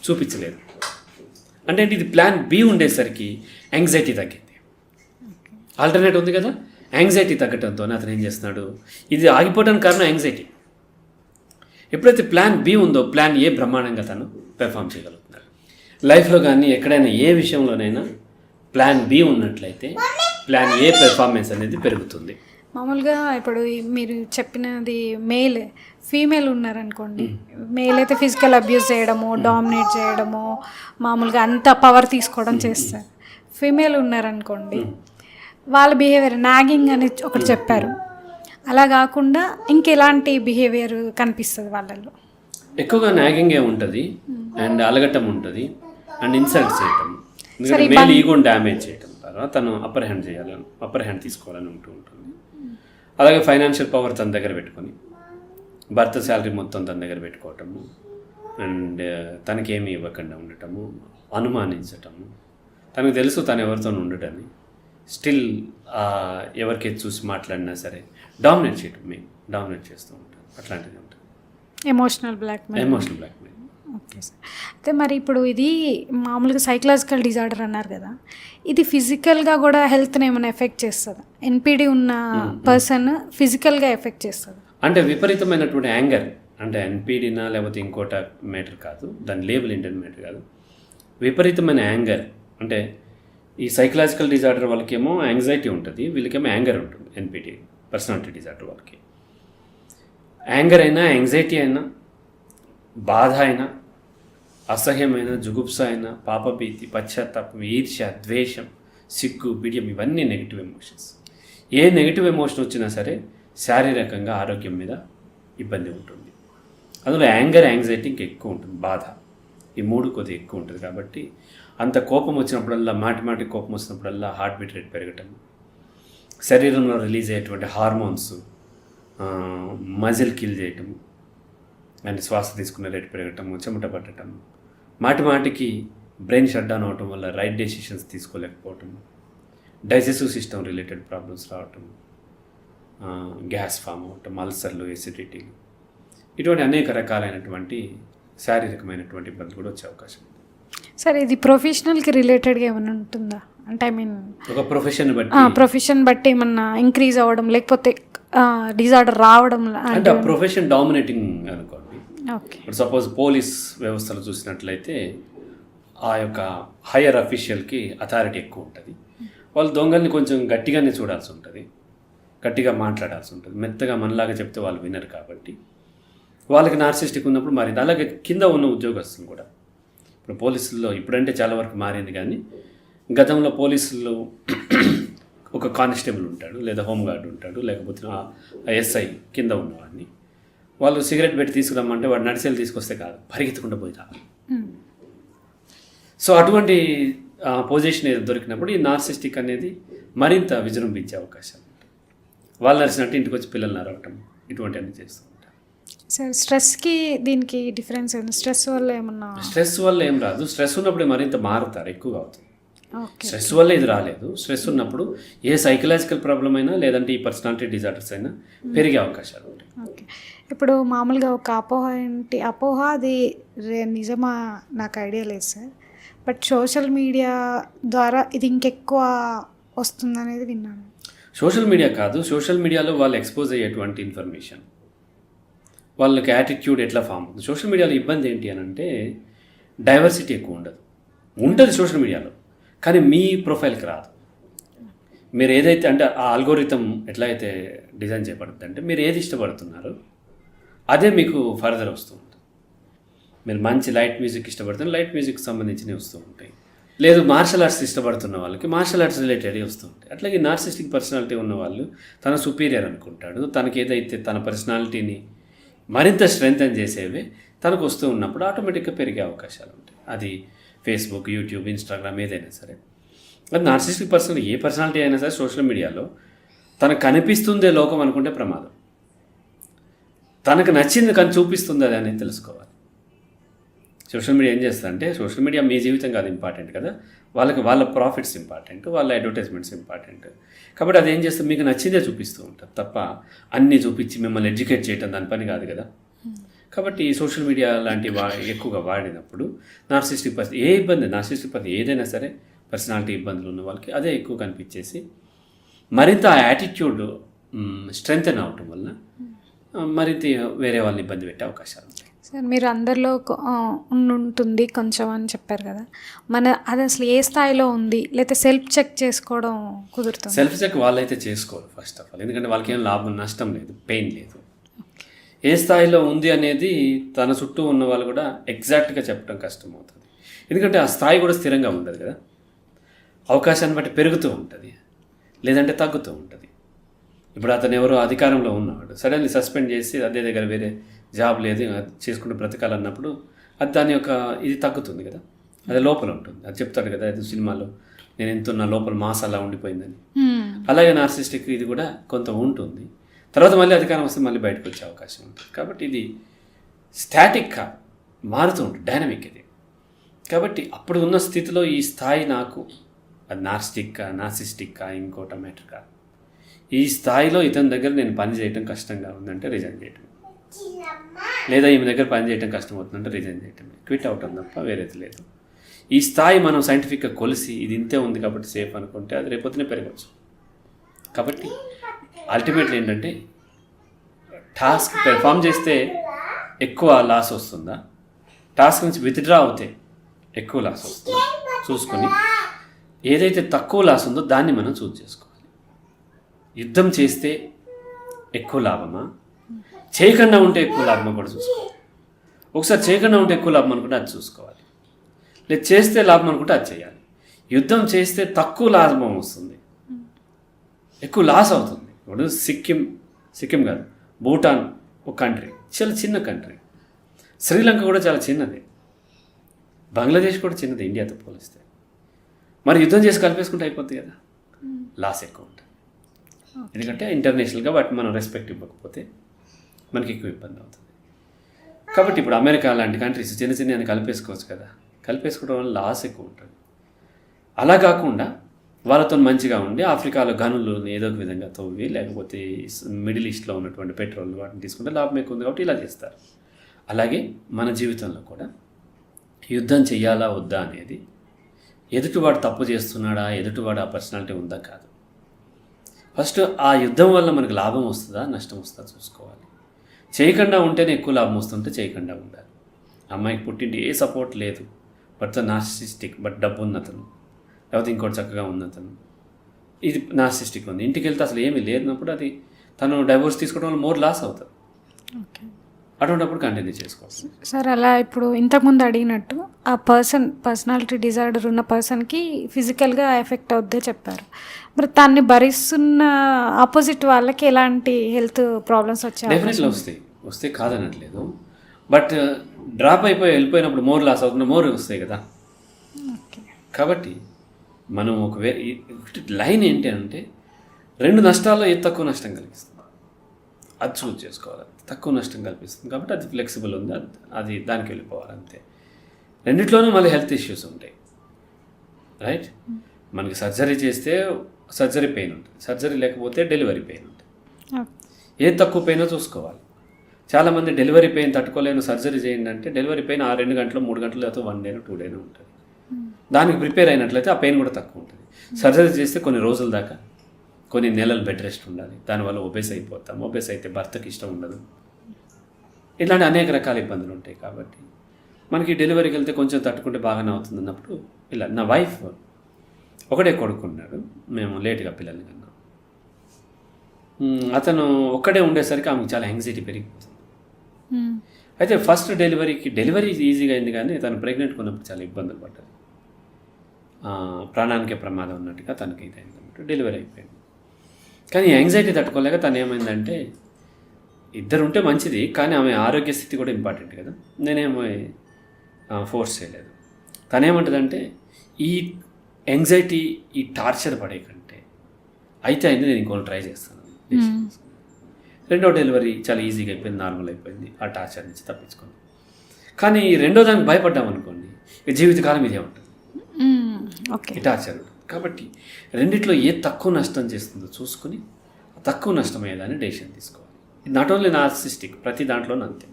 చూపించలేదు. అంటే ఇది ప్లాన్ బి ఉండేసరికి యాంగ్జైటీ తగ్గింది. ఆల్టర్నేట్ ఉంది కదా, యాంగ్జైటీ తగ్గడంతో అతను ఏం చేస్తున్నాడు, ఇది ఆగిపోవడానికి కారణం యాంగ్జైటీ. ఎప్పుడైతే ప్లాన్ బి ఉందో ప్లాన్ ఏ బ్రహ్మాండంగా తను పెర్ఫామ్ చేయగలుగుతున్నాడు. లైఫ్లో కానీ ఎక్కడైనా ఏ విషయంలోనైనా ప్లాన్ బి ఉన్నట్లయితే ప్లాన్ ఏ పెర్ఫార్మెన్స్ అనేది పెరుగుతుంది. మామూలుగా ఇప్పుడు మీరు చెప్పినది మేల్ ఫీమేల్ ఉన్నారనుకోండి, మేల్ అయితే ఫిజికల్ అబ్యూస్ చేయడము, డామినేట్ చేయడము, మామూలుగా అంత పవర్ తీసుకోవడం చేస్తారు. ఫీమేల్ ఉన్నారనుకోండి, వాళ్ళ బిహేవియర్ నాగింగ్ అని ఒకటి చెప్పారు, అలా కాకుండా ఇంకెలాంటి బిహేవియర్ కనిపిస్తుంది వాళ్ళల్లో? ఎక్కువగా నాగింగే ఉంటుంది అండ్ అలగటం ఉంటుంది అండ్ ఇన్సల్ట్ చేయటం, ఎందుకంటే మేల్ ఈగోని డ్యామేజ్ చేయటం ద్వారా తను అప్పర్ హ్యాండ్ తీసుకోవాలని ఉంటూ ఉంటుంది. అలాగే ఫైనాన్షియల్ పవర్ తన దగ్గర పెట్టుకొని భర్త శాలరీ మొత్తం తన దగ్గర పెట్టుకోవటము అండ్ తనకేమీ ఇవ్వకుండా ఉండటము, అనుమానించటము, తనకు తెలుసు తను ఎవరితో ఉండటని, స్టిల్ ఎవరికి చూసి మాట్లాడినా సరే డామినేట్ చేయటం, డామినేట్ చేస్తూ ఉంటాను. అట్లాంటిది ఉంటుంది ఎమోషనల్ బ్లాక్మెయిల్. Okay sir. అయితే మరి ఇప్పుడు ఇది మామూలుగా సైకలాజికల్ డిజార్డర్ అన్నారు కదా, ఇది ఫిజికల్గా కూడా హెల్త్ని ఏమైనా ఎఫెక్ట్ చేస్తుందా? ఎన్పిడి ఉన్న పర్సన్ ఫిజికల్గా ఎఫెక్ట్ చేస్తుంది అంటే విపరీతమైనటువంటి యాంగర్, అంటే ఎన్పిడినా లేకపోతే ఇంకోట మ్యాటర్ కాదు, దాని లేబుల్ ఏంటని మ్యాటర్ కాదు, విపరీతమైన యాంగర్. అంటే ఈ సైకలాజికల్ డిజార్డర్ వాళ్ళకేమో యాంగ్జైటీ ఉంటుంది, వీళ్ళకేమో యాంగర్ ఉంటుంది. ఎన్పిడి పర్సనాలిటీ డిజార్డర్ వాళ్ళకి యాంగర్ అయినా, యాంగ్జైటీ అయినా, బాధ అయినా, అసహ్యమైన, జుగుప్స అయినా, పాపభీతి, పశ్చాత్తాపం, ఈర్ష్య, ద్వేషం, సిగ్గు, బిడియం, ఇవన్నీ నెగిటివ్ ఎమోషన్స్. ఏ నెగిటివ్ ఎమోషన్ వచ్చినా సరే శారీరకంగా ఆరోగ్యం మీద ఇబ్బంది ఉంటుంది. అందులో యాంగర్, యాంగ్జైటీ ఇంకా ఎక్కువ ఉంటుంది, బాధ, ఈ మూడు కొద్దిగా ఎక్కువ ఉంటుంది. కాబట్టి అంత కోపం వచ్చినప్పుడల్లా, మాటి కోపం వచ్చినప్పుడల్లా హార్ట్ బీట్ రేట్ పెరగటం, శరీరంలో రిలీజ్ అయ్యేటువంటి హార్మోన్స్ మజిల్ కిల్ చేయటం అండ్ శ్వాస తీసుకునే రేటు పెరగటము, చెమట పట్టడం, మాటికి బ్రెయిన్ షట్ డౌన్ అవటం వల్ల రైట్ డెసిషన్స్ తీసుకోలేకపోవటం, డైజెస్టివ్ సిస్టమ్ రిలేటెడ్ ప్రాబ్లమ్స్ రావటం, గ్యాస్ ఫామ్ అవటం, అల్సర్లు, ఎసిడిటీలు, ఇటువంటి అనేక రకాలైనటువంటి శారీరకమైనటువంటి ఇబ్బందులు కూడా వచ్చే అవకాశం ఉంది. సరే, ఇది ప్రొఫెషనల్కి రిలేటెడ్గా ఏమైనా ఉంటుందా? అంటే ఐ మీన్ ఒక ప్రొఫెషన్ బట్టి ఏమన్నా ఇంక్రీజ్ అవ్వడం, లేకపోతే డిజార్డర్ రావడం, అంటే ప్రొఫెషన్ డామినేటింగ్ అనుకోండి. ఓకే, ఇప్పుడు సపోజ్ పోలీస్ వ్యవస్థలో చూసినట్లయితే ఆ యొక్క హయ్యర్ అఫీషియల్కి అథారిటీ ఎక్కువ ఉంటుంది. వాళ్ళు దొంగల్ని కొంచెం గట్టిగానే చూడాల్సి ఉంటుంది, గట్టిగా మాట్లాడాల్సి ఉంటుంది. మెత్తగా మనలాగా చెప్తే వాళ్ళు వినరు కాబట్టి వాళ్ళకి నార్సిస్టిక్ ఉన్నప్పుడు మారింది. అలాగే కింద ఉన్న ఉద్యోగస్తులు కూడా ఇప్పుడు పోలీసుల్లో ఇప్పుడంటే చాలా వరకు మారింది, కానీ గతంలో పోలీసుల్లో ఒక కానిస్టేబుల్ ఉంటాడు, లేదా హోంగార్డ్ ఉంటాడు, లేకపోతే ఎస్ఐ కింద ఉన్నవాడిని వాళ్ళు సిగరెట్ పెట్టి తీసుకురమ్మంటే వాడు నడిచేలు తీసుకొస్తే కాదు, పరిగెత్తకుండా పోయి రావాలి. సో అటువంటి పొజిషన్ ఏదో దొరికినప్పుడు ఈ నార్సిస్టిక్ అనేది మరింత విజృంభించే అవకాశం ఉంటుంది. వాళ్ళు నడిచినట్టు ఇంటికి వచ్చి పిల్లల్ని అరవటం, ఇటువంటివన్నీ చేస్తూ ఉంటారు. సార్, స్ట్రెస్కి దీనికి డిఫరెన్స్ ఏంటి? స్ట్రెస్ వల్ల ఏమన్నా? స్ట్రెస్ వల్ల ఏం రాదు, స్ట్రెస్ ఉన్నప్పుడే మరింత మారుతారు, ఎక్కువగా అవుతుంది. స్ట్రెస్ వల్ల ఇది రాలేదు. స్ట్రెస్ ఉన్నప్పుడు ఏ సైకలాజికల్ ప్రాబ్లం అయినా, లేదంటే ఈ పర్సనాలిటీ డిజార్డర్స్ అయినా పెరిగే అవకాశాలు ఉంటాయి. ఓకే, ఇప్పుడు మామూలుగా ఒక అపోహ అది నిజమా నాకు ఐడియా లేదు సార్, బట్ సోషల్ మీడియా ద్వారా ఇది ఇంకెక్కువ వస్తుందనేది విన్నాను. సోషల్ మీడియా కాదు, సోషల్ మీడియాలో వాళ్ళు ఎక్స్పోజ్ అయ్యేటువంటి ఇన్ఫర్మేషన్, వాళ్ళకి యాటిట్యూడ్ ఎట్లా ఫామ్ అవుతుంది. సోషల్ మీడియాలో ఇబ్బంది ఏంటి అని అంటే డైవర్సిటీ ఎక్కువ ఉంటుంది సోషల్ మీడియాలో, కానీ మీ ప్రొఫైల్కి రాదు. మీరు ఏదైతే అంటే ఆ ఆల్గోరిథం ఎట్లా అయితే డిజైన్ చేయబడుతుంది అంటే మీరు ఏది ఇష్టపడుతున్నారో అదే మీకు ఫర్దర్ వస్తూ ఉంటుంది. మీరు మంచి లైట్ మ్యూజిక్ ఇష్టపడుతున్న లైట్ మ్యూజిక్కి సంబంధించినవి వస్తూ ఉంటాయి, లేదు మార్షల్ ఆర్ట్స్ ఇష్టపడుతున్న వాళ్ళకి మార్షల్ ఆర్ట్స్ రిలేటెడ్ వస్తూ ఉంటాయి. అట్లాగే నార్సిస్టిక్ పర్సనాలిటీ ఉన్న వాళ్ళు తన సుపీరియర్ అనుకుంటాడు, తనకి ఏదైతే తన పర్సనాలిటీని మరింత స్ట్రెంగ్తన్ చేసేవి తనకు వస్తూ ఉన్నప్పుడు ఆటోమేటిక్గా పెరిగే అవకాశాలు ఉంటాయి. అది ఫేస్బుక్, యూట్యూబ్, ఇన్స్టాగ్రామ్ ఏదైనా సరే. అది నార్సిస్టిక్ పర్సనాలిటీ, ఏ పర్సనాలిటీ అయినా సరే సోషల్ మీడియాలో తనకు కనిపిస్తుందే లోకం అనుకుంటే ప్రమాదం. తనకు నచ్చింది కానీ చూపిస్తుంది అది అనేది తెలుసుకోవాలి. సోషల్ మీడియా ఏం చేస్తుందంటే, సోషల్ మీడియా మీ జీవితం కాదు ఇంపార్టెంట్ కదా, వాళ్ళకి వాళ్ళ ప్రాఫిట్స్ ఇంపార్టెంట్, వాళ్ళ అడ్వర్టైజ్మెంట్స్ ఇంపార్టెంట్. కాబట్టి అది ఏం చేస్తుంది, మీకు నచ్చిందే చూపిస్తూ ఉంటుంది తప్ప అన్నీ చూపించి మిమ్మల్ని ఎడ్యుకేట్ చేయటం దాని పని కాదు కదా. కాబట్టి సోషల్ మీడియా లాంటివి ఎక్కువగా వాడినప్పుడు నార్సిస్టిక్ పర్సన్ నార్సిస్టిక్ పర్సన్ ఏదైనా సరే పర్సనాలిటీ ఇబ్బందులు ఉన్న వాళ్ళకి అదే ఎక్కువ కనిపించేసి మరింత ఆ యాటిట్యూడ్ స్ట్రెంగ్తెన్ అవటం వల్ల మరింత వేరే వాళ్ళని ఇబ్బంది పెట్టే అవకాశాలు ఉంటాయి. సార్, మీరు అందరిలో ఉంటుంది కొంచెం అని చెప్పారు కదా, అది అసలు ఏ స్థాయిలో ఉంది, లేకపోతే సెల్ఫ్ చెక్ చేసుకోవడం కుదురుతుంది? సెల్ఫ్ చెక్ వాళ్ళైతే చేసుకోరు ఫస్ట్ ఆఫ్ ఆల్, ఎందుకంటే వాళ్ళకి ఏం లాభం నష్టం లేదు, పెయిన్ లేదు. ఏ స్థాయిలో ఉంది అనేది తన చుట్టూ ఉన్న వాళ్ళు కూడా ఎగ్జాక్ట్గా చెప్పడం కష్టం అవుతుంది, ఎందుకంటే ఆ స్థాయి కూడా స్థిరంగా ఉండదు కదా, అవకాశాన్ని బట్టి పెరుగుతూ ఉంటుంది లేదంటే తగ్గుతూ ఉంటుంది. ఇప్పుడు అతను ఎవరో అధికారంలో ఉన్నాడు, సడన్లీ సస్పెండ్ చేసి అదే దగ్గర వేరే జాబ్ లేదు చేసుకుంటూ బ్రతకాలన్నప్పుడు అది దాని యొక్క ఇది తగ్గుతుంది కదా, అది లోపల ఉంటుంది. అది చెప్తాడు కదా అది సినిమాలో, నేను ఎంతున్నా లోపల మాస్ అలా ఉండిపోయిందని. అలాగే నార్సిస్టిక్ ఇది కూడా కొంత ఉంటుంది, తర్వాత మళ్ళీ అధికారం వస్తే మళ్ళీ బయటకు వచ్చే అవకాశం ఉంటుంది. కాబట్టి ఇది స్టాటిక్గా మారుతూ ఉంటుంది, డైనమిక్ ఇది. కాబట్టి అప్పుడు ఉన్న స్థితిలో ఈ స్థాయి నాకు అది నార్సిస్టిక్కా ఇంకోట మ్యాటర్ కాదు. ఈ స్థాయిలో ఇతని దగ్గర నేను పని చేయటం కష్టంగా ఉందంటే రిజైన్ చేయటం, లేదా ఈమె దగ్గర పని చేయటం కష్టం అవుతుందంటే రిజైన్ చేయటం, క్విట్ అవటం తప్ప వేరేది లేదు. ఈ స్థాయి మనం సైంటిఫిక్గా కొలిసి ఇది ఇంతే ఉంది కాబట్టి సేఫ్ అనుకుంటే అది రేపొద్దునే పెరగచ్చు. కాబట్టి అల్టిమేట్లీ ఏంటంటే టాస్క్ పెర్ఫామ్ చేస్తే ఎక్కువ లాస్ వస్తుందా, టాస్క్ నుంచి విత్డ్రా అవుతే ఎక్కువ లాస్ వస్తుందా చూసుకొని ఏదైతే తక్కువ లాస్ ఉందో దాన్ని మనం చూస్ చేసుకోవాలి. యుద్ధం చేస్తే ఎక్కువ లాభమా, చేయకుండా ఉంటే ఎక్కువ లాభమా కూడా చూసుకోవాలి. ఒకసారి చేయకుండా ఉంటే ఎక్కువ లాభం అనుకుంటే అది చూసుకోవాలి, లేదు చేస్తే లాభం అనుకుంటే అది చేయాలి. యుద్ధం చేస్తే తక్కువ లాభం వస్తుంది, ఎక్కువ లాస్ అవుతుంది. ఇప్పుడు సిక్కిం కాదు, భూటాన్ ఒక కంట్రీ, చాలా చిన్న కంట్రీ. శ్రీలంక కూడా చాలా చిన్నది, బంగ్లాదేశ్ కూడా చిన్నది ఇండియాతో పోలిస్తే. మరి యుద్ధం చేసి కలిపేసుకుంటే అయిపోద్ది కదా, లాస్ ఎక్కువ ఉంటుంది. ఎందుకంటే ఇంటర్నేషనల్గా వాటిని మనం రెస్పెక్ట్ ఇవ్వకపోతే మనకి ఎక్కువ ఇబ్బంది అవుతుంది. కాబట్టి ఇప్పుడు అమెరికా లాంటి కంట్రీస్ చిన్న చిన్న కలిపేసుకోవచ్చు కదా, కలిపేసుకోవడం వల్ల లాస్ ఎక్కువ ఉంటుంది. అలా కాకుండా వాళ్ళతో మంచిగా ఉండి ఆఫ్రికాలో గనులు ఏదో ఒక విధంగా తవ్వి, లేకపోతే మిడిల్ ఈస్ట్లో ఉన్నటువంటి పెట్రోల్ వాటిని తీసుకుంటే లాభం ఎక్కువ ఉంది కాబట్టి ఇలా చేస్తారు. అలాగే మన జీవితంలో కూడా యుద్ధం చెయ్యాలా వద్దా అనేది ఎదుటివాడు తప్పు చేస్తున్నాడా, ఎదుటివాడు ఆ పర్సనాలిటీ ఉందా కాదు. ఫస్ట్ ఆ యుద్ధం వల్ల మనకు లాభం వస్తుందా నష్టం వస్తుందా చూసుకోవాలి. చేయకుండా ఉంటేనే ఎక్కువ లాభం వస్తుంటే చేయకుండా ఉండాలి. అమ్మాయికి పుట్టింటి ఏ సపోర్ట్ లేదు, బట్ నార్సిస్టిక్, బట్ డబ్బు ఉన్నతను, లేకపోతే ఇంకోటి చక్కగా ఉన్నతను, ఇది నార్సిస్టిక్ ఉంది. ఇంటికి వెళ్తే అసలు ఏమీ లేనప్పుడు అది తను డైవోర్స్ తీసుకోవడం వల్ల మోర్ లాస్ అవుతుంది. అటువంటిప్పుడు కంటిన్యూ చేసుకోవచ్చు. సార్ అలా ఇప్పుడు ఇంతకుముందు అడిగినట్టు ఆ పర్సనాలిటీ డిజార్డర్ ఉన్న పర్సన్కి ఫిజికల్గా ఎఫెక్ట్ అవుద్దే చెప్పారు. మరి దాన్ని భరిస్తున్న ఆపోజిట్ వాళ్ళకి ఎలాంటి హెల్త్ ప్రాబ్లమ్స్ వచ్చాయి? డెఫినెట్లీ వస్తే కాదనట్లేదు, బట్ డ్రాప్ వెళ్ళిపోయినప్పుడు మోర్ లాస్ అవుతుంది, మోర్ వస్తాయి కదా. కాబట్టి మనం లైన్ ఏంటి అంటే 2 నష్టాల్లో ఏది తక్కువ నష్టం కలిగిస్తుంది అది చూజ్ చేసుకోవాలి. తక్కువ నష్టం కల్పిస్తుంది కాబట్టి అది ఫ్లెక్సిబుల్ ఉంది, అది దానికి వెళ్ళిపోవాలి అంతే. రెండిట్లోనూ మళ్ళీ హెల్త్ ఇష్యూస్ ఉంటాయి, రైట్? మనకి సర్జరీ చేస్తే సర్జరీ పెయిన్ ఉంటుంది, సర్జరీ లేకపోతే డెలివరీ పెయిన్ ఉంటుంది. ఏది తక్కువ పెయినో చూసుకోవాలి. చాలామంది డెలివరీ పెయిన్ తట్టుకోలేను సర్జరీ చేయండి అంటే డెలివరీ పెయిన్ 2 గంటలు 3 గంటలు లేకపోతే 1 డే 2 డేనో ఉంటుంది. దానికి ప్రిపేర్ అయినట్లయితే ఆ పెయిన్ కూడా తక్కువ ఉంటుంది. సర్జరీ చేస్తే కొన్ని రోజుల దాకా, కొన్ని నెలలు బెడ్ రెస్ట్ ఉండాలి, దానివల్ల ఒబేస్ అయిపోతాం. ఒబేస్ అయితే భర్తకి ఇష్టం ఉండదు, ఇట్లాంటి అనేక రకాల ఇబ్బందులు ఉంటాయి. కాబట్టి మనకి డెలివరీకి వెళ్తే కొంచెం తట్టుకుంటే బాగానే అవుతుంది అన్నప్పుడు ఇలా. నా వైఫ్ ఒకడే కొడుకున్నాడు, మేము లేట్గా పిల్లల్ని కన్నాం. అతను ఒక్కడే ఉండేసరికి ఆమెకు చాలా యాంగ్జైటీ పెరిగిపోతుంది. అయితే ఫస్ట్ డెలివరీ ఈజీగా అయింది, కానీ తను ప్రెగ్నెంట్ ఉన్నప్పుడు చాలా ఇబ్బందులు పడ్డది. ప్రాణానికే ప్రమాదం ఉన్నట్టుగా తనకి ఇదైంది అన్నట్టు డెలివరీ అయిపోయింది. కానీ యాంగ్జైటీ తట్టుకోలేక తను ఏమైందంటే, ఇద్దరు ఉంటే మంచిది కానీ ఆమె ఆరోగ్య స్థితి కూడా ఇంపార్టెంట్ కదా, నేనేమో ఫోర్స్ చేయలేదు. తనేమంటుందంటే, ఈ యాంగ్జైటీ ఈ టార్చర్ పడే కంటే అయితే అయింది, నేను ఇంకోటి ట్రై చేస్తాను. రెండో డెలివరీ చాలా ఈజీగా అయిపోయింది, నార్మల్ అయిపోయింది, ఆ టార్చర్ నుంచి తప్పించుకోండి. కానీ రెండో దానికి భయపడ్డాం అనుకోండి, జీవితకాలం ఇదే ఉంటుంది ఈ టార్చర్. కాబట్టి రెండిట్లో ఏ తక్కువ నష్టం చేస్తుందో చూసుకుని తక్కువ నష్టమయ్యేదాన్ని డెసిషన్ తీసుకోవాలి. నాట్ ఓన్లీ నార్సిస్టిక్, ప్రతి దాంట్లోనూ అంతే.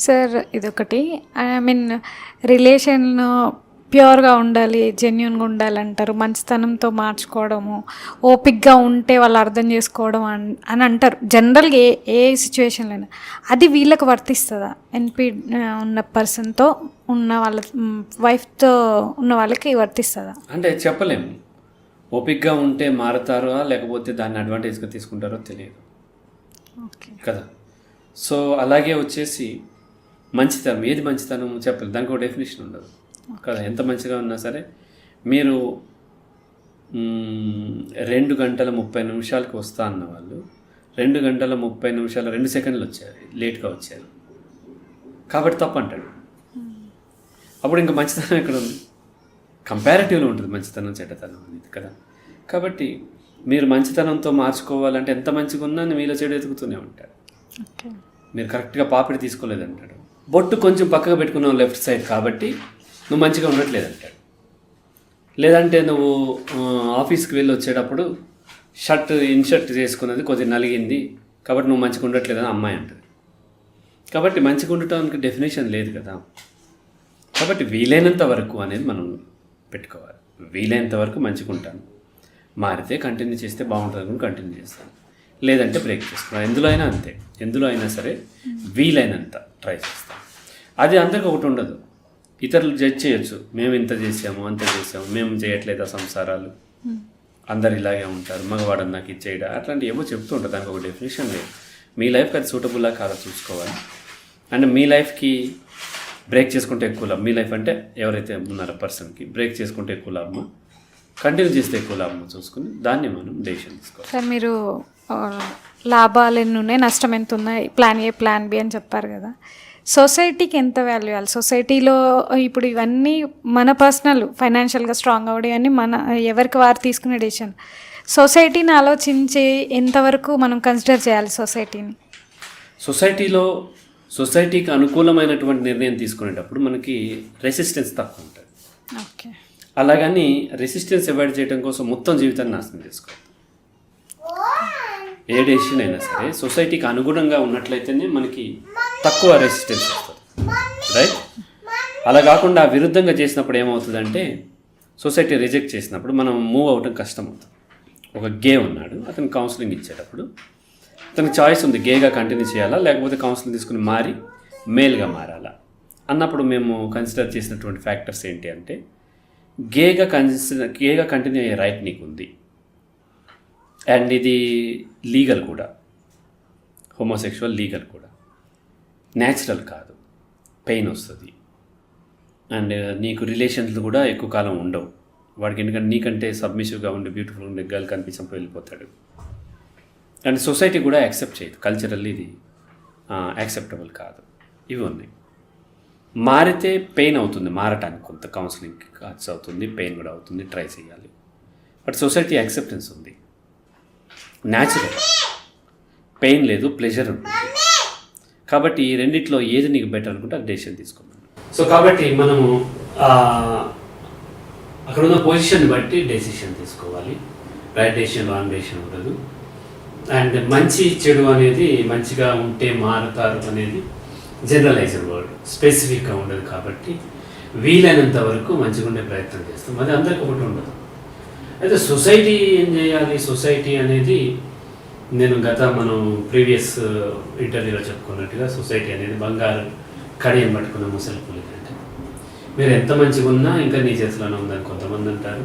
సార్ ఇదొకటి, రిలేషన్ ప్యూర్గా ఉండాలి, జెన్యున్గా ఉండాలంటారు, మంచితనంతో మార్చుకోవడము, ఓపిక్గా ఉంటే వాళ్ళు అర్థం చేసుకోవడం అని అంటారు జనరల్గా ఏ సిచ్యువేషన్లో అయినా. అది వీళ్ళకి వర్తిస్తుందా? ఎన్పి ఉన్న పర్సన్తో ఉన్న వాళ్ళ వైఫ్తో ఉన్న వాళ్ళకి వర్తిస్తుందా అంటే చెప్పలేము. ఓపిక్గా ఉంటే మారుతారో లేకపోతే దాన్ని అడ్వాంటేజ్గా తీసుకుంటారో తెలియదు కదా. సో అలాగే వచ్చేసి మంచితనం, ఏది మంచితనం చెప్పలేదు, దానికి ఒక డెఫినేషన్ ఉండదు కదా. ఎంత మంచిగా ఉన్నా సరే మీరు 2 గంటల 30 నిమిషాలకి వస్తా అన్న వాళ్ళు 2 గంటల 30 నిమిషాల 2 సెకండ్లు వచ్చారు, లేట్గా వచ్చారు కాబట్టి తప్పు అంటాడు. అప్పుడు ఇంకా మంచితనం ఎక్కడ ఉంది? కంపారిటివ్లో ఉంటుంది మంచితనం చెడ్డతనం అనేది కదా. కాబట్టి మీరు మంచితనంతో మార్చుకోవాలంటే ఎంత మంచిగా ఉన్నా మీలో చెడు ఎదుగుతూనే ఉంటాడు. ఓకే. మీరు కరెక్ట్గా పాపిడి తీసుకోలేదంటాడు. బొట్టు కొంచెం పక్కగా పెట్టుకున్నావు లెఫ్ట్ సైడ్ కాబట్టి నువ్వు మంచిగా ఉండట్లేదంటాడు. లేదంటే నువ్వు ఆఫీస్కి వెళ్ళి వచ్చేటప్పుడు ఇన్షర్ట్ చేసుకున్నది కొద్దిగా నలిగింది కాబట్టి నువ్వు మంచిగా ఉండట్లేదని అమ్మాయి అంటుంది. కాబట్టి మంచిగా ఉండటానికి డెఫినేషన్ లేదు కదా. కాబట్టి వీలైనంత వరకు అనేది మనం పెట్టుకోవాలి. వీలైనంత వరకు మంచిగా ఉంటాను, మారితే కంటిన్యూ చేస్తే బాగుంటుంది అనుకుని కంటిన్యూ చేస్తాను, లేదంటే బ్రేక్ చేసుకున్నాను. ఎందులో అయినా అంతే, ఎందులో అయినా సరే వీలైనంత ట్రై చేస్తాను. అది అందరికి ఒకటి ఉండదు. ఇతరులు జడ్జ్ చేయొచ్చు, మేము ఇంత చేసాము అంత చేసాము, మేము చేయట్లేదా సంసారాలు, అందరు ఇలాగే ఉంటారు, మగవాడని నాకు ఇచ్చేయడా, అట్లాంటివి ఏమో చెప్తూ ఉంటారు. దానికి ఒక డెఫినేషన్ లేదు. మీ లైఫ్కి అది సూటబుల్లా కాదా చూసుకోవాలి. అండ్ మీ లైఫ్కి బ్రేక్ చేసుకుంటే ఎక్కువ లాభం. మీ లైఫ్ అంటే ఎవరైతే ఉన్నారో పర్సన్కి బ్రేక్ చేసుకుంటే ఎక్కువ లాభమా, కంటిన్యూ చేస్తే ఎక్కువ లాభమా చూసుకుని దాన్ని మనం డెసిషన్ తీసుకోవాలి. సార్ మీరు లాభాలు ఎన్ని ఉన్నాయి, నష్టం ఎంత ఉన్నాయి, ప్లాన్ ఏ ప్లాన్ బి అని చెప్పారు కదా. సొసైటీకి ఎంత వాల్యూ ఇవ్వాలి? సొసైటీలో ఇప్పుడు ఇవన్నీ మన పర్సనల్ ఫైనాన్షియల్గా స్ట్రాంగ్ అవ్వడం ఇవన్నీ మన ఎవరికి వారు తీసుకునే డెసిషన్. సొసైటీని ఆలోచించి ఎంతవరకు మనం కన్సిడర్ చేయాలి సొసైటీని? సొసైటీకి అనుకూలమైనటువంటి నిర్ణయం తీసుకునేటప్పుడు మనకి రెసిస్టెన్స్ తక్కువ ఉంటుంది. ఓకే. అలాగని రెసిస్టెన్స్ అవాయిడ్ చేయడం కోసం మొత్తం జీవితాన్ని నాశనం చేసుకోవాలి. ఏ డెసిషన్ అయినా సరే సొసైటీకి అనుగుణంగా ఉన్నట్లయితేనే మనకి తక్కువ రెసిస్టెన్స్ వస్తుంది, రైట్? అలా కాకుండా విరుద్ధంగా చేసినప్పుడు ఏమవుతుందంటే సొసైటీ రిజెక్ట్ చేసినప్పుడు మనం మూవ్ అవ్వడం కష్టం అవుతుంది. ఒక గే ఉన్నాడు, అతను కౌన్సిలింగ్ ఇచ్చేటప్పుడు అతనికి చాయిస్ ఉంది, గేగా కంటిన్యూ చేయాలా లేకపోతే కౌన్సిలింగ్ తీసుకుని మారి మేల్గా మారాలా అన్నప్పుడు మేము కన్సిడర్ చేసినటువంటి ఫ్యాక్టర్స్ ఏంటి అంటే గేగా కంటిన్యూ అయ్యే రైట్ నీకు ఉంది, అండ్ ఇది లీగల్ కూడా, హోమోసెక్షువల్ లీగల్ కూడా, న్యాచురల్ కాదు, పెయిన్ వస్తుంది, అండ్ నీకు రిలేషన్లు కూడా ఎక్కువ కాలం ఉండవు. వాడికి ఎందుకంటే నీకంటే సబ్మిసివ్గా ఉండి బ్యూటిఫుల్గా ఉండే గర్ల్ కనిపించంపై వెళ్ళిపోతాడు. అండ్ సొసైటీ కూడా యాక్సెప్ట్ చేయదు, కల్చరల్లీ ఇది యాక్సెప్టబుల్ కాదు. ఇవి ఉన్నాయి. మారితే పెయిన్ అవుతుంది, మారటానికి కొంత కౌన్సిలింగ్ ఖర్చు అవుతుంది, పెయిన్ కూడా అవుతుంది, ట్రై చేయాలి. బట్ సొసైటీ యాక్సెప్టెన్స్ ఉంది, న్యాచురల్, పెయిన్ లేదు, ప్లెజర్ ఉంటుంది. కాబట్టి ఈ రెండిట్లో ఏది నీకు బెటర్ అనుకుంటే అది డెసిషన్ తీసుకున్నాను. సో కాబట్టి మనము అక్కడ ఉన్న పొజిషన్ బట్టి డెసిషన్ తీసుకోవాలి. రైట్ డెసిషన్, రాంగ్ డెసిషన్ ఉండదు. అండ్ మంచి చెడు అనేది మంచిగా ఉంటే మారుతారు అనేది జనరలైజ్డ్ వర్డ్, స్పెసిఫిక్గా ఉండదు. కాబట్టి వీలైనంత వరకు మంచిగా ఉండే ప్రయత్నం చేస్తాం. అది అందరికీ ఒకటి ఉండదు. అయితే సొసైటీ ఏం చేయాలి? సొసైటీ అనేది మనం ప్రీవియస్ ఇంటర్వ్యూలో చెప్పుకున్నట్టుగా సొసైటీ అనేది బంగారు కడియం పట్టుకున్న ముసలి పులి అంటే మీరు ఎంత మంచిగా ఉన్నా ఇంకా నీ చేతిలోనే ఉందని కొంతమంది అంటారు.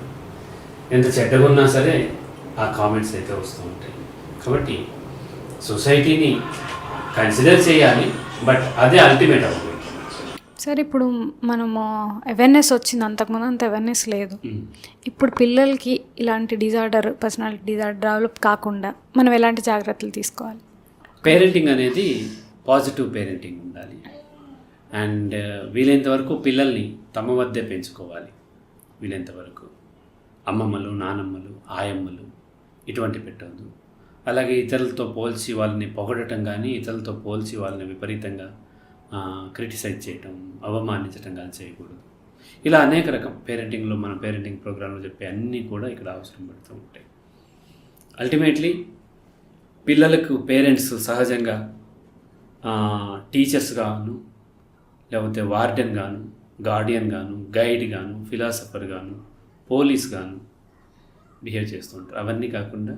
ఎంత చెడ్డగా ఉన్నా సరే ఆ కామెంట్స్ అయితే వస్తూ ఉంటాయి. కాబట్టి సొసైటీని కన్సిడర్ చేయాలి, బట్ అదే అల్టిమేట్ అవ్వదు. సార్ ఇప్పుడు మనము అవేర్నెస్ వచ్చింది, అంతకుముందు అంత అవేర్నెస్ లేదు. ఇప్పుడు పిల్లలకి ఇలాంటి డిజార్డర్, పర్సనాలిటీ డిజార్డర్ డెవలప్ కాకుండా మనం ఎలాంటి జాగ్రత్తలు తీసుకోవాలి? పేరెంటింగ్ అనేది పాజిటివ్ పేరెంటింగ్ ఉండాలి. అండ్ వీలైనంత వరకు పిల్లల్ని తమ వద్దే పెంచుకోవాలి. వీలైనంత వరకు అమ్మమ్మలు, నానమ్మలు, ఆయమ్మలు ఇటువంటి పెట్టవద్దు. అలాగే ఇతరులతో పోల్చి వాళ్ళని పొగడటం కానీ, ఇతరులతో పోల్చి వాళ్ళని విపరీతంగా క్రిటిసైజ్ చేయటం, అవమానించటం కానీ చేయకూడదు. ఇలా అనేక రకం పేరెంటింగ్లో, మన పేరెంటింగ్ ప్రోగ్రాంలో చెప్పే అన్నీ కూడా ఇక్కడ అవసరం పడుతూ ఉంటాయి. అల్టిమేట్లీ పిల్లలకు పేరెంట్స్ సహజంగా టీచర్స్ గాను, లేకపోతే వార్డెన్ గాను, గార్డియన్ గాను, గైడ్ గాను, ఫిలాసఫర్ గాను, పోలీస్ గాను బిహేవ్ చేస్తుంటారు. అవన్నీ కాకుండా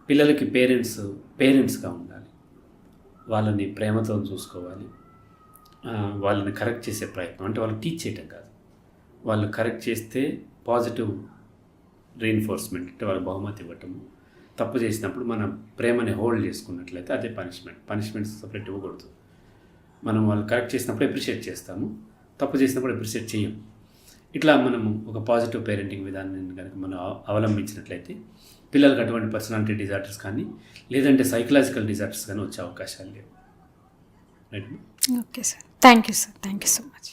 పిల్లలకి పేరెంట్స్గా ఉండాలి. వాళ్ళని ప్రేమతో చూసుకోవాలి. వాళ్ళని కరెక్ట్ చేసే ప్రయత్నం, అంటే వాళ్ళు టీచ్ చేయటం కాదు, వాళ్ళు కరెక్ట్ చేస్తే పాజిటివ్ రీఎన్ఫోర్స్మెంట్, అంటే వాళ్ళు బహుమతి ఇవ్వటము. తప్పు చేసినప్పుడు మనం ప్రేమని హోల్డ్ చేసుకున్నట్లయితే అదే పనిష్మెంట్స్ సపరేట్ ఇవ్వకూడదు. మనం వాళ్ళు కరెక్ట్ చేసినప్పుడు అప్రిషియేట్ చేస్తాము, తప్పు చేసినప్పుడు అప్రిషియేట్ చేయం. ఇట్లా మనము ఒక పాజిటివ్ పేరెంటింగ్ విధానాన్ని కనుక మనం అవలంబించినట్లయితే పిల్లలకు అటువంటి పర్సనాలిటీ డిజార్డర్స్ కానీ, లేదంటే సైకలాజికల్ డిజార్డర్స్ కానీ వచ్చే అవకాశాలు లేవు. Right? Okay sir, thank you sir, thank you so much.